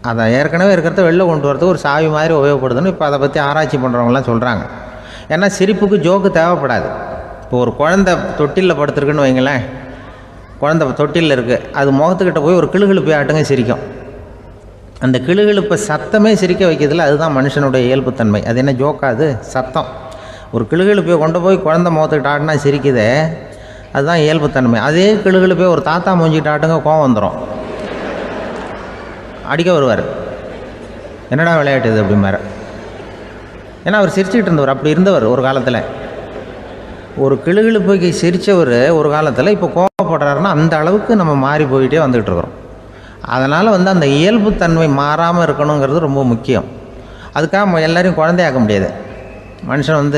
அதை ஏற்கனவே இருக்கிறத வெளில கொண்டு வரதுக்கு ஒரு சாவி மாதிரி உபயோகப்படுதுன்னு இப்போ அதை பற்றி ஆராய்ச்சி பண்ணுறவங்களாம் சொல்கிறாங்க. ஏன்னா சிரிப்புக்கு ஜோக்கு தேவைப்படாது. இப்போ ஒரு குழந்தை தொட்டிலில் படுத்துருக்குன்னு வைங்களேன், குழந்தை தொட்டிலில் இருக்குது, அது முகத்துக்கிட்ட போய் ஒரு கிளுகிழுப்பை ஆட்டுங்க சிரிக்கும். அந்த கிளுகிழுப்பை சத்தமே சிரிக்க வைக்கிறதுல அதுதான் மனுஷனுடைய இயல்புத்தன்மை. அது என்ன ஜோக்காது? சத்தம். ஒரு கிளுகிழுப்பையை கொண்டு போய் குழந்தை முகத்துக்கிட்ட ஆட்டினா சிரிக்குதே, அதுதான் இயல்புத்தன்மை. அதே கிளுகிழுப்பையை ஒரு தாத்தா மூஞ்சிக்கிட்ட ஆட்டுங்க, கோவம் வந்துடும், அடிக்க வருவார். என்னடா விளையாட்டு இது அப்படிம்பார். ஏன்னா அவர் சிரிச்சுக்கிட்டு இருந்தவர், அப்படி இருந்தவர் ஒரு காலத்தில். ஒரு கிளுகிழுப்பைக்கு சிரித்தவர் ஒரு காலத்தில் இப்போ கோவப்படுறாருன்னா அந்த அளவுக்கு நம்ம மாறி போயிட்டே வந்துக்கிட்டு இருக்கிறோம். அதனால் அந்த இயல்புத்தன்மை மாறாமல் இருக்கணுங்கிறது ரொம்ப முக்கியம். அதுக்காக எல்லோரையும் குழந்தையாக்க முடியாது. மனுஷன்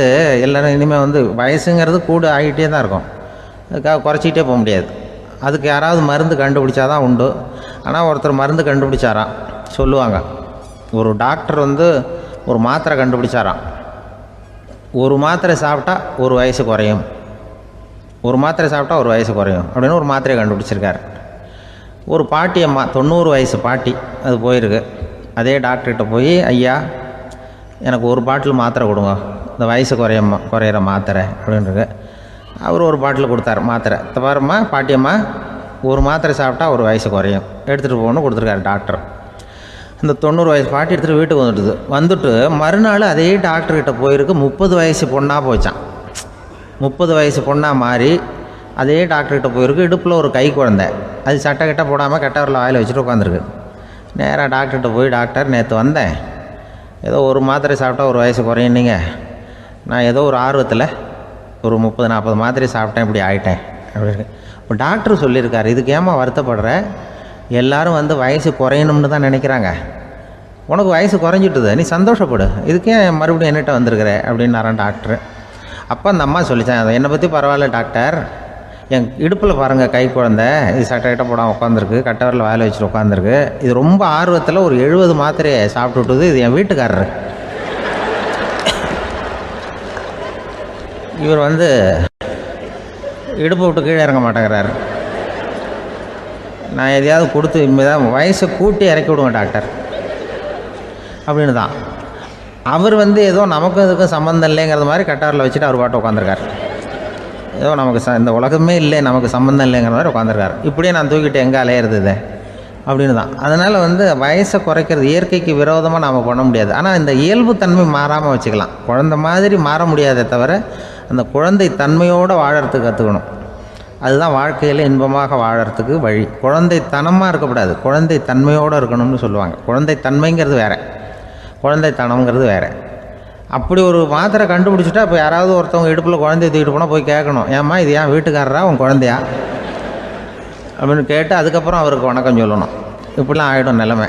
எல்லோரும் இனிமேல் வயசுங்கிறது கூட ஆகிட்டே தான் இருக்கும். அதுக்காக குறைச்சிக்கிட்டே போக முடியாது. அதுக்கு யாராவது மருந்து கண்டுபிடிச்சாதான் உண்டு. ஆனால் ஒருத்தர் மருந்து கண்டுபிடிச்சாராம், சொல்லுவாங்க. ஒரு டாக்டர் ஒரு மாத்திரை கண்டுபிடிச்சாராம். ஒரு மாத்திரை சாப்பிட்டா ஒரு வயசு குறையும், ஒரு மாத்திரை சாப்பிட்டா ஒரு வயசு குறையும் அப்படின்னு ஒரு மாத்திரையை கண்டுபிடிச்சிருக்காரு. ஒரு பாட்டி அம்மா, 90 வயசு பாட்டி, அது போயிருக்கு. அதே டாக்டர்கிட்ட போய், ஐயா எனக்கு ஒரு பாட்டில் மாத்திரை கொடுங்க, இந்த வயசு குறையிற மாத்திரை அப்படின்றது. அவர் ஒரு பாட்டில் கொடுத்தாரு மாத்திரை. பாரும்மா பாட்டியம்மா, ஒரு மாத்திரை சாப்பிட்டா ஒரு வயசு குறையும், எடுத்துகிட்டு போகணும்னு கொடுத்துருக்காரு டாக்டர். அந்த 90 வயசு பாட்டி எடுத்துகிட்டு வீட்டுக்கு வந்துட்டு மறுநாள் அதே டாக்டர்கிட்ட போயிருக்கு. 30 வயசு பொண்ணாக போச்சான். 30 வயசு பொண்ணாக மாறி அதே டாக்டர்கிட்ட போயிருக்கு. இடுப்பில் ஒரு கை குழந்தை, அது சட்டை கிட்ட போடாமல் கட்டவரில் வாயில் வச்சுட்டு உட்காந்துருக்கு. நேராக டாக்டர்கிட்ட போய், டாக்டர் நேற்று வந்தேன், ஏதோ ஒரு மாத்திரை சாப்பிட்டா ஒரு வயசு குறையினீங்க, நான் ஏதோ ஒரு ஆர்வத்தில் ஒரு 30-40 மாத்திரை சாப்பிட்டேன், இப்படி ஆகிட்டேன் அப்படின்னு. இப்போ டாக்டர் சொல்லியிருக்காரு, இதுக்கு ஏமா வருத்தப்படுற, எல்லோரும் வயசு குறையணும்னு தான் நினைக்கிறாங்க, உனக்கு வயசு குறைஞ்சிட்டுது, நீ சந்தோஷப்படு, இதுக்கே மறுபடியும் என்னட்ட வந்திருக்கிற அப்படின்னாரான் டாக்டர். அப்போ அந்த அம்மா சொல்லித்தேன், அதை என்னை பற்றி பரவாயில்ல டாக்டர், என் இடுப்பில் பாருங்கள் கை குழந்தை, இது சட்டை கிட்ட போடாமல் உட்காந்துருக்கு, கட்டவரில் வாயில் வச்சுட்டு உட்காந்துருக்கு, இது ரொம்ப ஆர்வத்தில் ஒரு 70 மாத்திரையை சாப்பிட்டு விட்டுது, இது என் வீட்டுக்காரரு. இவர் இடுப்பை விட்டு கீழே இறங்க மாட்டேங்கிறாரு. நான் எதையாவது கொடுத்து இனிமேதான் வயசை கூட்டி இறக்கி விடுவேன் டாக்டர் அப்படின்னு தான். அவர் ஏதோ நமக்கும் இதுக்கும் சம்மந்தம் இல்லைங்கிறது மாதிரி கட்டாரில் வச்சுட்டு அவர் பாட்டு உட்காந்துருக்கார். ஏதோ நமக்கு இந்த உலகமே இல்லை, நமக்கு சம்மந்தம் இல்லைங்கிற மாதிரி உட்காந்துருக்கார். இப்படியே நான் தூக்கிட்டு எங்கே அலையிறது அப்படின்னு தான். அதனால் வயசை குறைக்கிறது இயற்கைக்கு விரோதமாக நாம் பண்ண முடியாது. ஆனால் இந்த இயல்பு தன்மை மாறாமல் வச்சுக்கலாம். குழந்தை மாதிரி மாற முடியாதே தவிர அந்த குழந்தை தன்மையோடு வாழறதுக்கு கற்றுக்கணும். அதுதான் வாழ்க்கையில் இன்பமாக வாழறதுக்கு வழி. குழந்தைத்தனமாக இருக்கக்கூடாது, குழந்தை தன்மையோடு இருக்கணும்னு சொல்லுவாங்க. குழந்தை தன்மைங்கிறது வேறு, குழந்தைத்தனம்ங்கிறது வேறு. அப்படி ஒரு மாத்திரை கண்டுபிடிச்சிட்டா இப்போ யாராவது ஒருத்தவங்க இடுப்பில் குழந்தைய தூக்கிட்டு போனால் போய் கேட்கணும், ஏம்மா இது ஏன் வீட்டுக்காரரா உன் குழந்தையா அப்படின்னு கேட்டு அதுக்கப்புறம் அவருக்கு வணக்கம் சொல்லணும். இப்படிலாம் ஆகிடும் நிலைமை.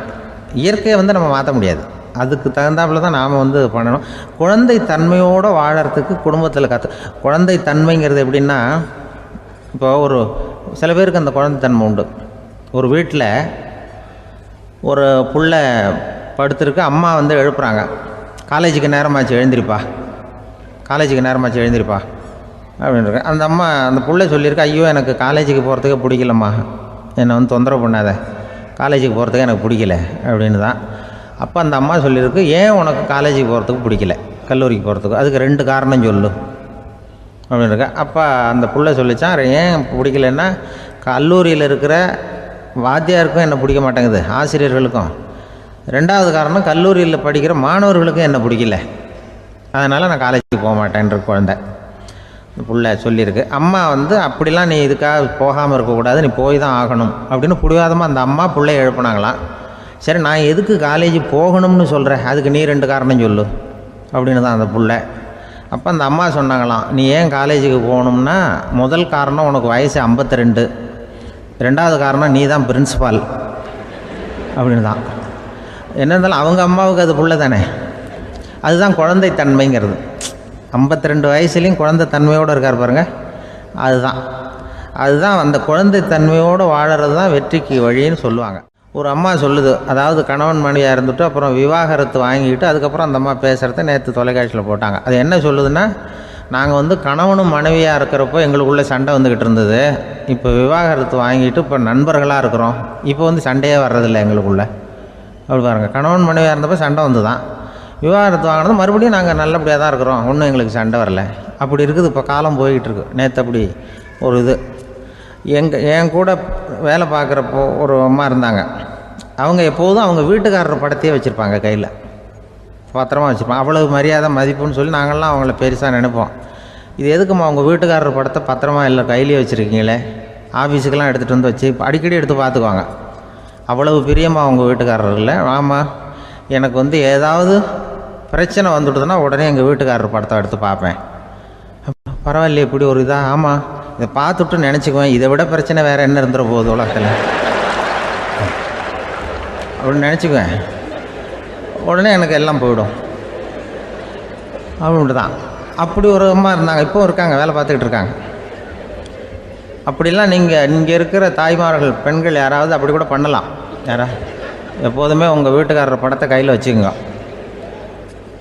இயற்கையை நம்ம மாற்ற முடியாது, அதுக்கு தகுந்தாப்புல தான் நாம் பண்ணணும். குழந்தை தன்மையோடு வாழறதுக்கு குடும்பத்தில் குழந்தை தன்மைங்கிறது எப்படின்னா, இப்போ சில பேருக்கு அந்த குழந்தைத்தன்மை உண்டு. ஒரு வீட்டில் ஒரு புள்ள படுத்துருக்கு, அம்மா எழுப்புறாங்க, காலேஜுக்கு நேரமாச்சு எழுந்திருப்பா, காலேஜுக்கு நேரமாச்சு எழுந்திருப்பா அப்படின்ட்டு. அந்த அம்மா அந்த புள்ளை சொல்லியிருக்கு, ஐயோ எனக்கு காலேஜுக்கு போகிறதுக்கே பிடிக்கலம்மா, என்னை தொந்தரவு பண்ணாத, காலேஜுக்கு போகிறதுக்கு எனக்கு பிடிக்கல அப்படின்னு தான். அப்போ அந்த அம்மா சொல்லியிருக்கு, ஏன் உனக்கு காலேஜுக்கு போகிறதுக்கு பிடிக்கல, கல்லூரிக்கு போகிறதுக்கு, அதுக்கு 2 காரணம் சொல்லு அப்படின்னு இருக்கா. அப்போ அந்த புள்ளை சொல்லிச்சான், ஏன் பிடிக்கலன்னா, கல்லூரியில் இருக்கிற வாத்தியாருக்கும் என்னை பிடிக்க மாட்டேங்குது, ஆசிரியர்களுக்கும். 2வது காரணம், கல்லூரியில் படிக்கிற மாணவர்களுக்கும் என்னை பிடிக்கல, அதனால் நான் காலேஜுக்கு போக மாட்டேன்ற குழந்தை புள்ளை சொல்லியிருக்கு. அம்மா அப்படிலாம் நீ இதுக்காக போகாமல் இருக்கக்கூடாது, நீ போய் தான் ஆகணும் அப்படின்னு பிடிவாதமாக அந்த அம்மா பிள்ளைய எழுப்புனாங்களாம். சரி, நான் எதுக்கு காலேஜ் போகணும்னு சொல்கிறேன், அதுக்கு நீ 2 காரணம் சொல்லு அப்படின்னு தான் அந்த புள்ளை. அப்போ அந்த அம்மா சொன்னாங்களாம், நீ ஏன் காலேஜுக்கு போகணும்னா, முதல் காரணம் உனக்கு வயசு 52, 2வது காரணம் நீ தான் பிரின்ஸிபால் அப்படின்னு தான். என்ன இருந்தாலும் அவங்க அம்மாவுக்கு அது புள்ள தானே, அதுதான் குழந்தை தன்மைங்கிறது. 52 வயசுலேயும் குழந்தை தன்மையோடு இருக்கார் பாருங்கள், அதுதான் அந்த குழந்தை தன்மையோடு வாழறது தான் வெற்றிக்கு வழின்னு சொல்லுவாங்க. ஒரு அம்மா சொல்லுது, அதாவது கணவன் மனைவியாக இருந்துட்டு அப்புறம் விவாகரத்து வாங்கிக்கிட்டு அதுக்கப்புறம் அந்த அம்மா பேசுகிறத நேற்று தொலைக்காட்சியில் போட்டாங்க. அது என்ன சொல்லுதுன்னா, நாங்கள் கணவனும் மனைவியாக இருக்கிறப்போ எங்களுக்குள்ளே சண்டை வந்துக்கிட்டு இருந்தது. இப்போ விவாகரத்து வாங்கிட்டு இப்போ நண்பர்களாக இருக்கிறோம். இப்போ சண்டையே வர்றதில்லை எங்களுக்குள்ளே. அப்படி பாருங்கள், கணவன் மனைவியாக இருந்தப்போ சண்டை வந்து தான், விவாகரத்து வாங்கினது மறுபடியும் நாங்கள் நல்லபடியாக தான் இருக்கிறோம், ஒன்றும் எங்களுக்கு சண்டை வரல. அப்படி இருக்குது இப்போ காலம் போய்கிட்டு இருக்கு. நேற்று அப்படி ஒரு இது என் கூட வேலை பார்க்குறப்போ ஒரு அம்மா இருந்தாங்க. அவங்க எப்போதும் அவங்க வீட்டுக்காரர் படத்தையே வச்சுருப்பாங்க, கையில் பத்திரமா வச்சுருப்பாங்க. அவ்வளவு மரியாதை மதிப்புன்னு சொல்லி நாங்கள்லாம் அவங்கள பெருசாக நினைப்போம். இது எதுக்குமா அவங்க வீட்டுக்காரர் படத்தை பத்திரமா இல்லை கையிலேயே வச்சுருக்கீங்களே, ஆஃபீஸுக்கெல்லாம் எடுத்துகிட்டு வந்து வச்சு அடிக்கடி எடுத்து பார்த்துக்குவாங்க. அவ்வளவு பிரியமாக அவங்க வீட்டுக்காரர் இல்லை. ஆமாம், எனக்கு ஏதாவது பிரச்சனை வந்துவிடுதுன்னா உடனே எங்கள் வீட்டுக்காரர் படத்தை எடுத்து பார்ப்பேன். பரவாயில்லையே இப்படி ஒரு இதாக. ஆமாம், இதை பார்த்துட்டு நினச்சிக்குவேன், இதை விட பிரச்சனை வேறு என்ன இருந்துட போகுது உலகத்தில் அப்படின்னு நினச்சிக்குவேன். உடனே எனக்கு எல்லாம் போயிடும் அப்படின்ட்டு தான். அப்படி ஒரு அம்மா இருந்தாங்க, இப்போ இருக்காங்க, வேலை பார்த்துக்கிட்டு இருக்காங்க. அப்படிலாம் நீங்கள் இருக்கிற தாய்மார்கள் பெண்கள் யாராவது அப்படி கூட பண்ணலாம். எப்போதுமே உங்கள் வீட்டுக்காரர் படத்தை கையில் வச்சுக்கோங்க.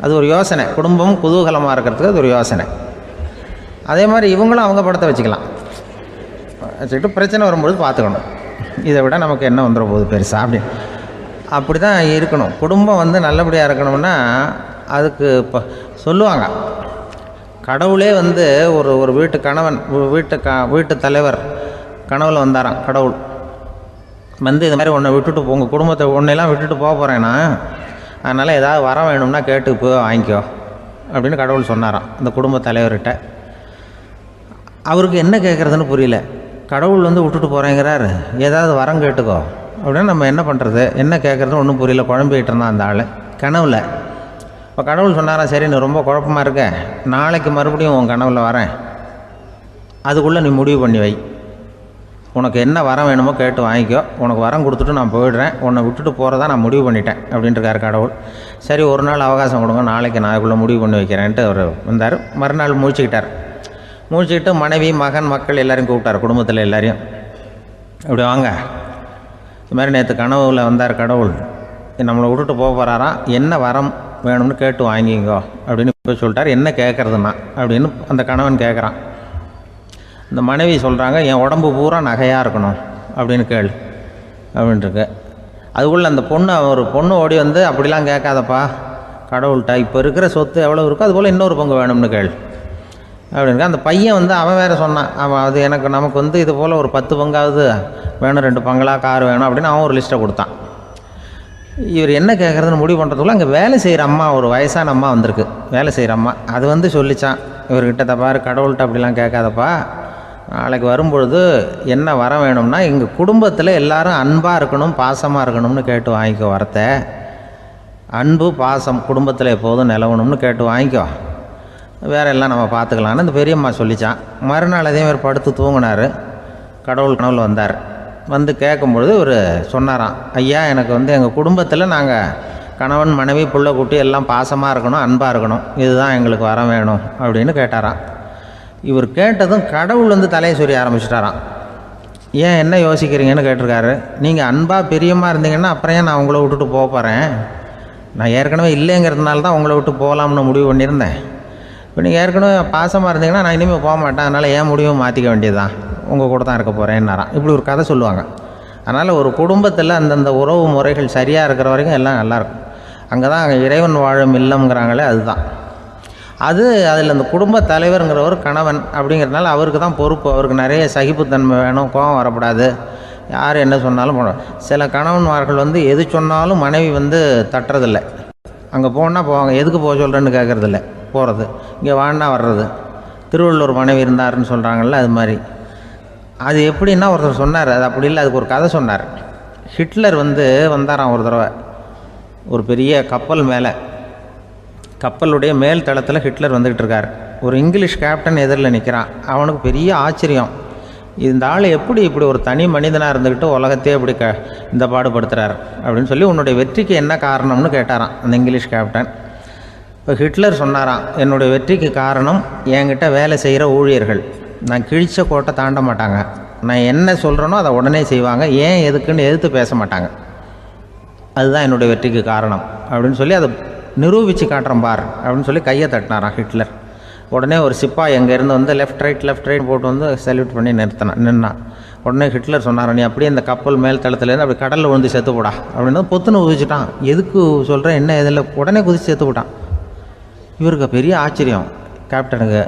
அது ஒரு யோசனை, குடும்பம் குதூகலமாக இருக்கிறதுக்கு அது ஒரு யோசனை. அதே மாதிரி இவங்களும் அவங்க படத்தை வச்சுக்கலாம், வச்சுக்கிட்டு பிரச்சனை வரும்பொழுது பார்த்துக்கணும், இதை விட நமக்கு என்ன வந்துட போகுது பெருசாக அப்படி தான் இருக்கணும். குடும்பம் நல்லபடியாக இருக்கணும்னா அதுக்கு இப்போ சொல்லுவாங்க, கடவுளே ஒரு வீட்டு கணவன் வீட்டு தலைவர் கனவுல வந்தாராம். கடவுள் இது மாதிரி உன்னை விட்டுட்டு உங்கள் குடும்பத்தை உன்னையெல்லாம் விட்டுட்டு போக போகிறேன்னா, அதனால் ஏதாவது வர வேணும்னா கேட்டு போய் வாங்கிக்கோ அப்படின்னு கடவுள் சொன்னாராம் இந்த குடும்ப தலைவர்கிட்ட. அவருக்கு என்ன கேட்குறதுன்னு புரியல. கடவுள் விட்டுட்டு போகிறேங்கிறாரு, ஏதாவது வரம் கேட்டுக்கோ அப்படின்னு நம்ம என்ன பண்ணுறது, என்ன கேட்குறதுன்னு ஒன்றும் புரியல. குழம்பிக்கிட்டு இருந்தான் அந்த ஆள் கனவுல. இப்போ கடவுள் சொன்னாராம், சரி நீ ரொம்ப குழப்பமாக இருக்க, நாளைக்கு மறுபடியும் உன் கனவுல வரேன், அதுக்குள்ளே நீ முடிவு பண்ணி வை, உனக்கு என்ன வரம் வேணுமோ கேட்டு வாங்கிக்கோ, உனக்கு வரம் கொடுத்துட்டு நான் போயிடுறேன், உன்னை விட்டுட்டு போகிறதா நான் முடிவு பண்ணிட்டேன் அப்படின்ட்டுருக்காரு கடவுள். சரி ஒரு நாள் அவகாசம் கொடுங்க, நாளைக்கு நான் அதுக்குள்ளே முடிவு பண்ணி வைக்கிறேன்ட்டு அவர் வந்தார். மறுநாள் முழிச்சுக்கிட்டு மனைவி மகன் மக்கள் எல்லோரையும் கூப்பிட்டார், குடும்பத்தில் எல்லாரையும். இப்படி வாங்க, இது மாதிரி நேற்று கனவுல வந்தார் கடவுள், நம்மளை விட்டுட்டு போக போகிறாராம், என்ன வரம் வேணும்னு கேட்டு வாங்கிங்கோ அப்படின்னு இப்போ சொல்லிட்டார். என்ன கேட்குறதுன்னா அப்படின்னு அந்த கணவன் கேட்குறான். இந்த மனைவி சொல்கிறாங்க, என் உடம்பு பூரா நகையாக இருக்கணும் அப்படின்னு கேள் அப்படின்ட்டுருக்கு. அதுக்குள்ளே அந்த ஒரு பொண்ணு ஓடி அப்படிலாம் கேட்காதப்பா கடவுள்கிட்ட, இப்போ இருக்கிற சொத்து எவ்வளோ இருக்கோ அதுபோல் இன்னொரு பங்கு வேணும்னு கேள் அப்படின்னு. அந்த பையன் அவன் வேறு சொன்னான், அவன் அது நமக்கு இது போல் ஒரு 10 பங்காவது வேணும், 2 பங்களா கார் வேணும் அப்படின்னு அவன் ஒரு லிஸ்ட்டை கொடுத்தான். இவர் என்ன கேட்குறதுன்னு முடிவு பண்ணுறதுக்குள்ள அங்கே வேலை செய்கிற அம்மா, ஒரு வயசான அம்மா வந்திருக்கு, வேலை செய்கிற அம்மா. அது சொல்லிச்சான் இவர்கிட்ட, தப்பாரு கடவுள்கிட்ட அப்படிலாம் கேட்காதப்பா, நாளைக்கு வரும்பொழுது என்ன வர வேணும்னா எங்கள் குடும்பத்தில் எல்லாரும் அன்பாக இருக்கணும் பாசமாக இருக்கணும்னு கேட்டு வாங்கிக்கோ வரத்தை, அன்பு பாசம் குடும்பத்தில் எப்போதும் நிலவணும்னு கேட்டு வாங்கிக்கோ, வேற எல்லாம் நம்ம பார்த்துக்கலான்னு அந்த பெரியம்மா சொல்லிச்சான். மறுநாள் அதே மாதிரி படுத்து தூங்கினார். கடவுள் கனவுல வந்தார். கேட்கும்பொழுது இவர் சொன்னாராம், ஐயா எனக்கு எங்கள் குடும்பத்தில் நாங்கள் கணவன் மனைவி புள்ள குட்டி எல்லாம் பாசமாக இருக்கணும் அன்பாக இருக்கணும், இதுதான் எங்களுக்கு வர வேணும் அப்படின்னு கேட்டாராம். இவர் கேட்டதும் கடவுள் தலையை சொரிய ஆரம்பிச்சிட்டாராம். ஏன் என்ன யோசிக்கிறீங்கன்னு கேட்டிருக்காரு. நீங்கள் அன்பாக பிரியமாக இருந்தீங்கன்னா அப்புறம் ஏன் நான் உங்களை விட்டுட்டு போக போகிறேன், நான் ஏற்கனவே இல்லைங்கிறதுனால தான் உங்களை விட்டு போகலாம்னு முடிவு பண்ணியிருந்தேன். இப்போ நீங்கள் ஏற்கனவே பாசமாக இருந்தீங்கன்னா நான் இனிமேல் போக மாட்டேன், அதனால் ஏன் முடிவும் மாற்றிக்க வேண்டியதுதான், உங்கள் கூட தான் இருக்க போகிறேன்னாராம். இப்படி ஒரு கதை சொல்லுவாங்க. அதனால் ஒரு குடும்பத்தில் அந்தந்த உறவு முறைகள் சரியாக இருக்கிற வரைக்கும் எல்லாம் நல்லாயிருக்கும். அங்கே தான் இறைவன் வாழும் இல்லம்ங்கிறாங்களே, அதுதான் அதில் அந்த குடும்ப தலைவருங்கிறவர் கணவன் அப்படிங்கிறதுனால அவருக்கு தான் பொறுப்பு. அவருக்கு நிறைய சகிப்புத்தன்மை வேணும், கோபம் வரக்கூடாது, யார் என்ன சொன்னாலும் போகணும். சில கணவன்மார்கள் எது சொன்னாலும் மனைவி தட்டுறதில்லை, அங்கே போனால் போவாங்க, எதுக்கு போக சொல்கிறேன்னு கேட்குறதில்ல, போகிறது, இங்கே வான்னா வர்றது. திருவள்ளுவர் மனைவி இருந்தாருன்னு சொல்கிறாங்கல்ல, அது மாதிரி. அது எப்படின்னா ஒருத்தர் சொன்னார், அது அப்படி இல்லை, அதுக்கு ஒரு கதை சொன்னார். ஹிட்லர் வந்தாராம் ஒரு தடவை, ஒரு பெரிய கப்பல் மேலே, கப்பலுடைய மேல் தளத்தில் ஹிட்லர் வந்துக்கிட்டு இருக்கார். ஒரு இங்கிலீஷ் கேப்டன் எதிரில் நிற்கிறான். அவனுக்கு பெரிய ஆச்சரியம், இந்த ஆள் எப்படி இப்படி ஒரு தனி மனிதனாக இருந்துக்கிட்டு உலகத்தையே இப்படி இந்த பாடுபடுத்துகிறார் அப்படின்னு சொல்லி, உன்னுடைய வெற்றிக்கு என்ன காரணம்னு கேட்டாராம் அந்த இங்கிலீஷ் கேப்டன். இப்போ ஹிட்லர் சொன்னாராம், என்னுடைய வெற்றிக்கு காரணம் என்கிட்ட வேலை செய்கிற ஊழியர்கள், நான் கிழிச்ச கோட்டை தாண்ட மாட்டாங்க, நான் என்ன சொல்கிறேனோ அதை உடனே செய்வாங்க, ஏன் எதுக்குன்னு எதிர்த்து பேச மாட்டாங்க, அதுதான் என்னுடைய வெற்றிக்கு காரணம் அப்படின்னு சொல்லி அதை நிரூபித்து காட்டுறேன் பார் அப்படின்னு சொல்லி கையை தட்டினாராம் ஹிட்லர். உடனே ஒரு சிப்பாய் எங்கேருந்து வந்து லெஃப்ட் ரைட் போட்டு வந்து சல்யூட் பண்ணி நின்னான். உடனே ஹிட்லர் சொன்னார், நீ அப்படியே அந்த கப்பல் மேல் தளத்துலேருந்து அப்படி கடலில் விழுந்து செத்து போடா அப்படின்னு பொத்துன்னு குதிச்சுட்டான். எதுக்கு சொல்கிறேன் என்ன இதில், உடனே குதிச்சு செத்து போட்டான். இவருக்கு பெரிய ஆச்சரியம் கேப்டனுக்கு.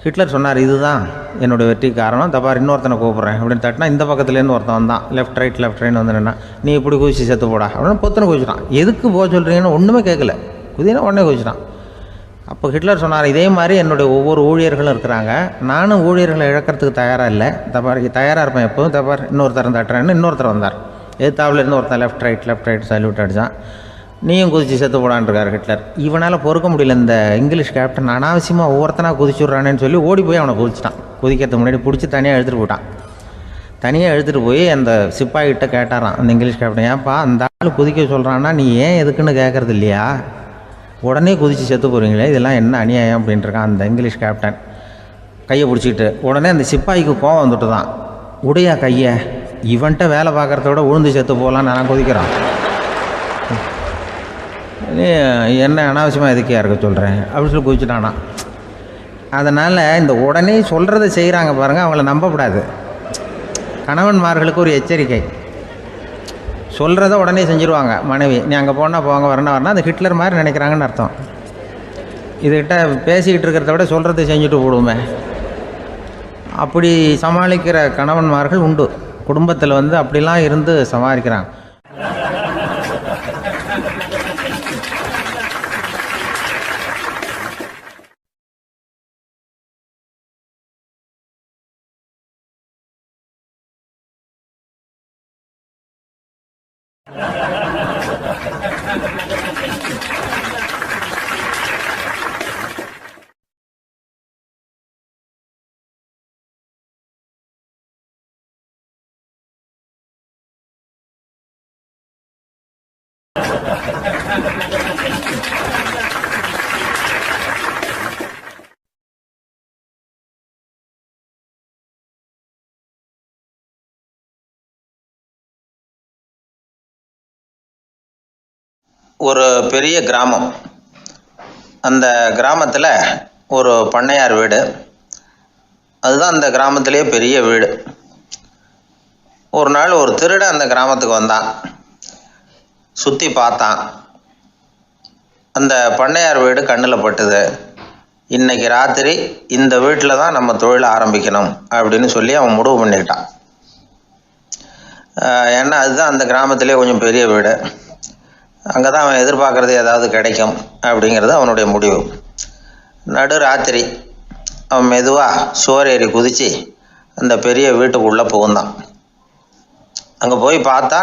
ஹிட்லர் சொன்னார், இதுதான் என்னுடைய வெற்றிக்கு காரணம், தப்பார் இன்னொருத்தனை கூப்பிட்றேன் அப்படின்னு தட்டினா இந்த பக்கத்துலேருந்து ஒருத்தன் வந்தான். லெஃப்ட் ரைட் வந்து நின்னா, நீ இப்படி குதிச்சு செத்து போடா அப்படின்னு பொத்துன்னு குதிச்சிட்டான். எதுக்கு போக சொல்கிறீங்கன்னு ஒன்றுமே கேட்கல, குதினா உடனே குதிச்சிட்டான். அப்போ ஹிட்லர் சொன்னார், இதே மாதிரி என்னுடைய ஒவ்வொரு ஊழியர்களும் இருக்கிறாங்க, நானும் ஊழியர்களை இழக்கிறதுக்கு தயாராக இல்லை, தப்பார் தயாராக இருப்பேன் எப்போதும், தப்பார் இன்னொருத்தரன் தட்டுறேன்னு இன்னொருத்தர் வந்தார். எதிர்த்தாப்புலேருந்து ஒருத்தன் லெஃப்ட் ரைட் சல்யூட் அடித்தான். நீயும் குதிச்சு செத்து போடான்ருக்கார் ஹிட்லர். இவனால் பொறுக்க முடியல, இந்த இங்கிலீஷ் கேப்டன் அனாவசியமாக ஒவ்வொருத்தனாக குதிச்சுட்றானேன்னு சொல்லி ஓடி போய் அவனை குதிச்சிட்டான். குதிக்கிறதுக்கு முன்னாடி பிடிச்சி தனியாக எடுத்துகிட்டு போட்டான். தனியாக எடுத்துகிட்டு போய் அந்த சிப்பாய்கிட்ட கேட்டாரான் அந்த இங்கிலீஷ் கேப்டன், ஏன்ப்பா அந்த ஆள் குதிக்க சொல்கிறான்னா நீ ஏன் எதுக்குன்னு கேட்குறது இல்லையா, உடனே குதித்து செத்து போகிறீங்களே, இதெல்லாம் என்ன அநியாயம் அப்படின்ட்டுருக்கான் அந்த இங்கிலீஷ் கேப்டன் கையை பிடிச்சிக்கிட்டு. உடனே அந்த சிப்பாய்க்கு கோவம் வந்துட்டு தான், உடையா கையை, இவன்ட்ட வேலை பார்க்குறத விட உழுந்து செத்து போகலான்னு நான் குதிக்கிறான், என்ன அனாவசியமாக எதுக்கே இருக்க சொல்கிறேன் அப்படின்னு சொல்லி குதிச்சுட்டானா. அதனால் இந்த உடனே சொல்கிறத செய்கிறாங்க பாருங்கள், அவங்கள நம்பக்கூடாது. கணவன்மார்களுக்கு ஒரு எச்சரிக்கை, சொல்கிறத உடனே செஞ்சுருவாங்க மனைவி, நீ அங்கே போனால் போங்க வரணும் அது ஹிட்லர் மாதிரி நினைக்கிறாங்கன்னு அர்த்தம். இதுகிட்ட பேசிக்கிட்டு இருக்கிறத விட சொல்கிறத செஞ்சுட்டு போடுவோமே, அப்படி சமாளிக்கிற கணவன்மார்கள் உண்டு. குடும்பத்தில் வந்து அப்படிலாம் இருந்து சமாளிக்கிறாங்க. ஒரு பெரிய கிராமம். அந்த கிராமத்தில் ஒரு பண்ணையார் வீடு, அதுதான் அந்த கிராமத்திலேயே பெரிய வீடு. ஒரு நாள் ஒரு திருடன் அந்த கிராமத்துக்கு வந்தான், சுற்றி பார்த்தான். அந்த பண்ணையார் வீடு கண்ணில் பட்டுது. இன்னைக்கு ராத்திரி இந்த வீட்டில் தான் நம்ம தொழிலை ஆரம்பிக்கணும் அப்படின்னு சொல்லி அவன் முடிவு பண்ணிக்கிட்டான். ஏன்னா அதுதான் அந்த கிராமத்திலே கொஞ்சம் பெரிய வீடு, அங்கே தான் அவன் எதிர்பார்க்குறது ஏதாவது கிடைக்கும் அப்படிங்கிறது அவனுடைய முடிவு. நடு ராத்திரி அவன் மெதுவாக சுவர் ஏறி குதித்து அந்த பெரிய வீட்டுக்குள்ளே புகுந்தான். அங்கே போய் பார்த்தா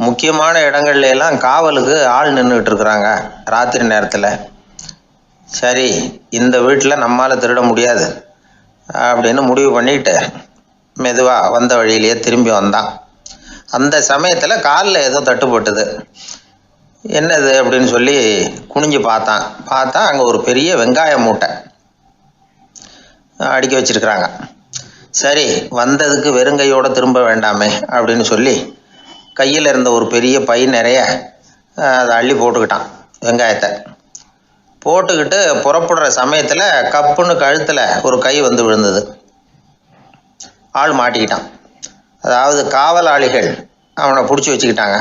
முக்கியமான இடங்கள்ல எல்லாம் காவலுக்கு ஆள் நின்றுக்கிட்டு இருக்கிறாங்க ராத்திரி நேரத்தில். சரி, இந்த வீட்டில் நம்மால் திருட முடியாது அப்படின்னு முடிவு பண்ணிட்டு மெதுவாக வந்த வழியிலேயே திரும்பி வந்தான். அந்த சமயத்தில் காலில் ஏதோ தட்டுப்பட்டுது. என்னது அப்படின்னு சொல்லி குனிஞ்சு பார்த்தா அங்கே ஒரு பெரிய வெங்காய மூட்டை அடுக்கி வச்சிருக்கிறாங்க. சரி, வந்ததுக்கு வெறுங்கையோடு திரும்ப வேண்டாமே அப்படின்னு சொல்லி கையில் இருந்த ஒரு பெரிய பை நிறைய அதை அள்ளி போட்டுக்கிட்டான். வெங்காயத்தை போட்டுக்கிட்டு புறப்படுற சமயத்தில் கப்புன்னு கழுத்தில் ஒரு கை வந்து விழுந்தது. ஆள் மாட்டிக்கிட்டான். அதாவது காவலாளிகள் அவனை பிடிச்சி வச்சுக்கிட்டாங்க.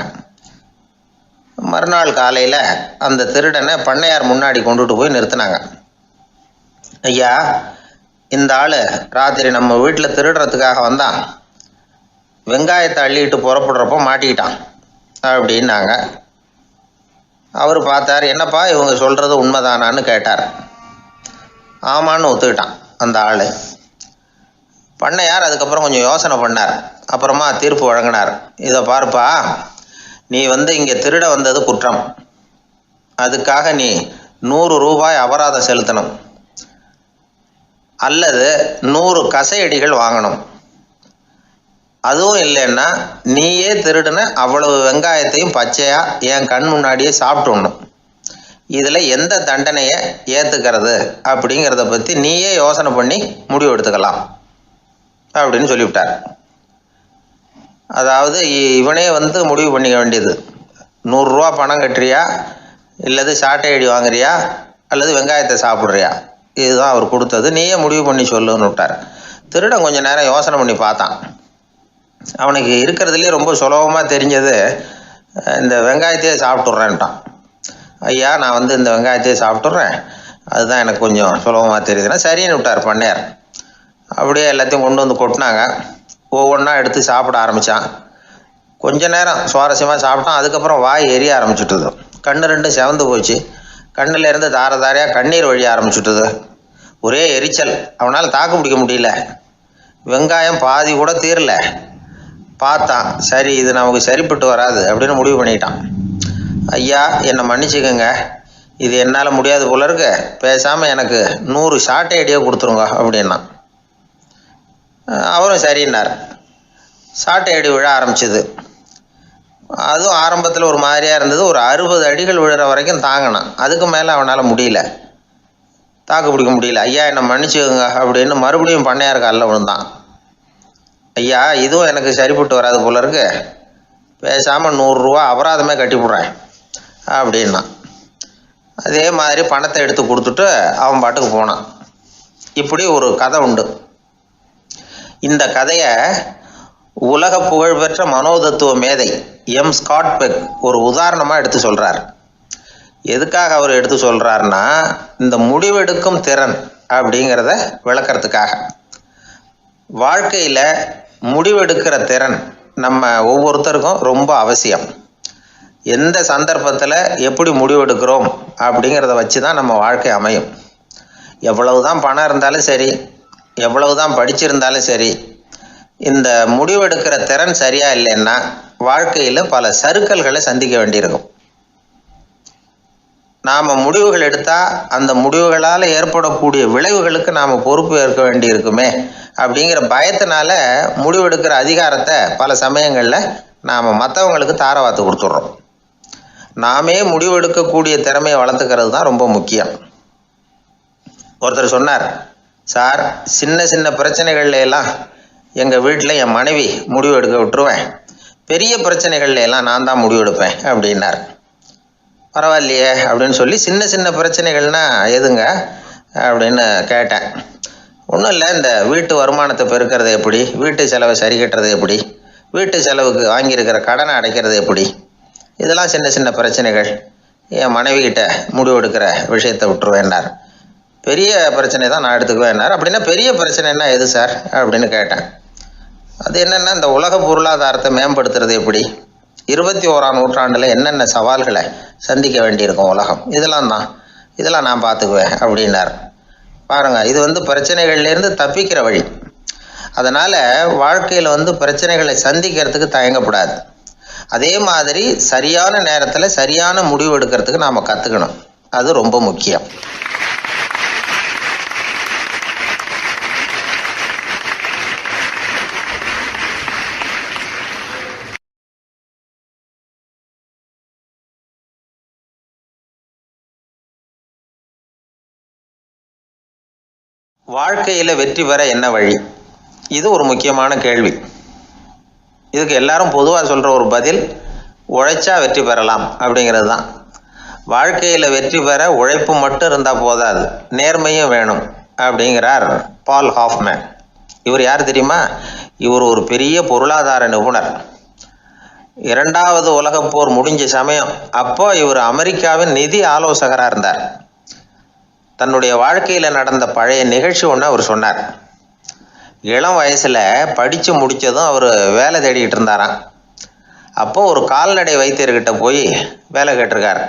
மறுநாள் காலையில் அந்த திருடனை பண்ணையார் முன்னாடி கொண்டுட்டு போய் நிறுத்தினாங்க. ஐயா, இந்த ஆள் ராத்திரி நம்ம வீட்டில் திருடுறதுக்காக வந்தான், வெங்காயத்தை அள்ளிட்டு புறப்படுறப்போ மாட்டிக்கிட்டான் அப்படின்னாங்க. அவர் பார்த்தார், என்னப்பா இவங்க சொல்கிறது உண்மைதானான்னு கேட்டார். ஆமான்னு ஒத்துக்கிட்டான் அந்த ஆள். பண்ணையார் அதுக்கப்புறம் கொஞ்சம் யோசனை பண்ணார். அப்புறமா தீர்ப்பு வழங்கினார். இதை பாருப்பா, நீ இங்கே திருட வந்தது குற்றம், அதுக்காக நீ 100 ரூபாய் அபராதம் செலுத்தணும், அல்லது 100 கசையடிகள் வாங்கணும். அதுவும் இல்லைன்னா நீயே திருடுன அவ்வளவு வெங்காயத்தையும் பச்சையாக என் கண் முன்னாடியே சாப்பிட்டுடணும். இதில் எந்த தண்டனையை ஏற்றுக்கிறது அப்படிங்கிறத பற்றி நீயே யோசனை பண்ணி முடிவு எடுத்துக்கலாம் அப்படின்னு சொல்லிவிட்டார். அதாவது இவனே முடிவு பண்ணிக்க வேண்டியது, 100 ரூபா பணம் கட்டுறியா, இல்லது சாட்டை அடி வாங்குறியா, அல்லது வெங்காயத்தை சாப்பிட்றியா இதுதான் அவர் கொடுத்தது, நீயே முடிவு பண்ணி சொல்லுன்னு விட்டார். திருடன் கொஞ்சம் நேரம் யோசனை பண்ணி பார்த்தான். அவனுக்கு இருக்கிறதுலே ரொம்ப சுலபமாக தெரிஞ்சது இந்த வெங்காயத்தையே சாப்பிட்டுட்றேன்ட்டான். ஐயா, நான் வந்து இந்த வெங்காயத்தையே சாப்பிட்டுட்றேன், அதுதான் எனக்கு கொஞ்சம் சுலபமாக தெரியுதுன்னா சரின்னு விட்டார் பண்ணையார். அப்படியே எல்லாத்தையும் கொண்டு வந்து கொட்டினாங்க. ஒவ்வொன்றா எடுத்து சாப்பிட ஆரம்பித்தான். கொஞ்ச நேரம் சுவாரஸ்யமாக சாப்பிட்டான். அதுக்கப்புறம் வாய் எரிய ஆரம்பிச்சுட்டுது. கண்ணு ரெண்டும் செவந்து போச்சு. கண்ணில் இருந்து தார தாரையாக கண்ணீர் வழிய ஆரம்பிச்சுட்டுது. ஒரே எரிச்சல். அவனால் தாக்கு பிடிக்க முடியல. வெங்காயம் பாதி கூட தீரல. பார்த்தான், சரி இது நமக்கு சரிப்பட்டு வராது அப்படின்னு முடிவு பண்ணிட்டான். ஐயா, என்னை மன்னிச்சுக்கோங்க, இது என்னால் முடியாது போல இருக்கு, பேசாமல் எனக்கு 100 ஷார்ட் ஐடியா கொடுத்துருங்க அப்படின்னா. அவரும் சரின்னார். ஷார்ட் ஐடி விழ ஆரம்பிச்சிது. அதுவும் ஆரம்பத்தில் ஒரு மாதிரியாக இருந்தது. ஒரு 60 அடிகள் விழுற வரைக்கும் தாங்கினான். அதுக்கு மேலே அவனால் முடியல, தாக்கு பிடிக்க முடியல. ஐயா, என்னை மன்னிச்சுக்கோங்க அப்படின்னு மறுபடியும் பண்ணையார் காலில் விழுந்தான். ஐயா, இதுவும் எனக்கு சரிப்பட்டு வராது போல இருக்கு, பேசாமல் 100 ரூபா அபராதமே கட்டிவிட்றேன் அப்படின்னா. அதே மாதிரி பணத்தை எடுத்து கொடுத்துட்டு அவன் பாட்டுக்கு போனான். இப்படி ஒரு கதை உண்டு. இந்த கதையை உலக புகழ்பெற்ற மனோதத்துவ மேதை எம் ஸ்காட் பெக் ஒரு உதாரணமாக எடுத்து சொல்கிறார். எதுக்காக அவர் எடுத்து சொல்கிறாருன்னா, இந்த முடிவெடுக்கும் திறன் அப்படிங்கிறத விளக்கிறதுக்காக. வாழ்க்கையில் முடிவெடுக்கிற திறன் நம்ம ஒவ்வொருத்தருக்கும் ரொம்ப அவசியம். எந்த சந்தர்ப்பத்தில் எப்படி முடிவெடுக்கிறோம் அப்படிங்கிறத வச்சு தான் நம்ம வாழ்க்கை அமையும். எவ்வளவு தான் பணம் இருந்தாலும் சரி, எவ்வளவு தான் படிச்சிருந்தாலும் சரி, இந்த முடிவெடுக்கிற திறன் சரியா இல்லைன்னா வாழ்க்கையில் பல சறுக்கல்களை சந்திக்க வேண்டியிருக்கும். நாம் முடிவுகள் எடுத்தால் அந்த முடிவுகளால் ஏற்படக்கூடிய விளைவுகளுக்கு நாம் பொறுப்பு ஏற்க வேண்டியிருக்குமே அப்படிங்கிற பயத்தினால முடிவெடுக்கிற அதிகாரத்தை பல சமயங்களில் நாம் மற்றவங்களுக்கு தாரவாத்து கொடுத்துட்றோம். நாமே முடிவெடுக்கக்கூடிய திறமையை வளர்த்துக்கிறது தான் ரொம்ப முக்கியம். ஒருத்தர் சொன்னார், சார், சின்ன சின்ன பிரச்சனைகள்ல எல்லாம் எங்கள் வீட்டில் என் மனைவி முடிவு எடுக்க விட்டுருவேன், பெரிய பிரச்சனைகள்ல எல்லாம் நான் தான் முடிவு எடுப்பேன் அப்படின்னார். பரவாயில்லையே அப்படின்னு சொல்லி, சின்ன சின்ன பிரச்சனைகள்னா எதுங்க அப்படின்னு கேட்டேன். ஒன்றும் இல்லை, இந்த வீட்டு வருமானத்தை பெருக்கிறது எப்படி, வீட்டு செலவை சரி கட்டுறது எப்படி, வீட்டு செலவுக்கு வாங்கியிருக்கிற கடனை அடைக்கிறது எப்படி, இதெல்லாம் சின்ன சின்ன பிரச்சனைகள், என் மனைவிகிட்ட முடிவு எடுக்கிற விஷயத்தை விட்டுருவேன்னார். பெரிய பிரச்சனை தான் நான் எடுத்துக்குவேன்னார். அப்படின்னா பெரிய பிரச்சனைன்னா எது சார் அப்படின்னு கேட்டேன். அது என்னென்னா, இந்த உலக பொருளாதாரத்தை மேம்படுத்துறது எப்படி, 21ஆம் நூற்றாண்டில் என்னென்ன சவால்களை சந்திக்க வேண்டியிருக்கும் உலகம், இதெல்லாம் நான் பார்த்துக்குவேன் அப்படின்னார். பாருங்கள், இது பிரச்சனைகள்லேருந்து தப்பிக்கிற வழி. அதனால் வாழ்க்கையில் பிரச்சனைகளை சந்திக்கிறதுக்கு தயங்கக்கூடாது. அதே மாதிரி சரியான நேரத்தில் சரியான முடிவு எடுக்கிறதுக்கு நாம் கற்றுக்கணும். அது ரொம்ப முக்கியம். வாழ்க்கையில் வெற்றி பெற என்ன வழி, இது ஒரு முக்கியமான கேள்வி. இதுக்கு எல்லாரும் பொதுவாக சொல்கிற ஒரு பதில், உழைச்சா வெற்றி பெறலாம் அப்படிங்கிறது தான். வாழ்க்கையில் வெற்றி பெற உழைப்பு மட்டும் இருந்தால் போதாது, நேர்மையும் வேணும் அப்படிங்கிறார் பால் ஹாஃப்மேன். இவர் யார் தெரியுமா? இவர் ஒரு பெரிய பொருளாதார நிபுணர். 2வது உலகப் போர் முடிஞ்ச சமயம் அப்போ இவர் அமெரிக்காவின் நிதி ஆலோசகராக இருந்தார். தன்னுடைய வாழ்க்கையில் நடந்த பழைய நிகழ்ச்சி ஒன்று அவர் சொன்னார். இளம் வயசில் படித்து முடித்ததும் அவர் வேலை தேடிக்கிட்டு இருந்தாராம். அப்போது ஒரு கால்நடை வைத்தியர்கிட்ட போய் வேலை கேட்டிருக்கார்.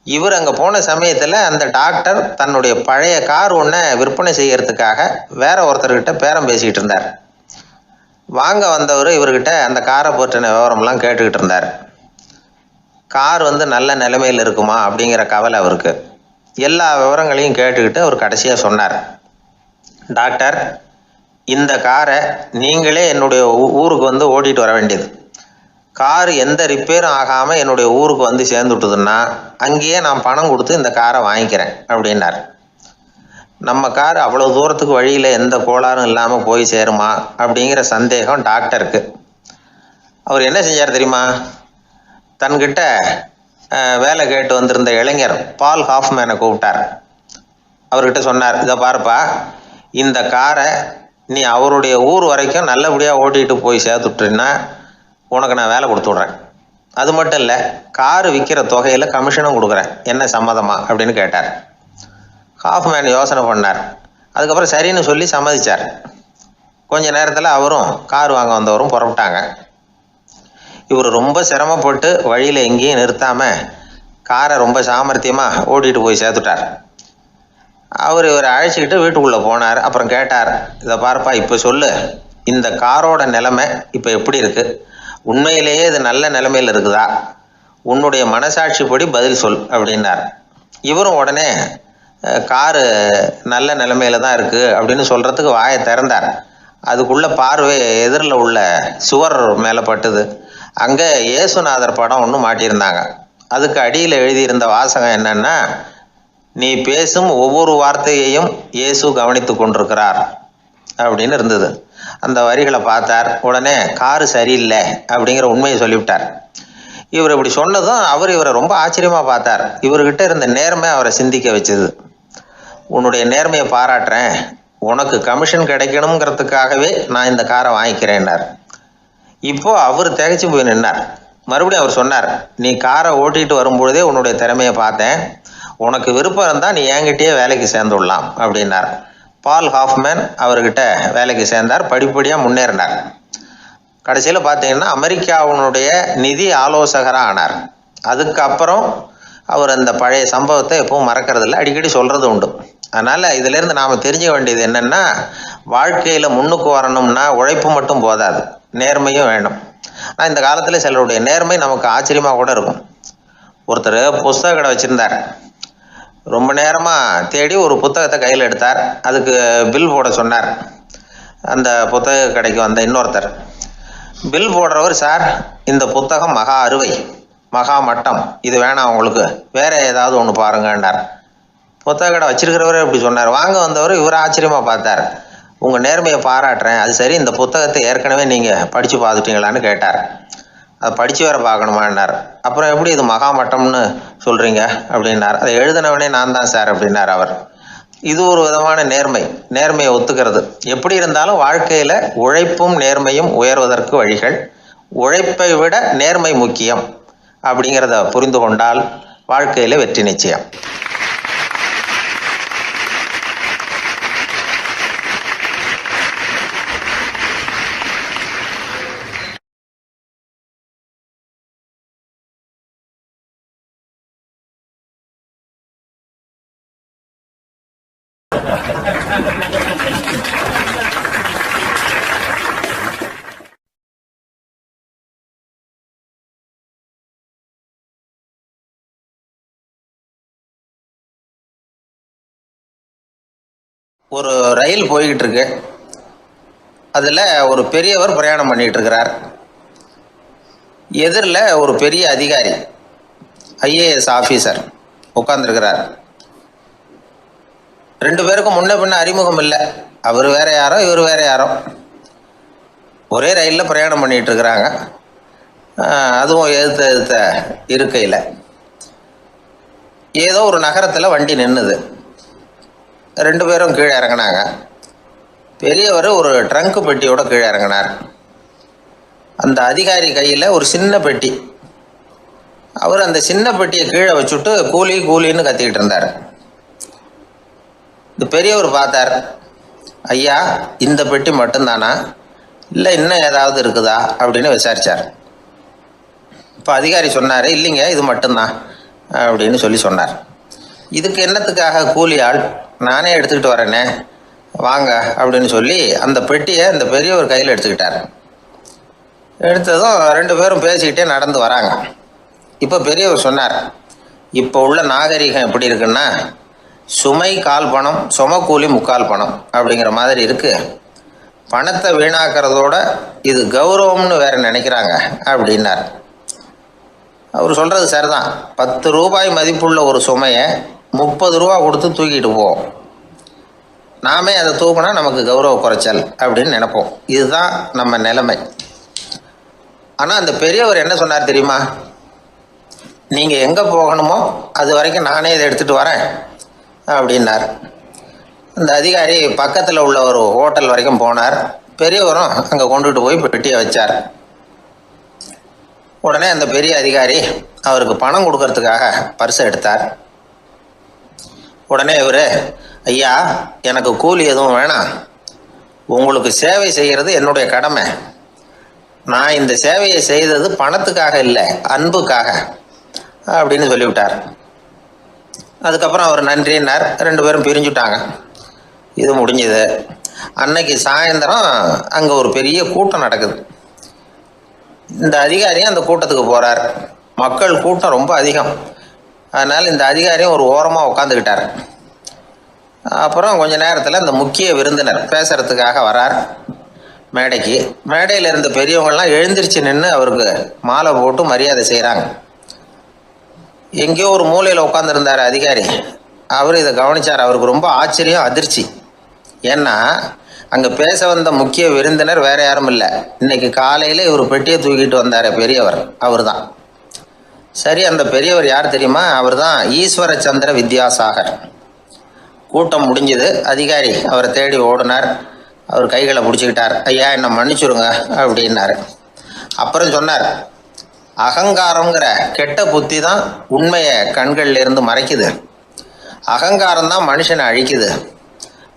இவர் அங்கே போன சமயத்தில் அந்த டாக்டர் தன்னுடைய பழைய கார் ஒன்றை விற்பனை செய்யறதுக்காக வேற ஒருத்தர்கிட்ட பேரம் பேசிக்கிட்டு இருந்தார். வாங்க வந்தவர் இவர்கிட்ட அந்த காரை பற்றின விவரம்லாம் கேட்டுக்கிட்டு இருந்தார். கார் நல்ல நிலைமையில் இருக்குமா அப்படிங்கிற கவலை அவருக்கு. எல்லா விவரங்களையும் கேட்டுக்கிட்டு அவர் கடைசியாக சொன்னார், டாக்டர், இந்த காரை நீங்களே என்னுடைய ஊருக்கு ஓட்டிகிட்டு வர வேண்டியது. கார் எந்த ரிப்பேரும் ஆகாமல் என்னுடைய ஊருக்கு சேர்ந்துட்டுதுன்னா அங்கேயே நான் பணம் கொடுத்து இந்த காரை வாங்கிக்கிறேன் அப்படின்னார். நம்ம கார் அவ்வளோ தூரத்துக்கு வழியில் எந்த கோளாறும் இல்லாமல் போய் சேருமா அப்படிங்கிற சந்தேகம் டாக்டருக்கு. அவர் என்ன செஞ்சார் தெரியுமா? தன்கிட்ட வேலை கேட்டு வந்திருந்த இளைஞர் பால் ஹாஃப்மேனை கூப்பிட்டார். அவர்கிட்ட சொன்னார், இதை பாருப்பா, இந்த காரை நீ அவருடைய ஊர் வரைக்கும் நல்லபடியாக ஓட்டிகிட்டு போய் சேர்த்துட்டீன்னா உனக்கு நான் வேலை கொடுத்து விட்றேன். அது மட்டும் இல்லை, காரு விற்கிற தொகையில் கமிஷனும் கொடுக்குறேன், என்ன சம்மதமா அப்படின்னு கேட்டார். ஹாஃப்மேன் யோசனை பண்ணார். அதுக்கப்புறம் சரின்னு சொல்லி சம்மதிச்சார். கொஞ்ச நேரத்தில் அவரும் கார் வாங்க வந்தவரும் புறப்பட்டாங்க. இவர் ரொம்ப சிரமப்பட்டு வழியில் எங்கேயும் நிறுத்தாமல் காரை ரொம்ப சாமர்த்தியமாக ஓட்டிகிட்டு போய் சேர்த்துட்டார். இவரை அழைச்சிக்கிட்டு வீட்டுக்குள்ளே போனார். அப்புறம் கேட்டார், இதை பார்ப்பா, இப்போ சொல்லு, இந்த காரோட நிலைமை இப்போ எப்படி இருக்குது? உண்மையிலேயே இது நல்ல நிலைமையில் இருக்குதா? உன்னுடைய மனசாட்சிப்படி பதில் சொல் அப்படின்னார். இவரும் உடனே காரு நல்ல நிலைமையில தான் இருக்குது அப்படின்னு சொல்கிறதுக்கு வாயை திறந்தார். அதுக்குள்ளே பார்வை எதிரில் உள்ள சுவர் மேலே பட்டுது. அங்கே இயேசுநாதர் படம் ஒன்று மாட்டியிருந்தாங்க. அதுக்கு அடியில் எழுதியிருந்த வாசகம் என்னன்னா, நீ பேசும் ஒவ்வொரு வார்த்தையையும் இயேசு கவனித்து கொண்டிருக்கிறார் அப்படின்னு இருந்தது. அந்த வரிகளை பார்த்தார். உடனே காரு சரியில்லை அப்படிங்கிற உண்மையை சொல்லிவிட்டார். இவர் இப்படி சொன்னதும் இவரை ரொம்ப ஆச்சரியமாக பார்த்தார். இவர்கிட்ட இருந்த நேர்மை அவரை சிந்திக்க வச்சது. உன்னுடைய நேர்மையை பாராட்டுறேன், உனக்கு கமிஷன் கிடைக்கணுங்கிறதுக்காகவே நான் இந்த காரை வாங்கிக்கிறேன்னார். இப்போ அவர் திகைச்சு போய் நின்னார். மறுபடியும் அவர் சொன்னார், நீ காரை ஓட்டிகிட்டு வரும்பொழுதே உன்னுடைய திறமையை பார்த்தேன், உனக்கு விருப்பம் இருந்தால் நீ என்கிட்டயே வேலைக்கு சேர்ந்துடலாம் அப்படின்னார். பால் ஹாஃப்மேன் அவர்கிட்ட வேலைக்கு சேர்ந்தார். படிப்படியாக முன்னேறினார். கடைசியில் பார்த்தீங்கன்னா அமெரிக்காவினுடைய நிதி ஆலோசகராக ஆனார். அதுக்கப்புறம் அவர் அந்த பழைய சம்பவத்தை எப்பவும் மறக்கிறதில்ல, அடிக்கடி சொல்கிறது உண்டு. அதனால் இதிலேருந்து நாம் தெரிஞ்சுக்க வேண்டியது என்னென்னா, வாழ்க்கையில் முன்னுக்கு வரணும்னா உழைப்பு மட்டும் போதாது, நேர்மையும் வேணும். ஆனால் இந்த காலத்தில் சிலருடைய நேர்மை நமக்கு ஆச்சரியமாக கூட இருக்கும். ஒருத்தர் புஸ்தக கடை வச்சுருந்தார். ரொம்ப நேரமாக தேடி ஒரு புத்தகத்தை கையில் எடுத்தார். அதுக்கு பில் போட சொன்னார். அந்த புத்தக கடைக்கு வந்த இன்னொருத்தர் பில் போடுறவர், சார் இந்த புத்தகம் மகா அறுவை, மகா மட்டம், இது வேணாம் உங்களுக்கு, வேற ஏதாவது ஒன்று பாருங்கன்னார். புத்தக கடை வச்சிருக்கிறவரே இப்படி சொன்னார். வாங்க வந்தவர் இவர் ஆச்சரியமாக பார்த்தார். உங்கள் நேர்மையை பாராட்டுறேன், அது சரி, இந்த புத்தகத்தை ஏற்கனவே நீங்கள் படித்து பார்த்துட்டீங்களான்னு கேட்டார். அதை படித்து வேற பார்க்கணுமான்னார். அப்புறம் எப்படி இது மகா மட்டம்னு சொல்கிறீங்க அப்படின்னார். அதை எழுதினவனே நான் தான் சார் அப்படின்னார் அவர். இது ஒரு விதமான நேர்மை, நேர்மையை ஒத்துக்கிறது. எப்படி இருந்தாலும் வாழ்க்கையில் உழைப்பும் நேர்மையும் உயர்வதற்கு வழிகள். உழைப்பை விட நேர்மை முக்கியம் அப்படிங்கிறத புரிந்து கொண்டால் வாழ்க்கையில் வெற்றி நிச்சயம். ஒரு ரயில் போய்கிட்டு இருக்கு. அதில் ஒரு பெரியவர் பிரயாணம் பண்ணிகிட்டு இருக்கிறார். எதிரில் ஒரு பெரிய அதிகாரி, ஐஏஎஸ் ஆஃபீஸர் உட்காந்துருக்கிறார். ரெண்டு பேருக்கும் முன்ன பின்ன அறிமுகம் இல்லை. அவர் வேற யாரோ, இவர் வேற யாரோ. ஒரே ரயிலில் பிரயாணம் பண்ணிகிட்டு இருக்கிறாங்க. அதுவும் எதிர்த்த இருக்கையில். ஏதோ ஒரு நகரத்தில் வண்டி நின்றுது. ரெண்டு பேரும் கீழே இறங்கினாங்க. பெரியவர் ஒரு ட்ரங்க் பெட்டியோட கீழே இறங்கினார். அந்த அதிகாரி கையில் ஒரு சின்ன பெட்டி. அவர் அந்த சின்ன பெட்டியை கீழே வச்சுட்டு கூலி கூலின்னு கத்திக்கிட்டு இருந்தார். இந்த பெரியவர் பார்த்தார். ஐயா, இந்த பெட்டி மட்டும்தானா, இல்லை இன்னும் ஏதாவது இருக்குதா அப்படின்னு விசாரித்தார். இப்போ அதிகாரி சொன்னார், இல்லைங்க இது மட்டும்தான் அப்படின்னு சொன்னார். இதுக்கு என்னத்துக்காக கூலி ஆள், நானே எடுத்துக்கிட்டு வரேனே, வாங்க அப்படின்னு சொல்லி அந்த பெட்டியை அந்த பெரியவர் கையில் எடுத்துக்கிட்டார். எடுத்ததும் ரெண்டு பேரும் பேசிக்கிட்டே நடந்து வராங்க. இப்போ பெரியவர் சொன்னார், இப்போ உள்ள நாகரிகம் எப்படி இருக்குன்னா, சுமை கால் பணம், சும கூலி முக்கால் பணம் அப்படிங்கிற மாதிரி இருக்குது. பணத்தை வீணாக்கிறதோட இது கௌரவம்னு வேற நினைக்கிறாங்க அப்படின்னார். அவர் சொல்கிறது சரிதான். 10 ரூபாய் மதிப்புள்ள ஒரு சுமையை 30 ரூபா கொடுத்து தூக்கிட்டு போவோம். நாமே அதை தூக்கினா நமக்கு கௌரவ குறைச்சல் அப்படின்னு நினைப்போம். இதுதான் நம்ம நிலைமை. ஆனால் அந்த பெரியவர் என்ன சொன்னார் தெரியுமா? நீங்கள் எங்கே போகணுமோ அது வரைக்கும் நானே இதை எடுத்துகிட்டு வரேன் அப்படின்னார். அந்த அதிகாரி பக்கத்தில் உள்ள ஒரு ஹோட்டல் வரைக்கும் போனார். பெரியவரும் அங்கே கொண்டுட்டு போய் பெட்டியை வச்சார். உடனே அந்த பெரிய அதிகாரி அவருக்கு பணம் கொடுக்கறதுக்காக பர்ஸை எடுத்தார். உடனே இவர், ஐயா, எனக்கு கூலி எதுவும் வேணாம், உங்களுக்கு சேவை செய்கிறது என்னுடைய கடமை. நான் இந்த சேவையை செய்தது பணத்துக்காக இல்லை, அன்புக்காக அப்படின்னு சொல்லிவிட்டார். அதுக்கப்புறம் அவர் நன்றின்னார். 2 பேரும் பிரிஞ்சுட்டாங்க. இது முடிஞ்சது. அன்னைக்கு சாயந்தரம் அங்கே ஒரு பெரிய கூட்டம் நடக்குது. இந்த அதிகாரியும் அந்த கூட்டத்துக்கு போகிறார். மக்கள் கூட்டம் ரொம்ப அதிகம். அதனால் இந்த அதிகாரியும் ஒரு ஓரமாக உட்காந்துக்கிட்டார். அப்புறம் கொஞ்ச நேரத்தில் இந்த முக்கிய விருந்தினர் பேசுகிறதுக்காக வரார் மேடைக்கு. மேடையில் இருந்த பெரியவங்கள்லாம் எழுந்திரிச்சு நின்று அவருக்கு மாலை போட்டு மரியாதை செய்கிறாங்க. எங்கேயோ ஒரு மூலையில் உட்காந்துருந்தார் அதிகாரி. அவர் இதை கவனித்தார். அவருக்கு ரொம்ப ஆச்சரியம், அதிர்ச்சி. ஏன்னா அங்கே பேச வந்த முக்கிய விருந்தினர் வேற யாரும் இல்லை, இன்னைக்கு காலையில் இவர் பெட்டியை தூக்கிட்டு வந்தார் பெரியவர், அவர் தான். சரி, அந்த பெரியவர் யார் தெரியுமா? அவர் தான் ஈஸ்வர சந்திர வித்யாசாகர். கூட்டம் முடிஞ்சது. அதிகாரி அவரை தேடி ஓடினார். அவர் கைகளை பிடிச்சிக்கிட்டார். ஐயா, என்னை மன்னிச்சுடுங்க அப்படின்னாரு. அப்புறம் சொன்னார், அகங்காரங்கிற கெட்ட புத்தி தான் உண்மையை கண்கள்ல இருந்து மறைக்குது. அகங்காரம் தான் மனுஷனை அழிக்குது.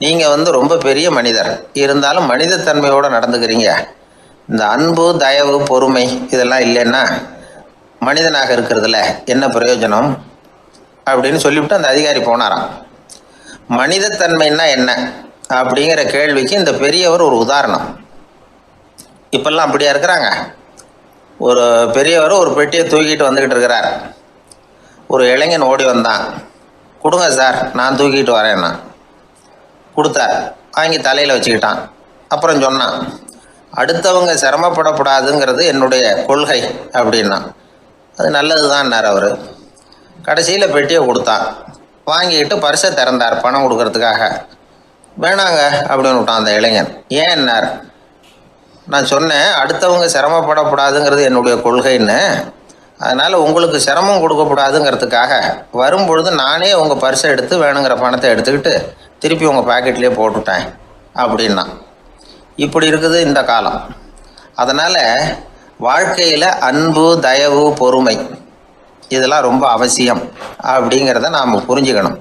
நீங்கள் ரொம்ப பெரிய மனிதர், இருந்தாலும் மனிதத்தன்மையோடு நடந்துக்கிறீங்க. இந்த அன்பு, தயவு, பொறுமை இதெல்லாம் இல்லைன்னா மனிதனாக இருக்கிறதுல என்ன பிரயோஜனம் அப்படின்னு சொல்லிவிட்டு அந்த அதிகாரி போனாராம். மனிதத்தன்மைன்னா என்ன அப்படிங்கிற கேள்விக்கு இந்த பெரியவர் ஒரு உதாரணம். இப்பெல்லாம் அப்படியா இருக்கிறாங்க? ஒரு பெரியவர் ஒரு பெட்டியை தூக்கிட்டு வந்துக்கிட்டு இருக்கிறார். ஒரு இளைஞன் ஓடி வந்தான். கொடுங்க சார், நான் தூக்கிட்டு வரேன்னா. கொடுத்தார். வாங்கி தலையில் வச்சுக்கிட்டான். அப்புறம் சொன்னான், அடுத்தவங்க சிரமப்படக்கூடாதுங்கிறது என்னுடைய கொள்கை அப்படின்னா. அது நல்லது தான்னார் அவர். கடைசியில் பெட்டியை கொடுத்தான். வாங்கிக்கிட்டு பர்ஸை திறந்தார் பணம் கொடுக்கறதுக்காக. வேணாங்க அப்படின்னு விட்டான் அந்த இளைஞன். ஏன்னார், நான் சொன்னேன் அடுத்தவங்க சிரமப்படக்கூடாதுங்கிறது என்னுடைய கொள்கைன்னு. அதனால் உங்களுக்கு சிரமம் கொடுக்கக்கூடாதுங்கிறதுக்காக வரும்பொழுது நானே உங்கள் பர்ஸை எடுத்து வேணுங்கிற பணத்தை எடுத்துக்கிட்டு திருப்பி உங்கள் பாக்கெட்லேயே போட்டுவிட்டேன் அப்படின்னா. இப்படி இருக்குது இந்த காலம். அதனால் வாழ்க்கையில் அன்பு, தயவு, பொறுமை இதெல்லாம் ரொம்ப அவசியம் அப்படிங்கிறத நாம் புரிஞ்சுக்கணும்.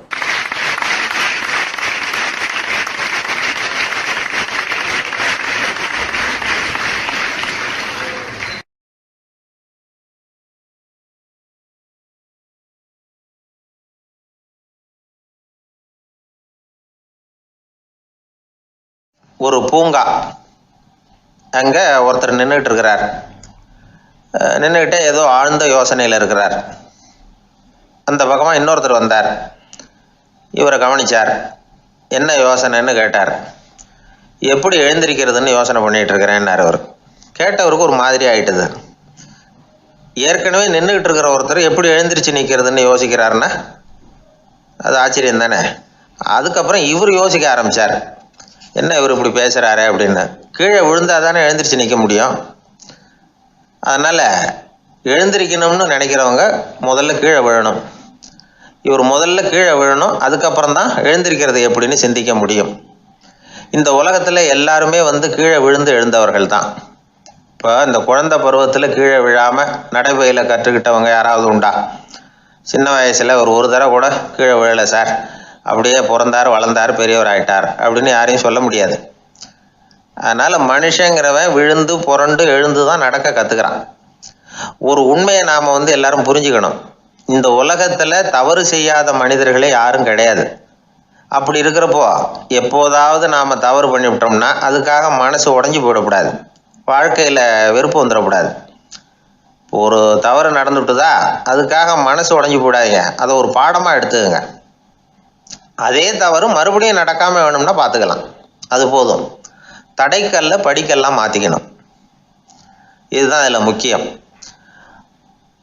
ஒரு பூங்கா, அங்கே ஒருத்தர் நின்றுட்டு இருக்கிறார். நின்றுக்கிட்டே ஏதோ ஆழ்ந்த யோசனையில் இருக்கிறார். அந்த பக்கமாக இன்னொருத்தர் வந்தார். இவரை கவனித்தார். என்ன யோசனைன்னு கேட்டார். எப்படி எழுந்திருக்கிறதுன்னு யோசனை பண்ணிகிட்டு இருக்கிறேன்னார் அவர். கேட்டவருக்கு ஒரு மாதிரி ஆயிட்டுது. ஏற்கனவே நின்றுக்கிட்டு இருக்கிற ஒருத்தர் எப்படி எழுந்திரிச்சு நிற்கிறதுன்னு யோசிக்கிறாருன்னா அது ஆச்சரியம் தானே. அதுக்கப்புறம் இவர் யோசிக்க ஆரம்பித்தார், என்ன இவர் இப்படி பேசுகிறாரு அப்படின்னு. கீழே விழுந்தால் தானே எழுந்திரிச்சு நிற்க முடியும். அதனால் எழுந்திரிக்கணும்னு நினைக்கிறவங்க முதல்ல கீழே விழணும். இவர் முதல்ல கீழே விழணும், அதுக்கப்புறம் தான் எழுந்திருக்கிறது எப்படின்னு சிந்திக்க முடியும். இந்த உலகத்தில் எல்லாருமே கீழே விழுந்து எழுந்தவர்கள் தான். இப்போ இந்த குழந்தை பருவத்தில் கீழே விழாமல் நடைபயில கற்றுக்கிட்டவங்க யாராவது உண்டா? சின்ன வயசில் ஒரு தடவை கூட கீழே விழலை சார், அப்படியே பிறந்தார், வளர்ந்தார், பெரியவர் ஆயிட்டார் அப்படின்னு யாரையும் சொல்ல முடியாது. அதனால் மனுஷங்கிறவன் விழுந்து புரண்டு எழுந்து தான் நடக்க கற்றுக்கிறான். ஒரு உண்மையை நாம் எல்லாரும் புரிஞ்சுக்கணும். இந்த உலகத்தில் தவறு செய்யாத மனிதர்களே யாரும் கிடையாது. அப்படி இருக்கிறப்போ எப்போதாவது நாம் தவறு பண்ணிவிட்டோம்னா அதுக்காக மனசு உடஞ்சி போயிடக்கூடாது, வாழ்க்கையில் வெறுப்பு வந்துடக்கூடாது. ஒரு தவறு நடந்துட்டுதா அதுக்காக மனசு உடஞ்சி போடாதீங்க, அதை ஒரு பாடமாக எடுத்துக்கங்க. அதே தவறு மறுபடியும் நடக்காமல் வேணும்னா பார்த்துக்கலாம், அது போதும். தடைக்கல்ல படிக்கல்லாம் மாற்றிக்கணும். இதுதான் இதில் முக்கியம்.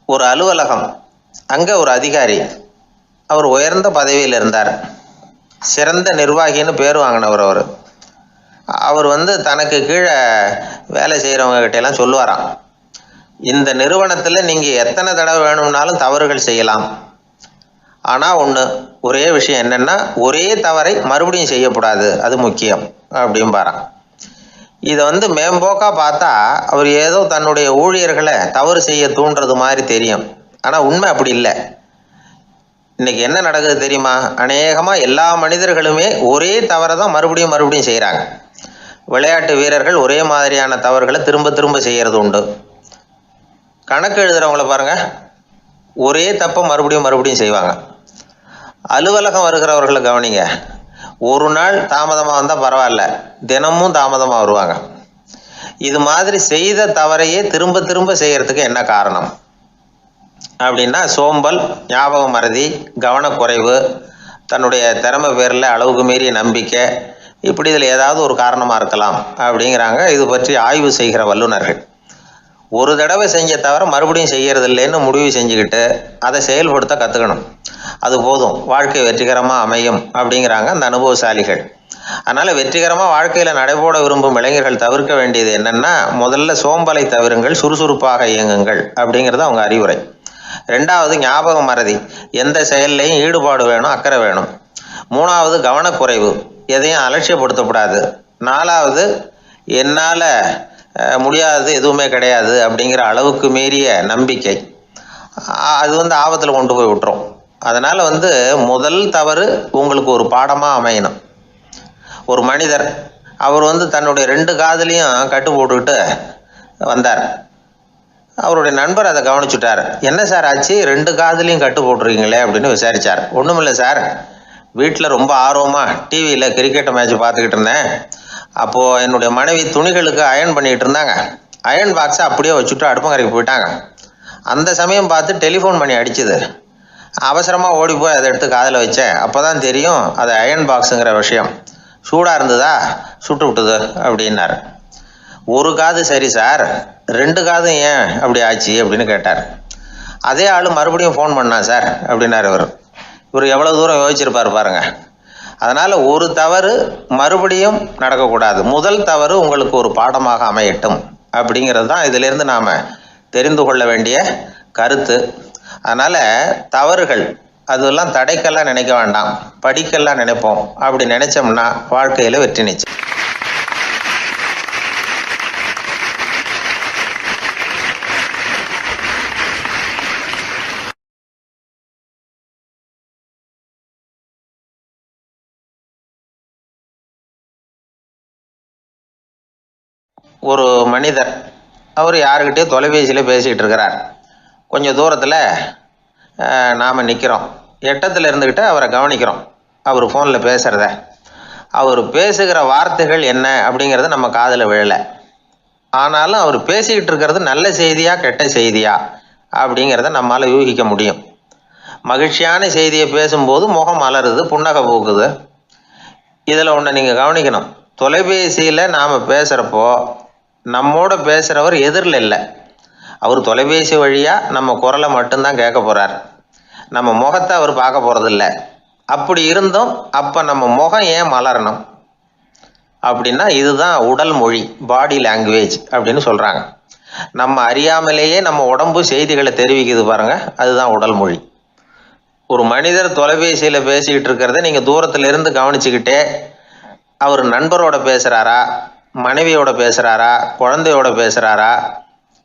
ஒரு அலுவலகம், அங்கே ஒரு அதிகாரி, அவர் உயர்ந்த பதவியில் இருந்தார். சிறந்த நிர்வாகின்னு பேர் வாங்கினவர் அவர். அவர் தனக்கு கீழே வேலை செய்கிறவங்க கிட்டெல்லாம் சொல்லுவாராம், இந்த நிறுவனத்தில் நீங்கள் எத்தனை தடவை வேணும்னாலும் தவறுகள் செய்யலாம், ஆனால் ஒன்று, ஒரே விஷயம் என்னென்னா, ஒரே தவறை மறுபடியும் செய்யக்கூடாது, அது முக்கியம் அப்படின்பாரான். இதை மேம்போக்காக பார்த்தா அவர் ஏதோ தன்னுடைய ஊழியர்களை தவறு செய்ய தூண்டுறது மாதிரி தெரியும். ஆனால் உண்மை அப்படி இல்லை. இன்னைக்கு என்ன நடக்குது தெரியுமா? அநேகமாக எல்லா மனிதர்களுமே ஒரே தவறை தான் மறுபடியும் மறுபடியும் செய்கிறாங்க. விளையாட்டு வீரர்கள் ஒரே மாதிரியான தவறுகளை திரும்ப திரும்ப செய்கிறது உண்டு. கணக்கு எழுதுகிறவங்கள பாருங்க, ஒரே தப்பை மறுபடியும் மறுபடியும் செய்வாங்க. அலுவலகம் வருகிறவர்களை கவனிங்க, ஒரு நாள் தாமதமாக வந்தால் பரவாயில்ல, தினமும் தாமதமாக வருவாங்க. இது மாதிரி செய்த தவறையே திரும்ப திரும்ப செய்கிறதுக்கு என்ன காரணம் அப்படின்னா, சோம்பல், ஞாபக மறதி, கவனக்குறைவு, தன்னுடைய திறமை பேரில் அளவுக்கு மீறிய நம்பிக்கை, இப்படி இதில் ஏதாவது ஒரு காரணமாக இருக்கலாம் அப்படிங்கிறாங்க இது பற்றி ஆய்வு செய்கிற வல்லுநர்கள். ஒரு தடவை செஞ்ச தவிர மறுபடியும் செய்கிறது இல்லைன்னு முடிவு செஞ்சுக்கிட்டு அதை செயல்படுத்த கற்றுக்கணும். அது போதும், வாழ்க்கை வெற்றிகரமாக அமையும் அப்படிங்கிறாங்க அந்த அனுபவசாலிகள். அதனால் வெற்றிகரமாக வாழ்க்கையில் நடைபோட விரும்பும் இளைஞர்கள் தவிர்க்க வேண்டியது என்னென்னா, முதல்ல சோம்பலை தவிருங்கள், சுறுசுறுப்பாக இயங்குங்கள் அப்படிங்கிறது அவங்க அறிவுரை. ரெண்டாவது, ஞாபக மறதி, எந்த செயல்லையும் ஈடுபாடு வேணும், அக்கறை வேணும். மூணாவது, கவனக்குறைவு, எதையும் அலட்சியப்படுத்தக்கூடாது. நாலாவது, என்னால் முடியாதது எதுவுமே கிடையாது அப்படிங்கிற அளவுக்கு மீறிய நம்பிக்கை. அது ஆபத்தில் கொண்டு போய் விட்டுரும். அதனால் முதல் தவறு உங்களுக்கு ஒரு பாடமாக அமையணும். ஒரு மனிதர் அவர் தன்னுடைய 2 காதுலையும் கட்டு போட்டுக்கிட்டு வந்தார். அவருடைய நண்பர் அதை கவனிச்சுட்டார். என்ன சார் ஆச்சு, 2 காதுலையும் கட்டு போட்டுருக்கீங்களே அப்படின்னு விசாரித்தார். ஒன்றுமில்லை சார், வீட்டில் ரொம்ப ஆர்வமாக டிவியில் கிரிக்கெட் மேட்ச் பார்த்துக்கிட்டு இருந்தேன். அப்போது என்னுடைய மனைவி துணிகளுக்கு அயர்ன் பண்ணிகிட்டு இருந்தாங்க. அயர்ன் பாக்ஸை அப்படியே வச்சுட்டு அடுப்பங்கரைக்கு போயிட்டாங்க. அந்த சமயம் பார்த்து டெலிஃபோன் பண்ணி அடிச்சுது. அவசரமாக ஓடி போய் அதை எடுத்து காதில் வச்சேன். அப்போ தான் தெரியும் அது அயர்ன் பாக்ஸுங்கிற விஷயம். சூடாக இருந்ததா, சுட்டு விட்டுது அப்படின்னார். ஒரு காது சரி சார், 2 காதும் ஏன் அப்படி ஆச்சு அப்படின்னு கேட்டார். அதே ஆள் மறுபடியும் ஃபோன் பண்ணா சார் அப்படின்னார். இவர் எவ்வளோ தூரம் யோசிச்சிருப்பார் பாருங்க. அதனால் ஒரு தவறு மறுபடியும் நடக்கக்கூடாது. முதல் தவறு உங்களுக்கு ஒரு பாடமாக அமையட்டும் அப்படிங்கிறது தான் இதிலிருந்து நாம் தெரிந்து கொள்ள வேண்டிய கருத்து. அதனால் தவறுகள் அதெல்லாம் தடைக்கெல்லாம் நினைக்க வேண்டாம், படிக்கெல்லாம் நினைப்போம். அப்படி நினைச்சோம்னா வாழ்க்கையில் வெற்றி நிச்சயம். ஒரு மனிதர் அவர் யாருக்கிட்டே தொலைபேசியில் பேசிகிட்டு இருக்கிறார். கொஞ்சம் தூரத்தில் நாம் நிற்கிறோம். எட்டத்தில் இருந்துக்கிட்டு அவரை கவனிக்கிறோம், அவர் ஃபோனில் பேசுகிறத. அவர் பேசுகிற வார்த்தைகள் என்ன அப்படிங்கிறது நம்ம காதில் விழலை. ஆனாலும் அவர் பேசிக்கிட்டு இருக்கிறது நல்ல செய்தியா கெட்ட செய்தியா அப்படிங்கிறத நம்மளால் யூகிக்க முடியும். மகிழ்ச்சியான செய்தியை பேசும்போது முகம் மலருது, புன்னகை பூக்குது. இதில் ஒன்று நீங்கள் கவனிக்கணும், தொலைபேசியில் நாம் பேசுகிறப்போ நம்மோட பேசுகிறவர் எதிரில் இல்லை. அவர் தொலைபேசி வழியாக நம்ம குரலை மட்டும்தான் கேட்க போகிறார், நம்ம முகத்தை அவர் பார்க்க போகிறதில்ல. அப்படி இருந்தும் அப்போ நம்ம முகம் ஏன் மலரணும் அப்படின்னா, இதுதான் உடல் மொழி, பாடி லாங்குவேஜ் அப்படின்னு சொல்கிறாங்க. நம்ம அறியாமலேயே நம்ம உடம்பு செய்திகளை தெரிவிக்குது பாருங்க, அதுதான் உடல் மொழி. ஒரு மனிதர் தொலைபேசியில் பேசிக்கிட்டு இருக்கிறத நீங்கள் தூரத்தில் இருந்து கவனிச்சுக்கிட்டே அவர் நண்பரோட பேசுகிறாரா, மனைவியோட பேசுகிறாரா, குழந்தையோட பேசுகிறாரா,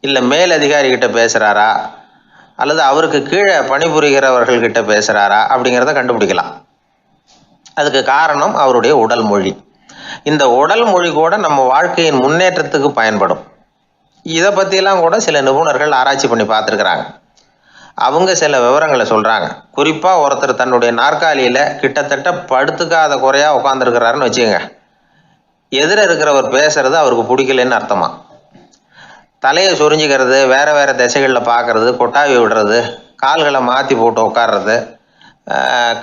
இல்லை மேல் அதிகாரிகிட்ட பேசுகிறாரா, அல்லது அவருக்கு கீழே பணிபுரிகிறவர்கள்கிட்ட பேசுகிறாரா அப்படிங்கிறத கண்டுபிடிக்கலாம். அதுக்கு காரணம் அவருடைய உடல் மொழி. இந்த உடல் மொழி கூட நம்ம வாழ்க்கையின் முன்னேற்றத்துக்கு பயன்படும். இதை பற்றியெல்லாம் கூட சில நிபுணர்கள் ஆராய்ச்சி பண்ணி பார்த்துருக்குறாங்க. அவங்க சில விவரங்களை சொல்கிறாங்க. குறிப்பாக ஒருத்தர் தன்னுடைய நாற்காலியில் கிட்டத்தட்ட படுத்துக்காத குறையாக உட்காந்துருக்கிறாருன்னு வச்சுக்கோங்க. எதிர இருக்கிறவர் பேசுறது அவருக்கு பிடிக்கலன்னு அர்த்தமா. தலையை சொரிஞ்சிக்கிறது, வேறு வேறு திசைகளில் பார்க்குறது, கொட்டாவி விடுறது, கால்களை மாற்றி போட்டு உட்கார்றது,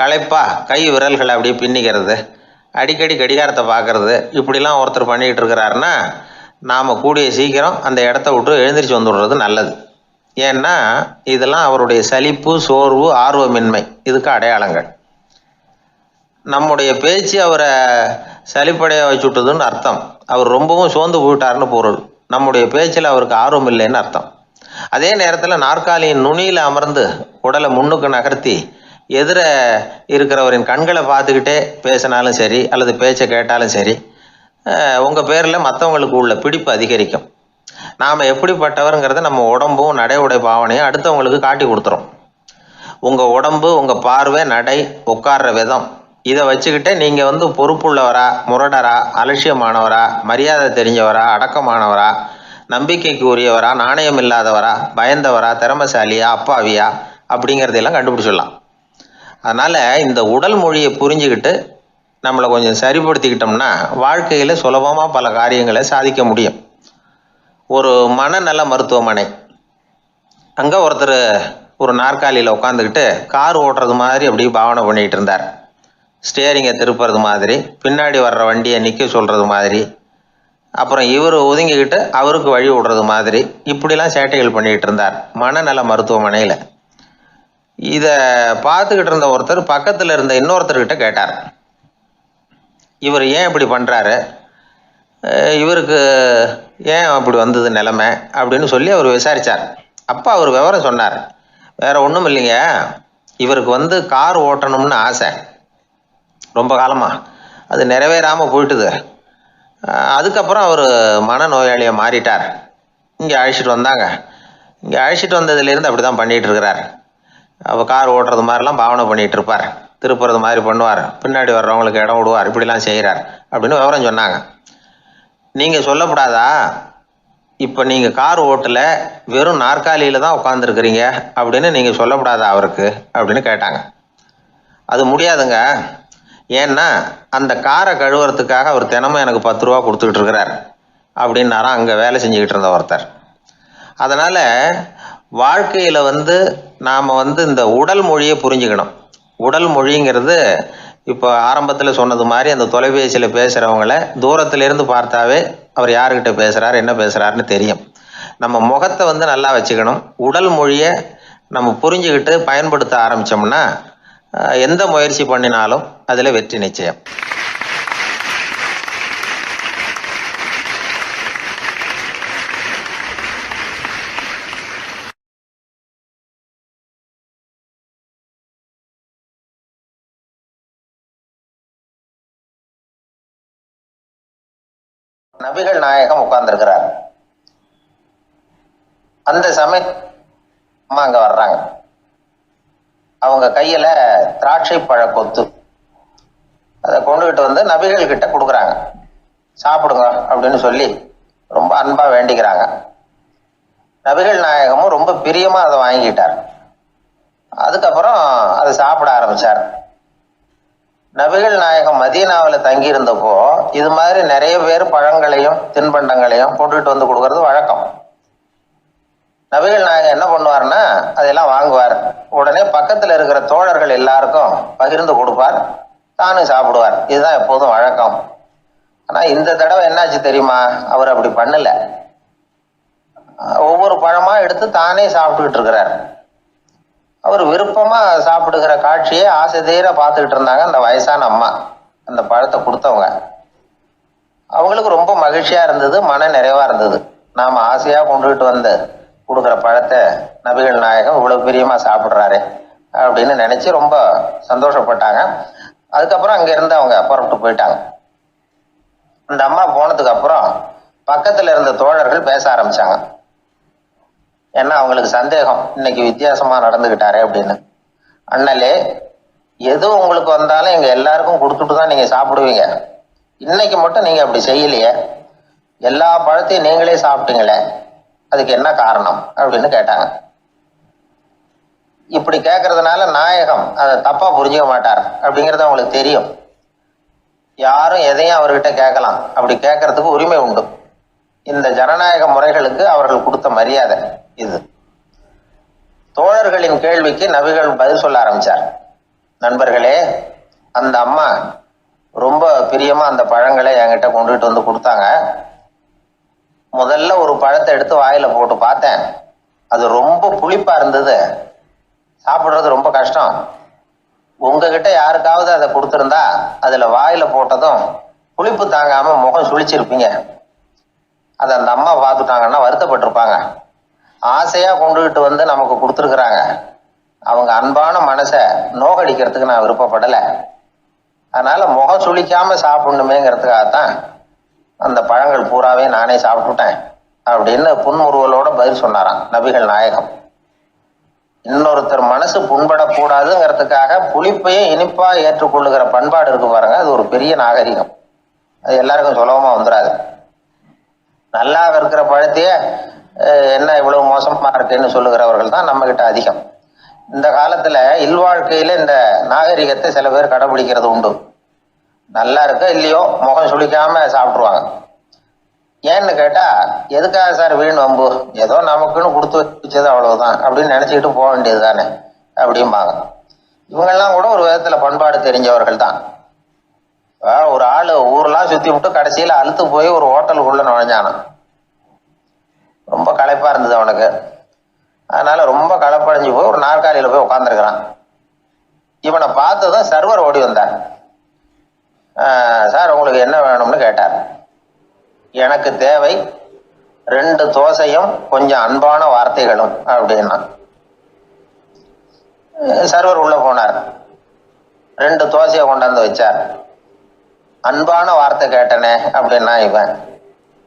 களைப்பாக கை விரல்களை அப்படியே பின்னிக்கிறது, அடிக்கடி கடிகாரத்தை பார்க்குறது, இப்படிலாம் ஒருத்தர் பண்ணிக்கிட்டு இருக்கிறாருன்னா நாம் கூடிய சீக்கிரம் அந்த இடத்த விட்டு எழுந்திரிச்சு வந்துடுறது நல்லது. ஏன்னா இதெல்லாம் அவருடைய சலிப்பு, சோர்வு, ஆர்வமின்மை, இதுக்கு அடையாளங்கள். நம்முடைய பேச்சு அவரை சலிப்படைய வச்சுட்டுதுன்னு அர்த்தம். அவர் ரொம்பவும் சோர்ந்து போயிட்டார்னு பொருள். நம்முடைய பேச்சில் அவருக்கு ஆர்வம் இல்லைன்னு அர்த்தம். அதே நேரத்தில் நாற்காலியின் நுனியில் அமர்ந்து உடலை முன்னுக்கு நகர்த்தி எதிர இருக்கிறவரின் கண்களை பார்த்துக்கிட்டே பேசினாலும் சரி அல்லது பேச்சை கேட்டாலும் சரி, உங்கள் பேரில் மற்றவங்களுக்கு உள்ள பிடிப்பு அதிகரிக்கும். நாம் எப்படிப்பட்டவருங்கிறத நம்ம உடம்பும் நடை உடை பாவனையும் அடுத்தவங்களுக்கு காட்டி கொடுத்துரும். உங்கள் உடம்பு, உங்கள் பார்வை, நடை, உட்கார்ற விதம், இதை வச்சுக்கிட்டே நீங்கள் பொறுப்புள்ளவரா, முரடரா, அலட்சியமானவரா, மரியாதை தெரிஞ்சவரா, அடக்கமானவரா, நம்பிக்கைக்கு உரியவரா, நாணயம் இல்லாதவரா, பயந்தவரா, திறமைசாலியா, அப்பாவியா அப்படிங்கிறதையெல்லாம் கண்டுபிடிச்சிடலாம். அதனால் இந்த உடல் மொழியை புரிஞ்சுக்கிட்டு நம்மளை கொஞ்சம் சரிப்படுத்திக்கிட்டோம்னா வாழ்க்கையில் சுலபமாக பல காரியங்களை சாதிக்க முடியும். ஒரு மனநல மருத்துவமனை, அங்கே ஒருத்தர் ஒரு நாற்காலியில் உட்காந்துக்கிட்டு கார் ஓட்டுறது மாதிரி அப்படி பாவனை பண்ணிகிட்டு இருந்தார். ஸ்டேரிங்கை திருப்புறது மாதிரி, பின்னாடி வர்ற வண்டியை நிற்க சொல்கிறது மாதிரி, அப்புறம் இவர் ஒதுங்கிக்கிட்டு அவருக்கு வழி விடுறது மாதிரி, இப்படிலாம் சேட்டைகள் பண்ணிகிட்டு இருந்தார் மனநல மருத்துவமனையில். இதை பார்த்துக்கிட்டு இருந்த ஒருத்தர் பக்கத்தில் இருந்த இன்னொருத்தர்கிட்ட கேட்டார், இவர் ஏன் இப்படி பண்ணுறாரு, இவருக்கு ஏன் அப்படி வந்தது நிலைமை அப்படின்னு சொல்லி அவர் விசாரித்தார். அப்போ அவர் விவரம் சொன்னார். வேற ஒன்றும் இல்லைங்க, இவருக்கு கார் ஓட்டணும்னு ஆசை ரொம்ப காலமாக, அது நிறைவேறாமல் போயிட்டுது. அதுக்கப்புறம் அவர் மனநோயாளியை மாறிட்டார். இங்கே அழைச்சிட்டு வந்தாங்க. இங்கே அழைச்சிட்டு வந்ததுலேருந்து அப்படி தான் பண்ணிகிட்டு இருக்கிறார். அப்போ கார் ஓட்டுறது மாதிரிலாம் பாவனை பண்ணிகிட்டு இருப்பார், திருப்புறது மாதிரி பண்ணுவார், பின்னாடி வர்றவங்களுக்கு இடம் விடுவார், இப்படிலாம் செய்கிறார் அப்படின்னு விவரம் சொன்னாங்க. நீங்கள் சொல்லப்படாதா, இப்போ நீங்கள் கார் ஓட்டலை, வெறும் நாற்காலியில் தான் உட்காந்துருக்குறீங்க அப்படின்னு நீங்கள் சொல்லப்படாதா அவருக்கு அப்படின்னு கேட்டாங்க. அது முடியாதுங்க, ஏன்னா அந்த காரை கழுவுறதுக்காக அவர் தினமும் எனக்கு 10 ரூபா கொடுத்துக்கிட்டு இருக்கிறார் அப்படின்னாராம் அங்கே வேலை செஞ்சுக்கிட்டு இருந்த ஒருத்தர். அதனால் வாழ்க்கையில் நாம் இந்த உடல் மொழியை புரிஞ்சுக்கணும். உடல் மொழிங்கிறது இப்போ ஆரம்பத்தில் சொன்னது மாதிரி அந்த தொலைபேசியில் பேசுகிறவங்கள தூரத்திலேருந்து பார்த்தாவே அவர் யாருக்கிட்ட பேசுகிறார், என்ன பேசுகிறாருன்னு தெரியும். நம்ம முகத்தை நல்லா வச்சுக்கணும். உடல் மொழியை நம்ம புரிஞ்சுக்கிட்டு பயன்படுத்த ஆரம்பித்தோம்னா எந்த முயற்சி பண்ணினாலும் அதில் வெற்றி நிச்சயம். நபிகள் நாயகம் உட்கார்ந்துருக்கிறார். அந்த சமயம் அம்மா அங்க வர்றாங்க. அவங்க கையில திராட்சை பழ கொத்து அதை கொண்டுகிட்டு நபிகள் கிட்ட கொடுக்குறாங்க. சாப்பிடுங்க அப்படின்னு சொல்லி ரொம்ப அன்பா வேண்டிக்கிறாங்க. நபிகள் நாயகமும் ரொம்ப பிரியமா அதை வாங்கிக்கிட்டார். அதுக்கப்புறம் அதை சாப்பிட ஆரம்பிச்சார். நபிகள் நாயகம் மதீனாவில் தங்கி இருந்தப்போ இது மாதிரி நிறைய பேர் பழங்களையும் தின்பண்டங்களையும் கொண்டுகிட்டு கொடுக்கறது வழக்கம். நபிகள் நாயகம் என்ன பண்ணுவார்னா அதெல்லாம் வாங்குவார். உடனே பக்கத்தில் இருக்கிற தோழர்கள் எல்லாருக்கும் பகிர்ந்து கொடுப்பார், தானும் சாப்பிடுவார். இதுதான் எப்போதும் வழக்கம். ஆனால் இந்த தடவை என்னாச்சு தெரியுமா, அவர் அப்படி பண்ணல. ஒவ்வொரு பழமா எடுத்து தானே சாப்பிட்டுக்கிட்டு இருக்கிறார். அவர் விருப்பமா சாப்பிடுகிற காட்சியை ஆசை தீர பார்த்துக்கிட்டு இருந்தாங்க அந்த வயசான அம்மா, அந்த பழத்தை கொடுத்தவங்க. அவங்களுக்கு ரொம்ப மகிழ்ச்சியா இருந்தது, மன நிறைவா இருந்தது. நாம ஆசையா கொண்டுகிட்டு கொடுக்குற பழத்தை நபிகள் நாயகம் இவ்வளவு பிரியமா சாப்பிட்றாரு அப்படின்னு நினைச்சு ரொம்ப சந்தோஷப்பட்டாங்க. அதுக்கப்புறம் அங்க இருந்து அவங்க புறப்பட்டு போயிட்டாங்க. அந்த அம்மா போனதுக்கு அப்புறம் பக்கத்துல இருந்த தோழர்கள் பேச ஆரம்பிச்சாங்க. ஏன்னா அவங்களுக்கு சந்தேகம், இன்னைக்கு வித்தியாசமா நடந்துகிட்டாரே அப்படின்னு. அண்ணலே, எது உங்களுக்கு வந்தாலும் எங்க எல்லாருக்கும் கொடுத்துட்டு தான் நீங்க சாப்பிடுவீங்க, இன்னைக்கு மட்டும் நீங்க அப்படி செய்யலையே, எல்லா பழத்தையும் நீங்களே சாப்பிட்டீங்களே, அதுக்கு என்ன காரணம் அப்படின்னு கேட்டாங்க. இப்படி கேட்கறதுனால நாயகம் அதை தப்பா புரிஞ்சுக்க மாட்டார் அப்படிங்கிறது அவங்களுக்கு தெரியும். யாரும் எதையும் அவர்கிட்ட கேட்கலாம், அப்படி கேட்கறதுக்கு உரிமை உண்டு. இந்த ஜனநாயக முறைகளுக்கு அவர்கள் கொடுத்த மரியாதை இது. தோழர்களின் கேள்விக்கு நபிகள் பதில் சொல்ல ஆரம்பிச்சார். நண்பர்களே, அந்த அம்மா ரொம்ப பிரியமா அந்த பழங்களை என்கிட்ட கொண்டுகிட்டு கொடுத்தாங்க. முதல்ல ஒரு பழத்தை எடுத்து வாயில போட்டு பார்த்தேன், அது ரொம்ப புளிப்பா இருந்தது, சாப்பிடுறது ரொம்ப கஷ்டம். உங்ககிட்ட யாருக்காவது அதை கொடுத்துருந்தா அதுல வாயில போட்டதும் புளிப்பு தாங்காம முகம் சுழிச்சிருப்பீங்க. அதை அந்த அம்மா பார்த்துட்டாங்கன்னா வருத்தப்பட்டிருப்பாங்க. ஆசையா கொண்டுகிட்டு நமக்கு கொடுத்துருக்குறாங்க, அவங்க அன்பான மனசை நோகடிக்கிறதுக்கு நான் விருப்பப்படலை. அதனால முகம் சுளிக்காம சாப்பிடணுமேங்கிறதுக்காகத்தான் அந்த பழங்கள் பூராவே நானே சாப்பிட்டுட்டேன் அப்படின்னு புன்முறுவலோட பதில் சொன்னாராம் நபிகள் நாயகம். இன்னொருத்தர் மனசு புண்படக்கூடாதுங்கிறதுக்காக புளிப்பையும் இனிப்பா ஏற்றுக்கொள்ளுகிற பண்பாடு இருக்கு பாருங்க, அது ஒரு பெரிய நாகரிகம். அது எல்லாருக்கும் சுலபமா வந்துடாது. நல்லா இருக்கிற பழத்தையே என்ன இவ்வளவு மோசமா இருக்குன்னு சொல்லுகிறவர்கள் தான் நம்ம கிட்ட அதிகம். இந்த காலத்துல இல்வாழ்க்கையில இந்த நாகரிகத்தை சில பேர் கடைபிடிக்கிறது உண்டு. நல்லா இருக்க இல்லையோ முகம் சுளிக்காம சாப்பிட்ருவாங்க. ஏன்னு கேட்டா, எதுக்காக சார் வீண் வம்பு, ஏதோ நமக்குன்னு கொடுத்து வச்சது அவ்வளவுதான் அப்படின்னு நினைச்சுக்கிட்டு போக வேண்டியது தானே அப்படிம்பாங்க. இவங்கெல்லாம் கூட ஒரு விதத்துல பண்பாடு தெரிஞ்சவர்கள் தான். ஒரு ஆளு ஊரெல்லாம் சுத்தி விட்டு கடைசியில அழுத்து போய் ஒரு ஹோட்டலுக்குள்ள நுழைஞ்சானான். ரொம்ப களைப்பா இருந்தது அவனுக்கு. அதனால ரொம்ப களைப்படைஞ்சு போய் ஒரு நாற்காலியில போய் உட்காந்துருக்கிறான். இவனை பார்த்ததும் சர்வர் ஓடி வந்தார். சார் உங்களுக்கு என்ன வேணும்னு கேட்டார். எனக்கு தேவை 2 தோசையும் கொஞ்சம் அன்பான வார்த்தைகளும் அப்படின்னா. சர்வர் உள்ள போனார். 2 தோசையை கொண்டாந்து வச்சார். அன்பான வார்த்தை கேட்டனே அப்படின்னா இவன்.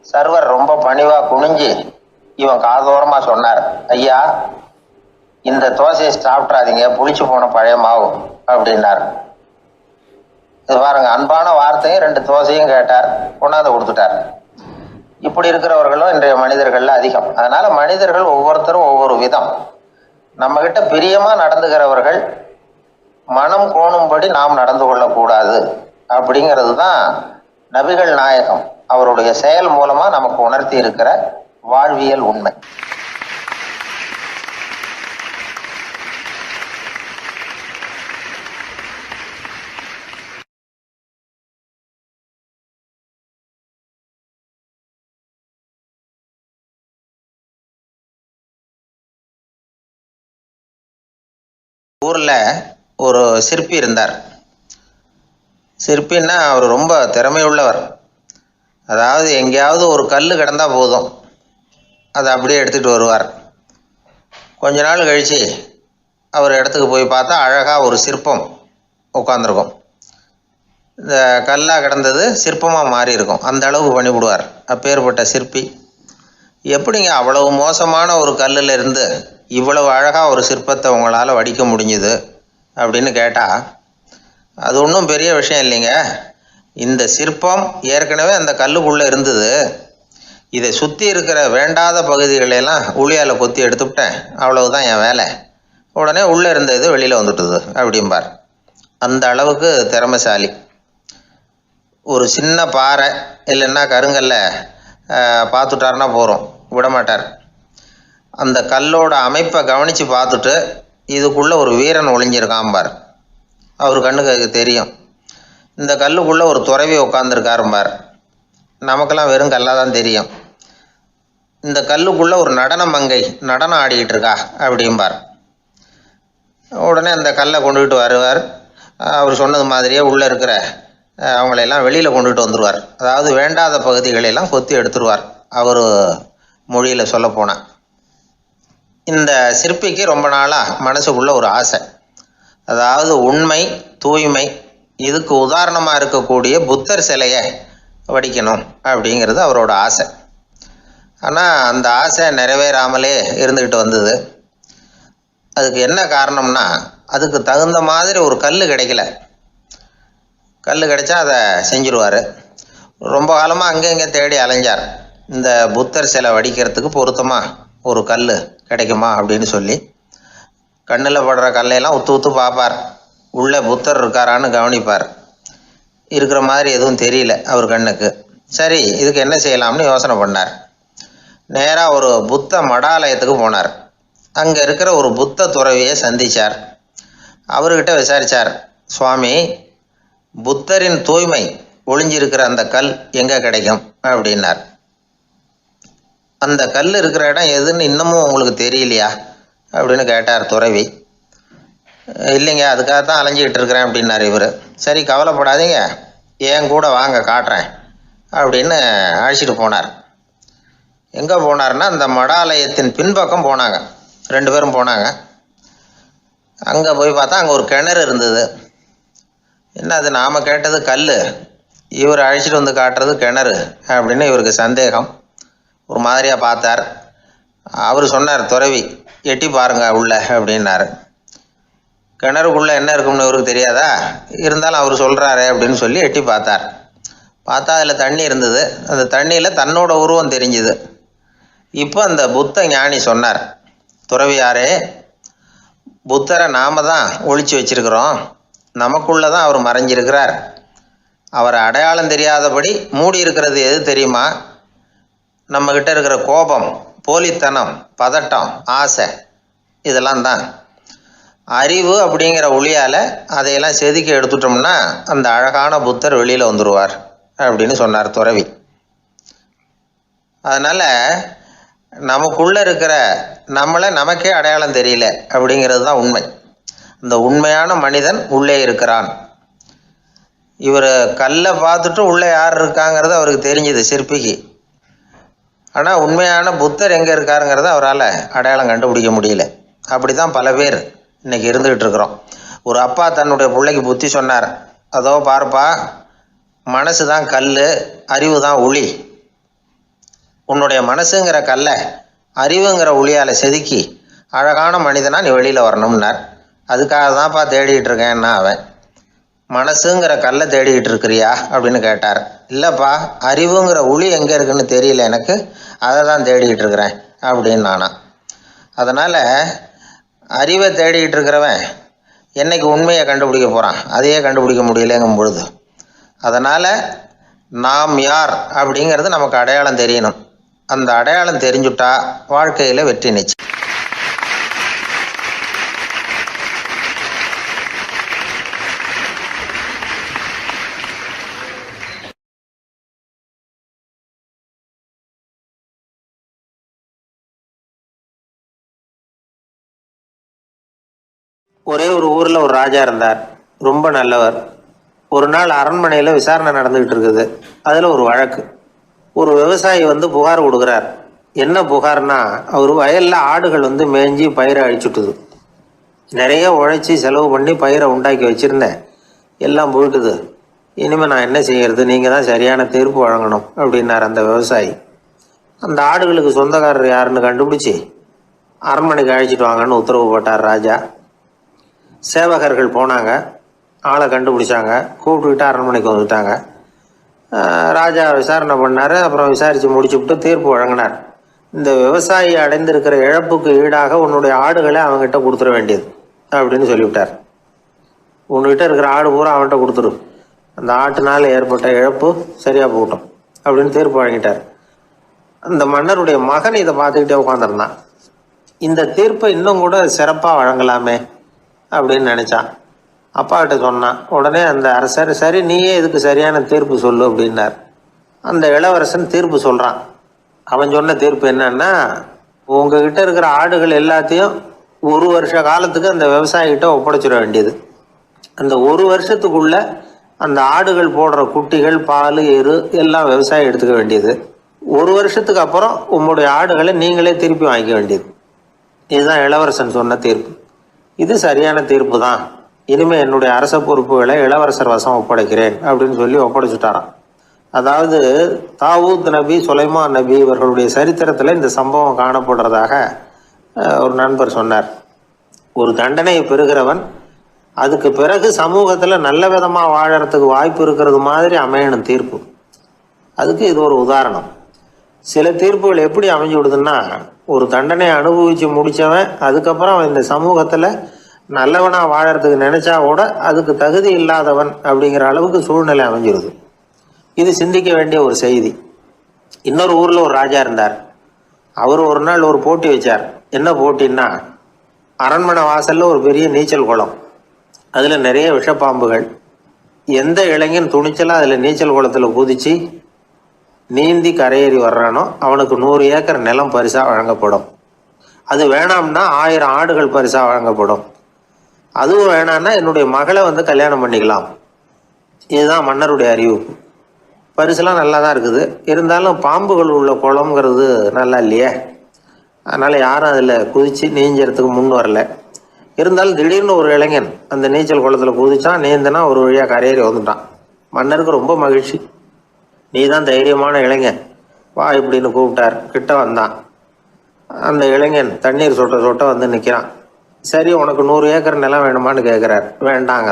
சர்வர் ரொம்ப பணிவா குனிஞ்சு இவன் காதோரமா சொன்னார், ஐயா இந்த தோசையை சாப்பிட்றாதீங்க, புளிச்சு போன பழைய மாவு அப்படின்னார். இது பாருங்க, அன்பான வார்த்தையும் 2 தோசையும் கேட்டார், கொண்டாந்து கொடுத்துட்டார். இப்படி இருக்கிறவர்களும் இன்றைய மனிதர்கள்ல அதிகம். அதனால மனிதர்கள் ஒவ்வொருத்தரும் ஒவ்வொரு விதம். நம்ம கிட்ட பிரியமா நடந்துகிறவர்கள் மனம் கோணும்படி நாம் நடந்து கொள்ளக்கூடாது அப்படிங்கிறது தான் நபிகள் நாயகம் அவருடைய செயல் மூலமா நமக்கு உணர்த்தி இருக்கிற வாழ்வியல் உண்மை. ஊர்ல ஒரு சிற்பி இருந்தார். சிற்பின்னா அவர் ரொம்ப திறமையுள்ளவர். அதாவது எங்கேயாவது ஒரு கல் கிடந்தா போதும், அதை அப்படியே எடுத்துகிட்டு வருவார். கொஞ்ச நாள் கழித்து அவர் இடத்துக்கு போய் பார்த்தா அழகாக ஒரு சிற்பம் உட்காந்துருக்கும். இந்த கல்லாக கிடந்தது சிற்பமாக மாறி இருக்கும். அந்த அளவுக்கு பண்ணிவிடுவார். அப்பேற்பட்ட சிற்பி. எப்படிங்க அவ்வளவு மோசமான ஒரு கல்லில் இருந்து இவ்வளவு அழகாக ஒரு சிற்பத்தை உங்களால் வடிக்க முடிஞ்சுது அப்படின்னு கேட்டால், அது ஒன்றும் பெரிய விஷயம் இல்லைங்க. இந்த சிற்பம் ஏற்கனவே அந்த கல்லுக்குள்ளே இருந்தது. இதை சுற்றி இருக்கிற வேண்டாத பகுதிகளெல்லாம் உளியால் கொத்தி எடுத்துவிட்டேன், அவ்வளவுதான் என் வேலை. உடனே உள்ளே இருந்த இது வெளியில் வந்துட்டுது அப்படிம்பார். அந்த அளவுக்கு திறமைசாலி. ஒரு சின்ன பாறை இல்லைன்னா கருங்கல்ல பார்த்துட்டாருன்னா போகிறோம், விடமாட்டார். அந்த கல்லோட அமைப்பை கவனித்து பார்த்துட்டு இதுக்குள்ளே ஒரு வீரன் ஒளிஞ்சிருக்காம்பார். அவர் கண்ணுக்கு தெரியும். இந்த கல்லுக்குள்ளே ஒரு துறவி உட்காந்துருக்காரும்பார். நமக்கெல்லாம் வெறும் கல்லாக தான் தெரியும். இந்த கல்லுக்குள்ளே ஒரு நடன மங்கை நடனம் ஆடிக்கிட்டு இருக்கா அப்படிம்பார். உடனே அந்த கல்லை கொண்டுகிட்டு வருவார். அவர் சொன்னது மாதிரியே உள்ளே இருக்கிற அவங்களையெல்லாம் வெளியில் கொண்டுகிட்டு வந்துடுவார். அதாவது வேண்டாத பகுதிகளெல்லாம் கொத்தி எடுத்துருவார். அவர் மொழியில் சொல்லப்போனால். இந்த சிற்பிக்கு ரொம்ப நாளாக மனசுக்குள்ளே ஒரு ஆசை. அதாவது உண்மை, தூய்மை, இதுக்கு உதாரணமாக இருக்கக்கூடிய புத்தர் சிலையை வடிக்கணும் அப்படிங்கிறது அவரோட ஆசை. ஆனால் அந்த ஆசை நிறைவேறாமலே இருந்துக்கிட்டு வந்தது. அதுக்கு என்ன காரணம்னா, அதுக்கு தகுந்த மாதிரி ஒரு கல் கிடைக்கல. கல் கிடைச்சா அதை செஞ்சுருவார். ரொம்ப காலமாக அங்கே இங்கே தேடி அலைஞ்சார். இந்த புத்தர் சிலை வடிக்கிறதுக்கு பொருத்தமாக ஒரு கல் கிடைக்குமா அப்படின்னு சொல்லி கண்ணில் படுற கல்லையெல்லாம் உத்து உத்து பார்ப்பார். உள்ளே புத்தர் இருக்காரான்னு கவனிப்பார். இருக்கிற மாதிரி எதுவும் தெரியல அவர் கண்ணுக்கு. சரி, இதுக்கு என்ன செய்யலாம்னு யோசனை பண்ணார். நேராக ஒரு புத்த மடாலயத்துக்கு போனார். அங்கே இருக்கிற ஒரு புத்த துறவியை சந்தித்தார். அவர்கிட்ட விசாரித்தார், சுவாமி, புத்தரின் தூய்மை ஒளிஞ்சிருக்கிற அந்த கல் எங்கே கிடைக்கும் அப்படின்னார். அந்த கல் இருக்கிற இடம் எதுன்னு இன்னமும் உங்களுக்கு தெரியலையா அப்படின்னு கேட்டார் துறவி. இல்லைங்க, அதுக்காகத்தான் அலைஞ்சிக்கிட்டு இருக்கிறேன் அப்படின்னார் இவர். சரி, கவலைப்படாதீங்க, ஏன் கூட வாங்க காட்டுறேன் அப்படின்னு அழைச்சிட்டு போனார். எங்கே போனார்னா, அந்த மடாலயத்தின் பின்பக்கம் போனாங்க. 2 பேரும் போனாங்க. அங்கே போய் பார்த்தா அங்கே ஒரு கிணறு இருந்தது. என்ன அது நாம் கேட்டது கல், இவர் அழைச்சிட்டு வந்து காட்டுறது கிணறு அப்படின்னு இவருக்கு சந்தேகம். ஒரு மாதிரியாக பார்த்தார். அவர் சொன்னார், துறவி எட்டி பாருங்க உள்ள அப்படின்னாரு. கிணறுக்குள்ளே என்ன இருக்கும்னு இவருக்கு தெரியாதா, இருந்தாலும் அவர் சொல்கிறாரு அப்படின்னு சொல்லி எட்டி பார்த்தார். பார்த்தா அதில் தண்ணி இருந்தது. அந்த தண்ணியில் தன்னோட உருவம் தெரிஞ்சுது. இப்போ அந்த புத்த ஞானி சொன்னார், துறவியாரே, புத்தரை நாம தான் ஒழிச்சு வச்சிருக்கிறோம், நமக்குள்ளே தான் அவர் மறைஞ்சிருக்கிறார். அவரை அடையாளம் தெரியாதபடி மூடி இருக்கிறது எது தெரியுமா? நம்மக்கிட்ட இருக்கிற கோபம், போலித்தனம், பதட்டம், ஆசை, இதெல்லாம் தான். அறிவு அப்படிங்கிற ஒளியால் அதையெல்லாம் செதுக்கி எடுத்துட்டோம்னா அந்த அழகான புத்தர் வெளியில் வந்துடுவார் அப்படின்னு சொன்னார் துறவி. அதனால் நமக்குள்ளே இருக்கிற நம்மளை நமக்கே அடையாளம் தெரியல அப்படிங்கிறது தான் உண்மை. இந்த உண்மையான மனிதன் உள்ளே இருக்கிறான். இவர் கல்லை பார்த்துட்டு உள்ளே யார் இருக்காங்கிறது அவருக்கு தெரிஞ்சுது சிற்பிக்கு. ஆனால் உண்மையான புத்தர் எங்கே இருக்காருங்கிறத அவரால் அடையாளம் கண்டுபிடிக்க முடியல. அப்படி தான் பல பேர் இன்றைக்கி இருந்துக்கிட்டு இருக்கிறோம். ஒரு அப்பா தன்னுடைய பிள்ளைக்கு புத்தி சொன்னார், அதோ பார்ப்பா, மனசு தான் கல், அறிவு தான் ஒளி. உன்னுடைய மனசுங்கிற கல்லை அறிவுங்கிற ஒளியால் செதுக்கி அழகான மனிதனா நீ வெளியில் வரணும்னார். அதுக்காக தான்ப்பா தேடிக்கிட்டு இருக்கேன்னா அவன். மனசுங்கிற கல்லை தேடிக்கிட்டு இருக்கிறியா அப்படின்னு கேட்டார். இல்லைப்பா, அறிவுங்கிற ஒளி எங்கே இருக்குன்னு தெரியல எனக்கு, அதை தான் தேடிக்கிட்டு இருக்கிறேன் அப்படின்னு நானா. அதனால் அறிவை தேடிக்கிட்டு இருக்கிறவன் என்னைக்கு உண்மையை கண்டுபிடிக்க போகிறான்? அதையே கண்டுபிடிக்க முடியலைங்கும் பொழுது. அதனால் நாம் யார் அப்படிங்கிறது நமக்கு அடையாளம் தெரியணும். அந்த அடையாளம் தெரிஞ்சுட்டா வாழ்க்கையில் வெற்றி நிச்சயம். ஒரே ஒரு ஊரில் ஒரு ராஜா இருந்தார், ரொம்ப நல்லவர். ஒரு நாள் அரண்மனையில் விசாரணை நடந்துக்கிட்டு இருக்குது. அதில் ஒரு வழக்கு. ஒரு விவசாயி வந்து புகார் கொடுக்குறார். என்ன புகார்னா, அவர் வயலில் ஆடுகள் வந்து மேய்ஞ்சி பயிரை அழிச்சுட்டுது. நிறைய உழைச்சி செலவு பண்ணி பயிரை உண்டாக்கி வச்சுருந்தேன், எல்லாம் போயிட்டுது. இனிமேல் நான் என்ன செய்கிறது? நீங்கள் தான் சரியான தீர்ப்பு வழங்கணும் அப்படின்னார் அந்த விவசாயி. அந்த ஆடுகளுக்கு சொந்தக்காரர் யாருன்னு கண்டுபிடிச்சி அரண்மனைக்கு அழைச்சிட்டு வாங்கன்னு உத்தரவு போட்டார் ராஜா. சேவகர்கள் போனாங்க, ஆளை கண்டுபிடிச்சாங்க, கூப்பிட்டுக்கிட்டு அரண்மனைக்கு வந்துட்டாங்க. ராஜா விசாரணை பண்ணார். அப்புறம் விசாரித்து முடிச்சுவிட்டு தீர்ப்பு வழங்கினார். இந்த விவசாயி அடைந்திருக்கிற இழப்புக்கு ஈடாக உன்னுடைய ஆடுகளை அவங்ககிட்ட கொடுத்துட வேண்டியது அப்படின்னு சொல்லிவிட்டார். உன்கிட்ட இருக்கிற ஆடு பூரா அவன்கிட்ட கொடுத்துரு, அந்த ஆட்டுனால் ஏற்பட்ட இழப்பு சரியாக போகட்டும் அப்படின்னு தீர்ப்பு வழங்கிட்டார். அந்த மன்னருடைய மகன் இதை பார்த்துக்கிட்டே உட்காந்துருந்தான். இந்த தீர்ப்பை இன்னும் கூட சிறப்பாக வழங்கலாமே அப்படின்னு நினச்சான். அப்பாக்கிட்ட சொன்னான். உடனே அந்த அரசர், சரி நீயே இதுக்கு சரியான தீர்ப்பு சொல்லு அப்படின்னார். அந்த இளவரசன் தீர்ப்பு சொல்கிறான். அவன் சொன்ன தீர்ப்பு என்னன்னா, உங்ககிட்ட இருக்கிற ஆடுகள் எல்லாத்தையும் ஒரு வருஷ காலத்துக்கு அந்த விவசாயிகிட்ட ஒப்படைச்சிட வேண்டியது. அந்த ஒரு வருஷத்துக்குள்ள அந்த ஆடுகள் போடுற குட்டிகள், பால், எரு எல்லாம் விவசாயி எடுத்துக்க வேண்டியது. ஒரு வருஷத்துக்கு அப்புறம் உங்களுடைய ஆடுகளை நீங்களே திருப்பி வாங்கிக்க வேண்டியது. இதுதான் இளவரசன் சொன்ன தீர்ப்பு. இது சரியான தீர்ப்பு தான். இனிமேல் என்னுடைய அரச பொறுப்புகளை இளவரசர் வசம் ஒப்படைக்கிறேன் அப்படின்னு சொல்லி ஒப்படைச்சுட்டாராம். அதாவது தாவூத் நபி, சுலைமான் நபி இவர்களுடைய சரித்திரத்தில் இந்த சம்பவம் காணப்படுறதாக ஒரு நண்பர் சொன்னார். ஒரு தண்டனையை பெறுகிறவன் அதுக்கு பிறகு சமூகத்தில் நல்ல விதமாக வாழறதுக்கு வாய்ப்பு இருக்கிறது மாதிரி அமையணும் தீர்ப்பு. அதுக்கு இது ஒரு உதாரணம். சில தீர்ப்புகள் எப்படி அமைஞ்சு விடுதுன்னா, ஒரு தண்டனை அனுபவித்து முடித்தவன் அதுக்கப்புறம் அவன் இந்த சமூகத்தில் நல்லவனாக வாழறதுக்கு நினச்சா கூட அதுக்கு தகுதி இல்லாதவன் அப்படிங்கிற அளவுக்கு சூழ்நிலை அமைஞ்சிருது. இது சிந்திக்க வேண்டிய ஒரு செய்தி. இன்னொரு ஊரில் ஒரு ராஜா இருந்தார். அவர் ஒரு நாள் ஒரு போட்டி வச்சார். என்ன போட்டின்னா, அரண்மனை வாசலில் ஒரு பெரிய நீச்சல் குளம், அதில் நிறைய விஷப்பாம்புகள். எந்த இளைஞன் துணிச்சலாக அதில் நீச்சல் குளத்தில் குதித்து நீந்தி கரையேறி வர்றானோ அவனுக்கு 100 ஏக்கர் நிலம் பரிசாக வழங்கப்படும். அது வேணாம்னா 1000 ஆடுகள் பரிசாக வழங்கப்படும். அதுவும் வேணான்னா என்னுடைய மகளை வந்து கல்யாணம் பண்ணிக்கலாம். இதுதான் மன்னருடைய அறிவிப்பு. பரிசுலாம் நல்லா தான் இருக்குது, இருந்தாலும் பாம்புகள் உள்ள குளம்ங்கிறது நல்லா இல்லையே. அதனால் யாரும் அதில் குதித்து நீஞ்சறதுக்கு முன் வரல. இருந்தாலும் திடீர்னு ஒரு இளைஞன் அந்த நீச்சல் குளத்தில் குதிச்சான், நீந்தினா ஒரு வழியாக கரையேறி வந்துட்டான். மன்னருக்கு ரொம்ப மகிழ்ச்சி. நீ தான் தைரியமான இளைஞன், வா இப்படின்னு கூப்பிட்டார். கிட்ட வந்தான். அந்த இளைஞன் தண்ணீர் சொட்ட சொட்ட வந்து நிற்கிறான். சரி, உனக்கு 100 ஏக்கர் நிலம் வேணுமான்னு கேட்குறார். வேண்டாங்க.